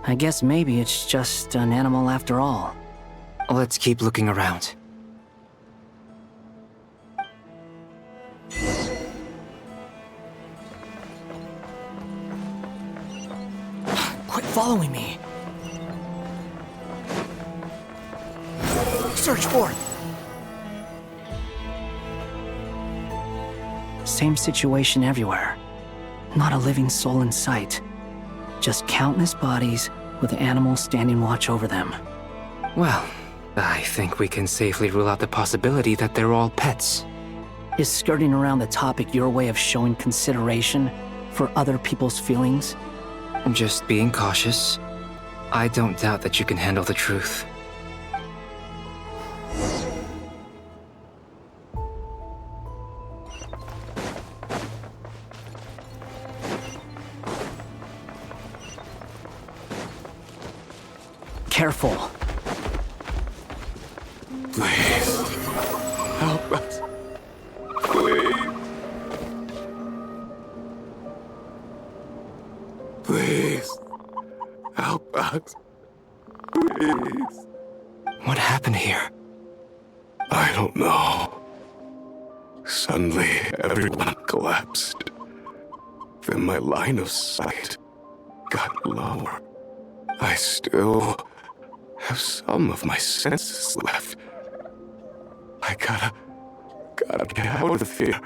I guess maybe it's just an animal after all. Let's keep looking around. Quit following me. Search for it. Same situation everywhere. Not a living soul in sight. Just countless bodies with animals standing watch over them. Well, I think we can safely rule out the possibility that they're all pets. Is skirting around the topic your way of showing consideration for other people's feelings? Just being cautious. I don't doubt that you can handle the truth. Careful. Please, help us. Please. Please, help us. Please. What happened here? I don't know. Suddenly, everyone collapsed. Then my line of sight got lower. I still have some of my senses left. I gotta get out of here.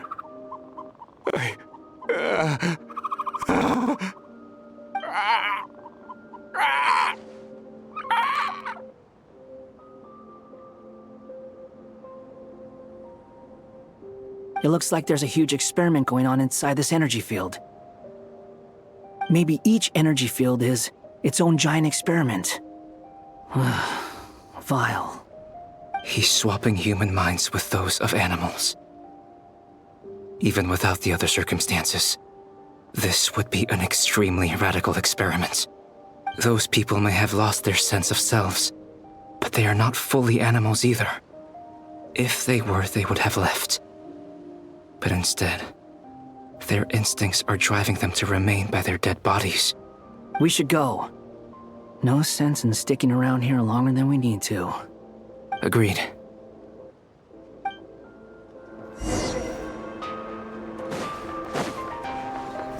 It looks like there's a huge experiment going on inside this energy field. Maybe each energy field is its own giant experiment. Vile. He's swapping human minds with those of animals. Even without the other circumstances, this would be an extremely radical experiment. Those people may have lost their sense of selves, but they are not fully animals either. If they were, they would have left. But instead, their instincts are driving them to remain by their dead bodies. We should go. No sense in sticking around here longer than we need to. Agreed.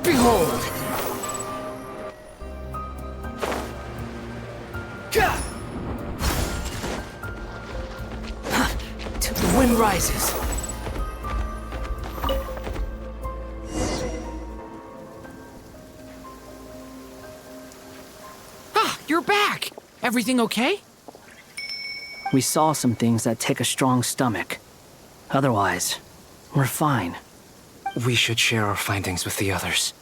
Behold! Till the wind rises. You're back! Everything okay? We saw some things that take a strong stomach. Otherwise, we're fine. We should share our findings with the others.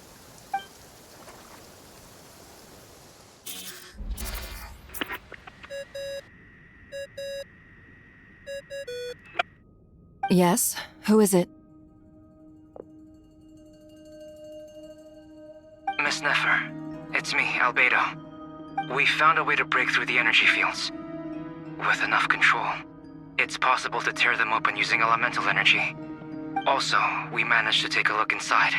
Yes? Who is it? Albedo, we found a way to break through the energy fields. With enough control, it's possible to tear them open using elemental energy. Also, we managed to take a look inside.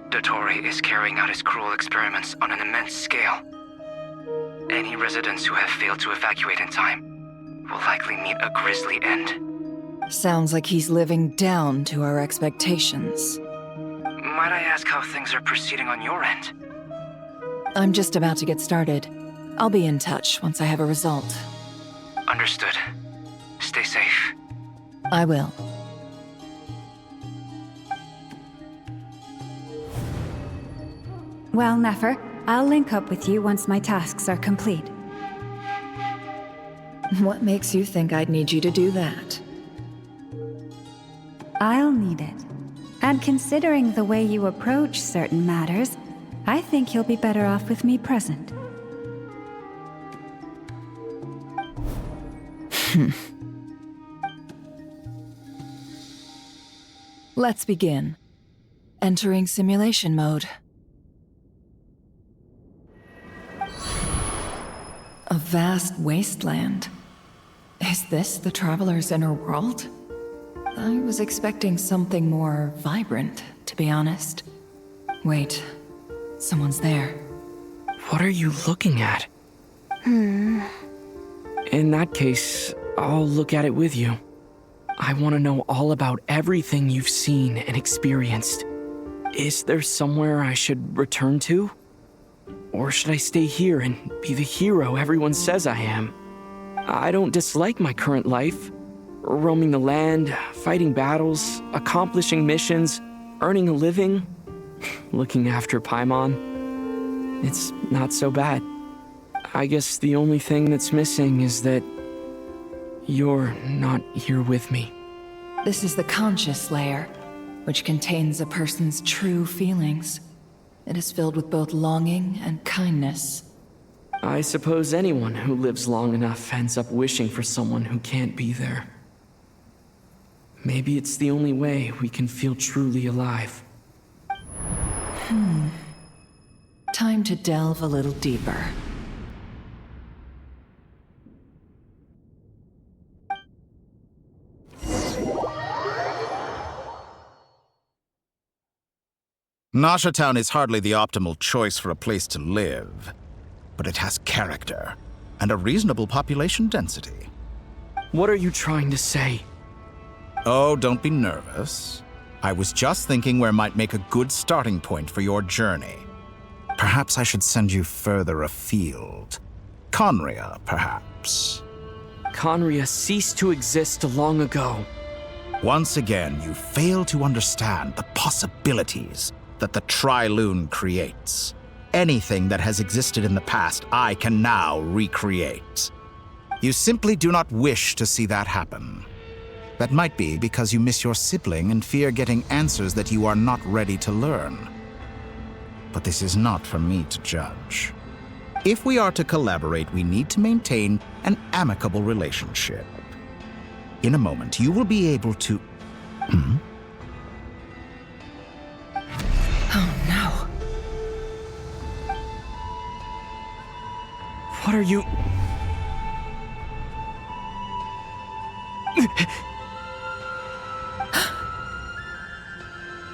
Dottore is carrying out his cruel experiments on an immense scale. Any residents who have failed to evacuate in time will likely meet a grisly end. Sounds like he's living down to our expectations. Might I ask how things are proceeding on your end? I'm just about to get started. I'll be in touch once I have a result. Understood. Stay safe. I will. Well, Nefer, I'll link up with you once my tasks are complete. What makes you think I'd need you to do that? I'll need it. And considering the way you approach certain matters, I think you'll be better off with me present. Let's begin. Entering simulation mode. A vast wasteland. Is this the Traveler's inner world? I was expecting something more vibrant, to be honest. Wait, someone's there. What are you looking at? In that case, I'll look at it with you. I want to know all about everything you've seen and experienced. Is there somewhere I should return to? Or should I stay here and be the hero everyone says I am? I don't dislike my current life. Roaming the land, fighting battles, accomplishing missions, earning a living, looking after Paimon. It's not so bad. I guess the only thing that's missing is that you're not here with me. This is the conscious layer, which contains a person's true feelings. It is filled with both longing and kindness. I suppose anyone who lives long enough ends up wishing for someone who can't be there. Maybe it's the only way we can feel truly alive. Time to delve a little deeper. Nasha Town is hardly the optimal choice for a place to live, but it has character and a reasonable population density. What are you trying to say? Oh, don't be nervous. I was just thinking where might make a good starting point for your journey. Perhaps I should send you further afield. Conria, perhaps. Conria ceased to exist long ago. Once again, you fail to understand the possibilities that the Tri-Lune creates. Anything that has existed in the past, I can now recreate. You simply do not wish to see that happen. That might be because you miss your sibling and fear getting answers that you are not ready to learn. But this is not for me to judge. If we are to collaborate, we need to maintain an amicable relationship. In a moment, you will be able to... Oh no. What are you...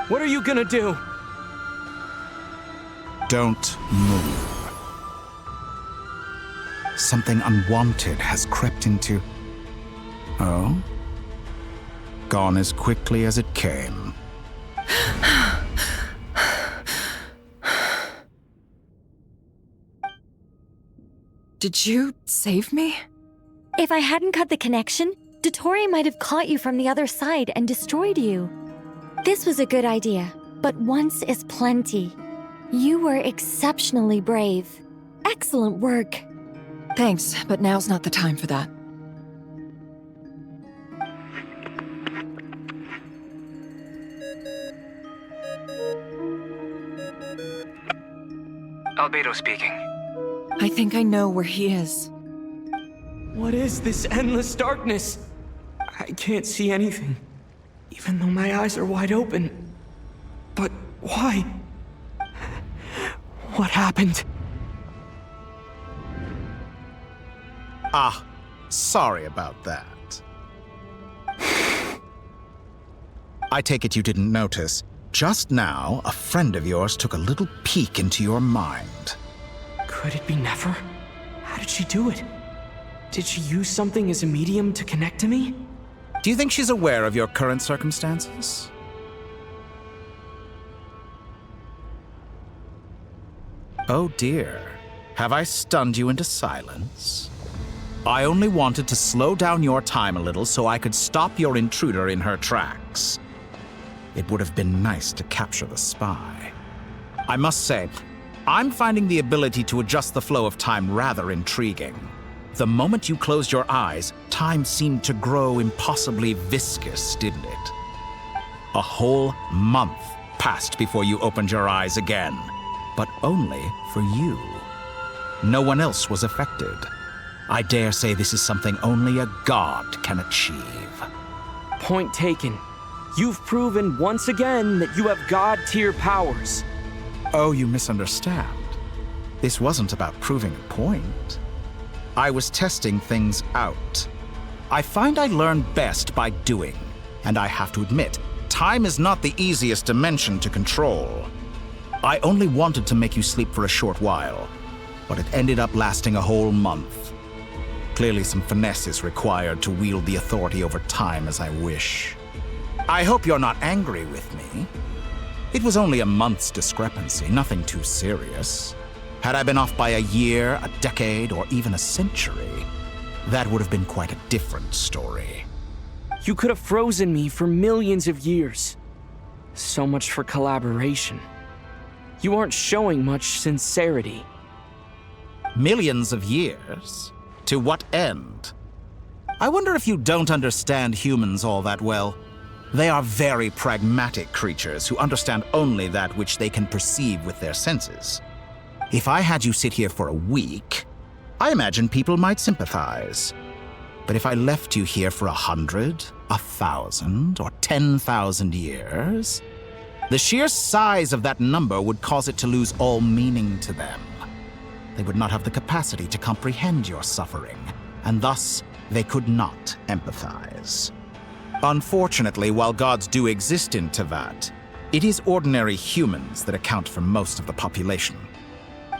What are you gonna do? Don't move. Something unwanted has crept into... Oh? Gone as quickly as it came. Did you save me? If I hadn't cut the connection, Dottore might have caught you from the other side and destroyed you. This was a good idea, but once is plenty. You were exceptionally brave. Excellent work. Thanks, but now's not the time for that. Albedo speaking. I think I know where he is. What is this endless darkness? I can't see anything, even though my eyes are wide open. But why? What happened? Ah, sorry about that. I take it you didn't notice. Just now, a friend of yours took a little peek into your mind. Could it be Nefer? How did she do it? Did she use something as a medium to connect to me? Do you think she's aware of your current circumstances? Oh dear. Have I stunned you into silence? I only wanted to slow down your time a little so I could stop your intruder in her tracks. It would have been nice to capture the spy. I must say, I'm finding the ability to adjust the flow of time rather intriguing. The moment you closed your eyes, time seemed to grow impossibly viscous, didn't it? A whole month passed before you opened your eyes again, but only for you. No one else was affected. I dare say this is something only a god can achieve. Point taken. You've proven once again that you have god-tier powers. Oh, you misunderstand. This wasn't about proving a point. I was testing things out. I find I learn best by doing, and I have to admit, time is not the easiest dimension to control. I only wanted to make you sleep for a short while, but it ended up lasting a whole month. Clearly some finesse is required to wield the authority over time as I wish. I hope you're not angry with me. It was only a month's discrepancy, nothing too serious. Had I been off by a year, a decade, or even a century, that would have been quite a different story. You could have frozen me for millions of years. So much for collaboration. You aren't showing much sincerity. Millions of years? To what end? I wonder if you don't understand humans all that well. They are very pragmatic creatures who understand only that which they can perceive with their senses. If I had you sit here for a week, I imagine people might sympathize. But if I left you here for 100, 1,000, or 10,000 years, the sheer size of that number would cause it to lose all meaning to them. They would not have the capacity to comprehend your suffering, and thus they could not empathize. Unfortunately, while gods do exist in Tevat, it is ordinary humans that account for most of the population.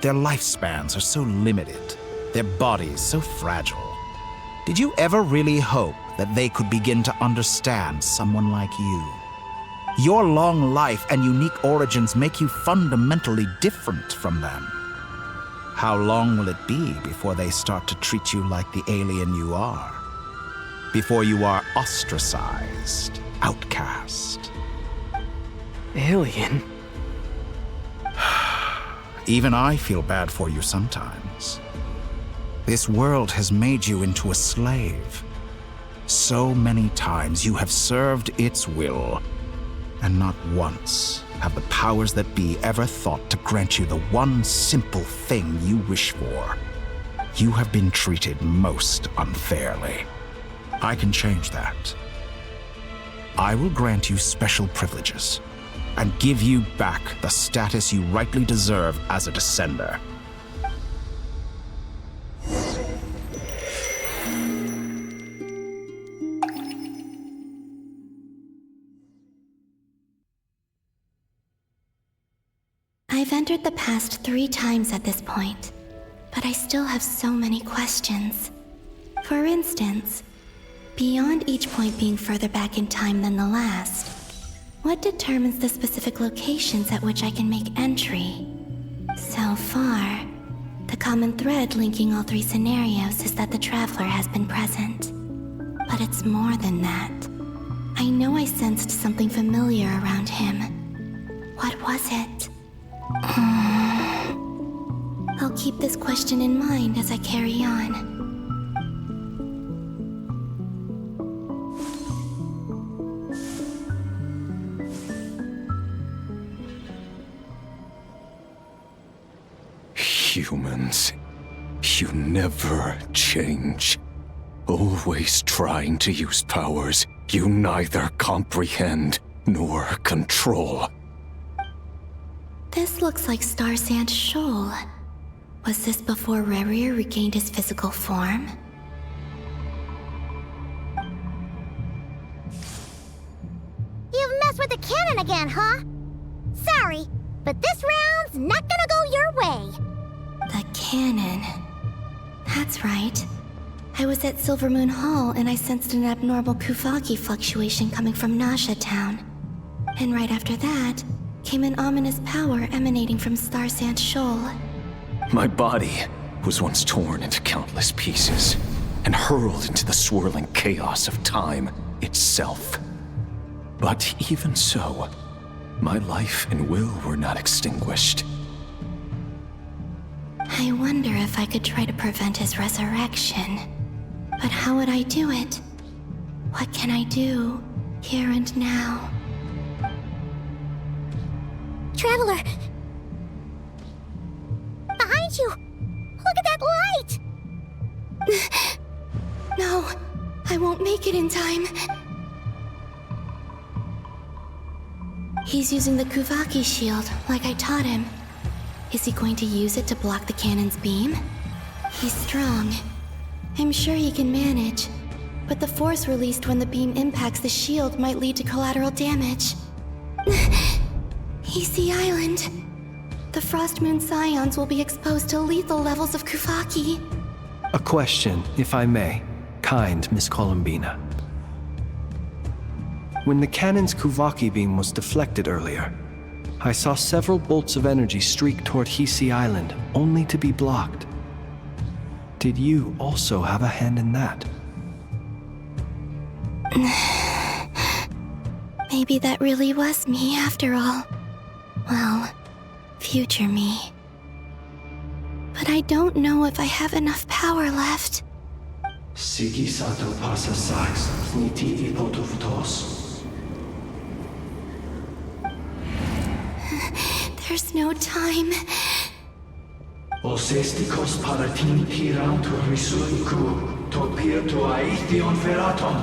Their lifespans are so limited, their bodies so fragile. Did you ever really hope that they could begin to understand someone like you? Your long life and unique origins make you fundamentally different from them. How long will it be before they start to treat you like the alien you are? Before you are ostracized, outcast? Alien? Even I feel bad for you sometimes. This world has made you into a slave. So many times you have served its will, and not once have the powers that be ever thought to grant you the one simple thing you wish for. You have been treated most unfairly. I can change that. I will grant you special privileges and give you back the status you rightly deserve as a descender. I've entered the past 3 times at this point, but I still have so many questions. For instance, beyond each point being further back in time than the last, what determines the specific locations at which I can make entry? So far, the common thread linking all 3 scenarios is that the Traveler has been present. But it's more than that. I know I sensed something familiar around him. What was it? I'll keep this question in mind as I carry on. Humans, you never change. Always trying to use powers you neither comprehend nor control. This looks like Star Sand Shoal. Was this before Rerir regained his physical form? again, huh? Sorry, but this round's not gonna go your way. The cannon. That's right. I was at Silvermoon Hall and I sensed an abnormal Kuvaki fluctuation coming from Nasha Town. And right after that, came an ominous power emanating from Star Sand Shoal. My body was once torn into countless pieces and hurled into the swirling chaos of time itself. But even so, my life and will were not extinguished. I wonder if I could try to prevent his resurrection. But how would I do it? What can I do, here and now? Traveler! Behind you! Look at that light! No, I won't make it in time. He's using the Kuvaki shield, like I taught him. Is he going to use it to block the cannon's beam? He's strong. I'm sure he can manage. But the force released when the beam impacts the shield might lead to collateral damage. EC Island. The Frost Moon Scions will be exposed to lethal levels of Kuvaki. A question, if I may. Kind Miss Columbina. When the cannon's Kuvaki beam was deflected earlier, I saw several bolts of energy streak toward Hisi Island, only to be blocked. Did you also have a hand in that? Maybe that really was me after all. Well, future me. But I don't know if I have enough power left. Siki sato pasa sax, niti ipotuvtos. There's no time. Osestikos paratin tiram to risuiku, to pir to aithion feraton.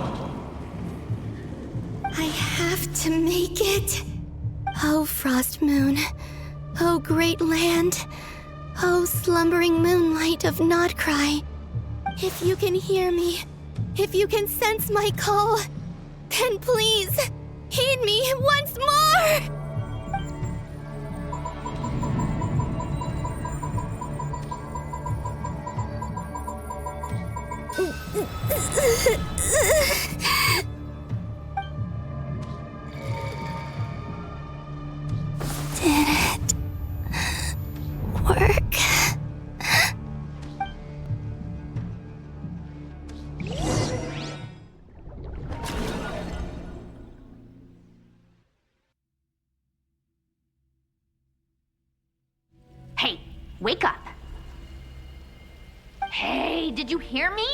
I have to make it. Oh, Frost Moon. Oh, great land. Oh, slumbering moonlight of Krai. If you can hear me, if you can sense my call, then please, heed me once more! Did it work? Hey, wake up. Hey, did you hear me?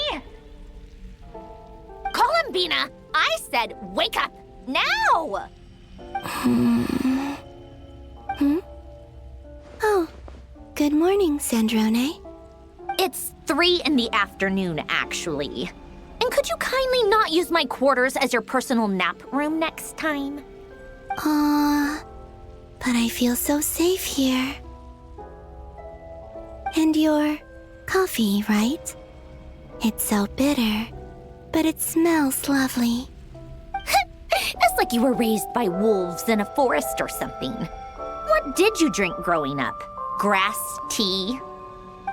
Columbina, I said wake up now! Oh, good morning, Sandrone. It's 3 in the afternoon, actually. And could you kindly not use my quarters as your personal nap room next time? But I feel so safe here. And your coffee, right? It's so bitter, but it smells lovely. It's like you were raised by wolves in a forest or something. What did you drink growing up? Grass tea?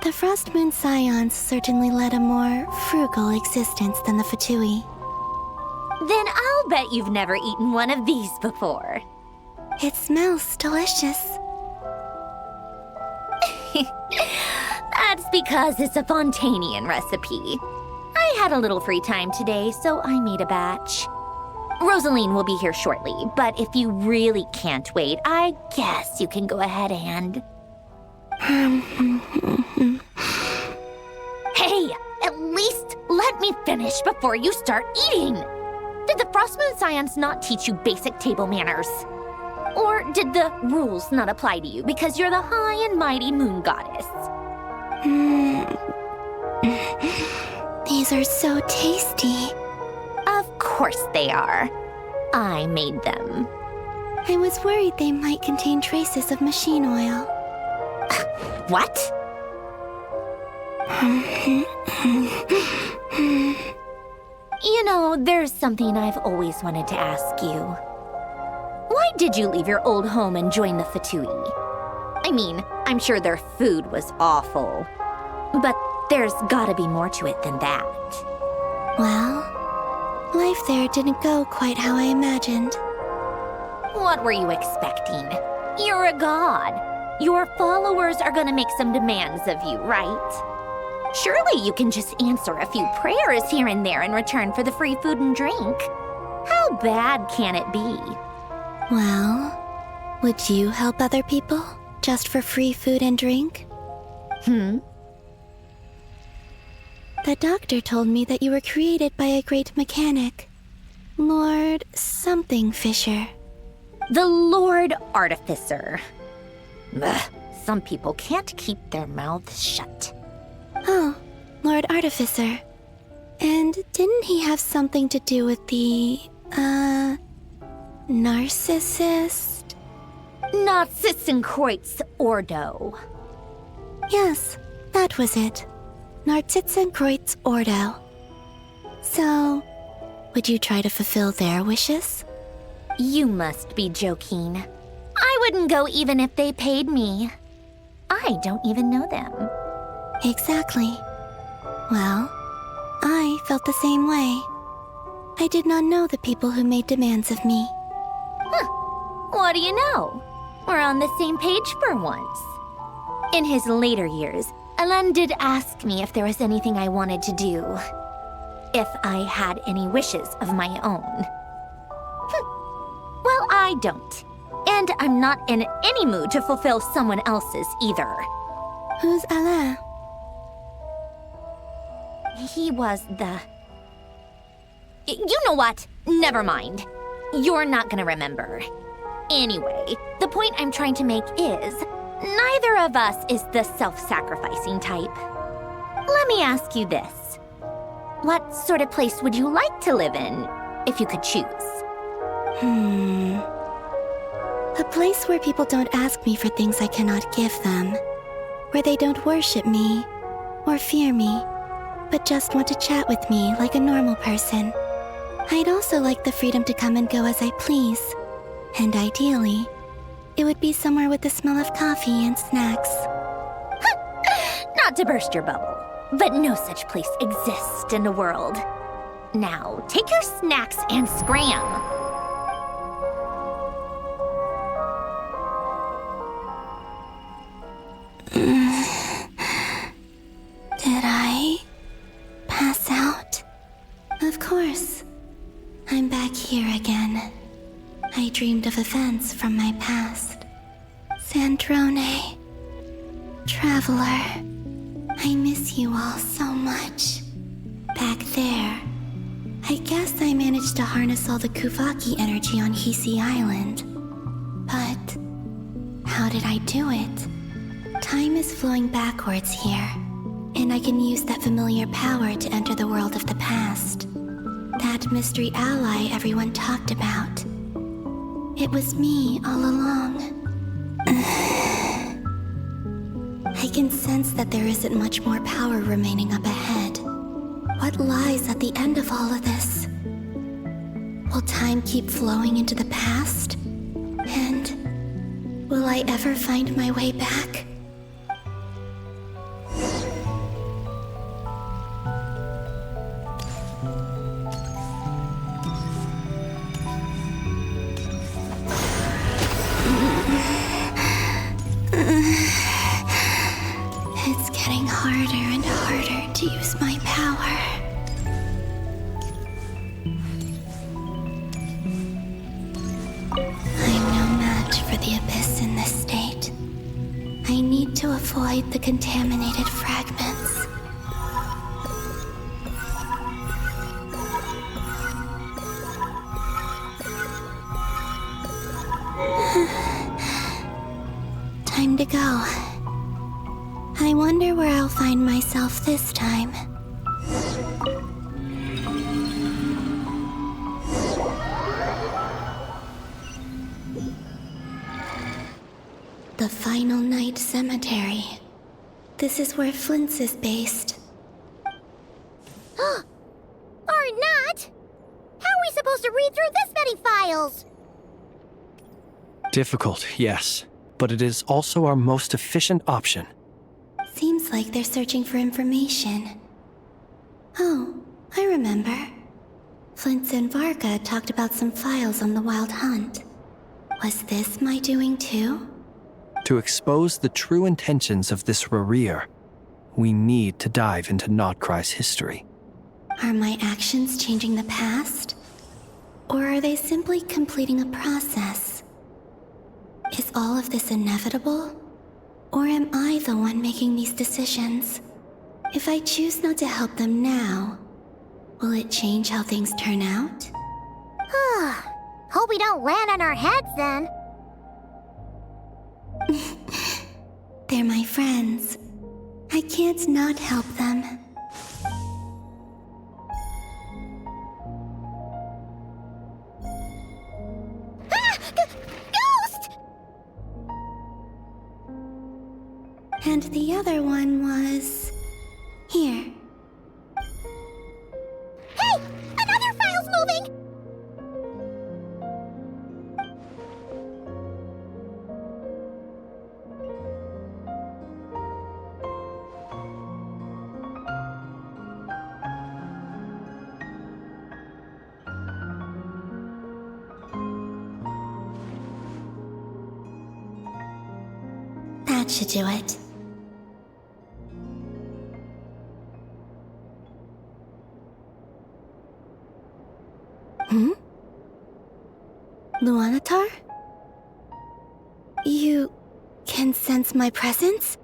The Frost Moon Scions certainly led a more frugal existence than the Fatui. Then I'll bet you've never eaten one of these before. It smells delicious. That's because it's a Fontanian recipe. I had a little free time today, so I made a batch. Rosaline will be here shortly, but if you really can't wait, I guess you can go ahead and... Hey, at least let me finish before you start eating! Did the Frost Moon Scions not teach you basic table manners? Or did the rules not apply to you because you're the high and mighty moon goddess? These are so tasty. Of course they are. I made them. I was worried they might contain traces of machine oil. What? You know, there's something I've always wanted to ask you. Why did you leave your old home and join the Fatui? I mean, I'm sure their food was awful. But there's gotta be more to it than that. Well, life there didn't go quite how I imagined. What were you expecting? You're a god. Your followers are gonna make some demands of you, right? Surely you can just answer a few prayers here and there in return for the free food and drink. How bad can it be? Well, would you help other people just for free food and drink? The doctor told me that you were created by a great mechanic, Lord something Fisher. The Lord Artificer. Ugh, some people can't keep their mouths shut. Oh, Lord Artificer. And didn't he have something to do with the, narcissist? Narcissenkreuz Ordo. Yes, that was it. Narcissenkreuz Ordo. So, would you try to fulfill their wishes? You must be joking. I wouldn't go even if they paid me. I don't even know them. Exactly. Well, I felt the same way. I did not know the people who made demands of me. What do you know? We're on the same page for once. In his later years, Alan did ask me if there was anything I wanted to do. If I had any wishes of my own. Well, I don't. And I'm not in any mood to fulfill someone else's either. Who's Alain? He was the... You know what? Never mind. You're not gonna remember. Anyway, the point I'm trying to make is, neither of us is the self-sacrificing type. Let me ask you this. What sort of place would you like to live in, if you could choose? A place where people don't ask me for things I cannot give them. Where they don't worship me, or fear me, but just want to chat with me like a normal person. I'd also like the freedom to come and go as I please. And ideally, it would be somewhere with the smell of coffee and snacks. Not to burst your bubble, but no such place exists in the world. Now, take your snacks and scram. Did I pass out? Of course. I'm back here again. I dreamed of events from my past. Sandrone. Traveler. I miss you all so much. Back there. I guess I managed to harness all the Kuvaki energy on Hisi Island. But how did I do it? Time is flowing backwards here, and I can use that familiar power to enter the world of the past. That mystery ally everyone talked about. It was me all along. I can sense that there isn't much more power remaining up ahead. What lies at the end of all of this? Will time keep flowing into the past? And will I ever find my way back? It's getting harder and harder to use my power. I'm no match for the Abyss in this state. I need to avoid the contaminated fragments. Time to go. I wonder where I'll find myself this time. The Final Night Cemetery. This is where Flint's is based. Or not? How are we supposed to read through this many files? Difficult, yes, but it is also our most efficient option. Seems like they're searching for information. Oh, I remember. Flintz and Varga talked about some files on the Wild Hunt. Was this my doing too? To expose the true intentions of this Rarir, we need to dive into Krai's history. Are my actions changing the past? Or are they simply completing a process? Is all of this inevitable? Or am I the one making these decisions? If I choose not to help them now, will it change how things turn out? Hope we don't land on our heads then. They're my friends. I can't not help them. Ghost! And the other one was... here. Hey! Another file's moving! That should do it. Luanatar? You can sense my presence?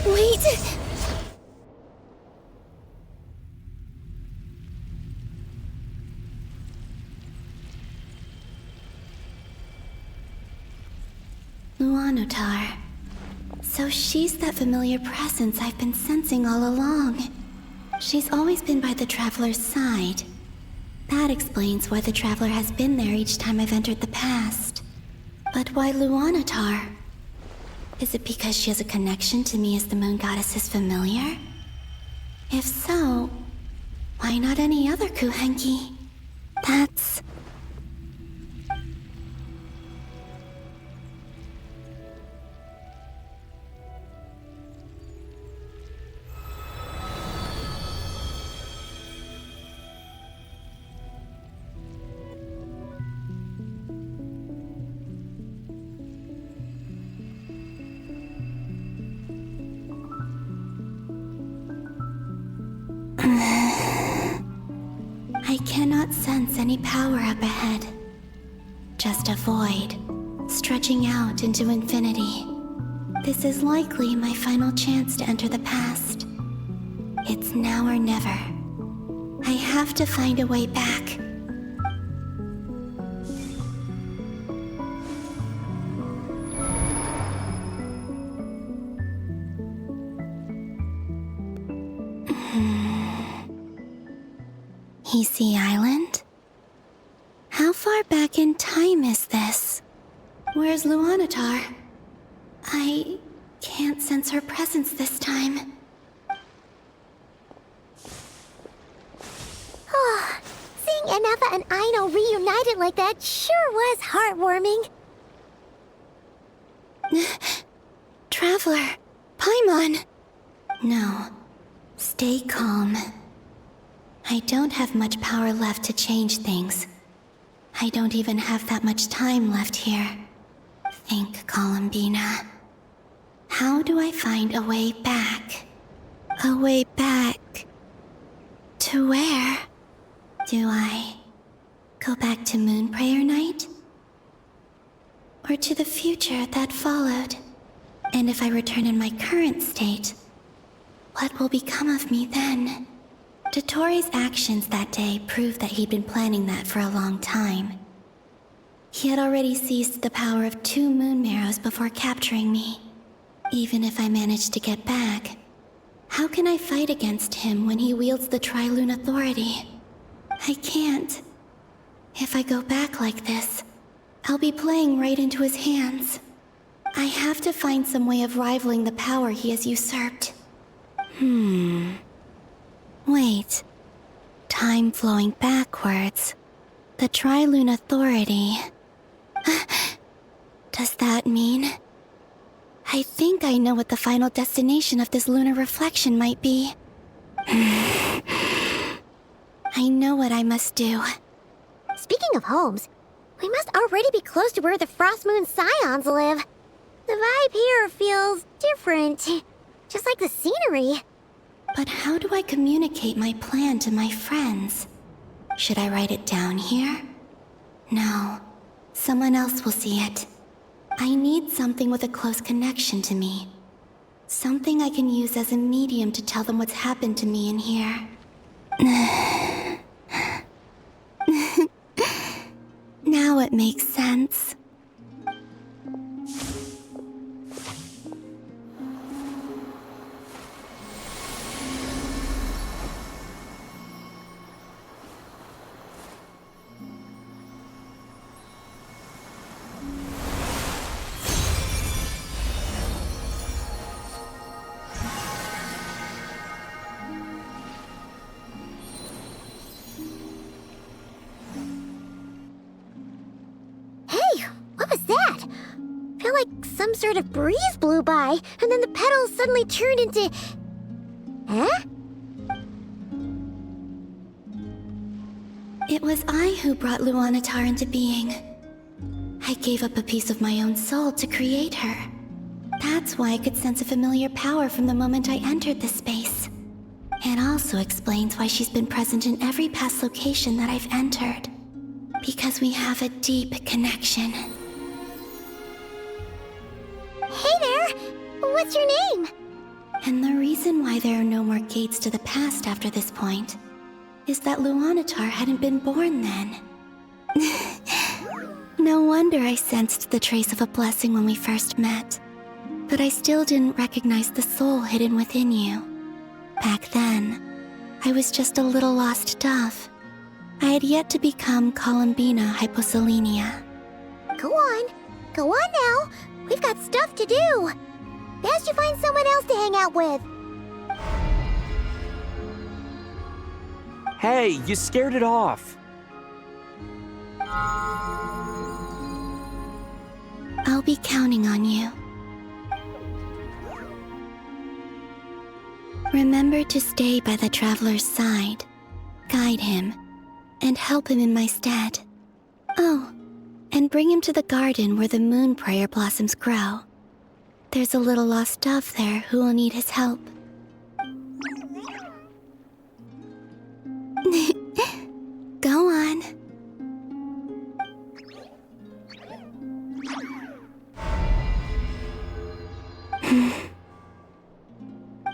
Wait! Luanatar. So she's that familiar presence I've been sensing all along. She's always been by the Traveler's side. That explains why the Traveler has been there each time I've entered the past. But why Luanatar? Is it because she has a connection to me as the Moon Goddess's familiar? If so, why not any other Kuhenki? That's... I cannot sense any power up ahead. Just a void, stretching out into infinity. This is likely my final chance to enter the past. It's now or never. I have to find a way back. Hisi Island? How far back in time is this? Where's Luanatar? I can't sense her presence this time. Oh, seeing Enefa and Aino reunited like that sure was heartwarming. Traveler, Paimon! No, stay calm. I don't have much power left to change things. I don't even have that much time left here. Think, Columbina. How do I find a way back? A way back... to where? Do I go back to Moon Prayer Night? Or to the future that followed? And if I return in my current state, what will become of me then? Dottoro's actions that day proved that he'd been planning that for a long time. He had already seized the power of 2 moon marrows before capturing me. Even if I managed to get back, how can I fight against him when he wields the Tri-Lune Authority? I can't. If I go back like this, I'll be playing right into his hands. I have to find some way of rivaling the power he has usurped. Wait. Time flowing backwards. The Tri-Lune Authority. does that mean? I think I know what the final destination of this lunar reflection might be. I know what I must do. Speaking of homes, we must already be close to where the Frost Moon Scions live. The vibe here feels different, just like the scenery. But how do I communicate my plan to my friends? Should I write it down here? No, someone else will see it. I need something with a close connection to me. Something I can use as a medium to tell them what's happened to me in here. Now it makes sense. Some sort of breeze blew by, and then the petals suddenly turned into... Huh? It was I who brought Luanatar into being. I gave up a piece of my own soul to create her. That's why I could sense a familiar power from the moment I entered this space. It also explains why she's been present in every past location that I've entered. Because we have a deep connection. Hey there! What's your name? And the reason why there are no more gates to the past after this point is that Luanatar hadn't been born then. No wonder I sensed the trace of a blessing when we first met. But I still didn't recognize the soul hidden within you. Back then, I was just a little lost dove. I had yet to become Columbina Hyposelenia. Go on now. We've got stuff to do. Best you find someone else to hang out with. Hey, you scared it off. I'll be counting on you. Remember to stay by the traveler's side, guide him, and help him in my stead. Oh, and bring him to the garden where the moon prayer blossoms grow. There's a little lost dove there who will need his help. Go on.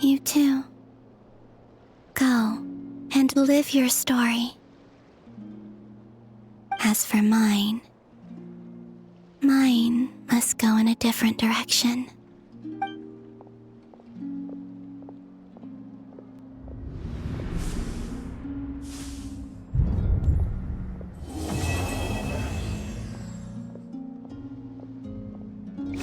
You too. Go and live your story. As for mine must go in a different direction.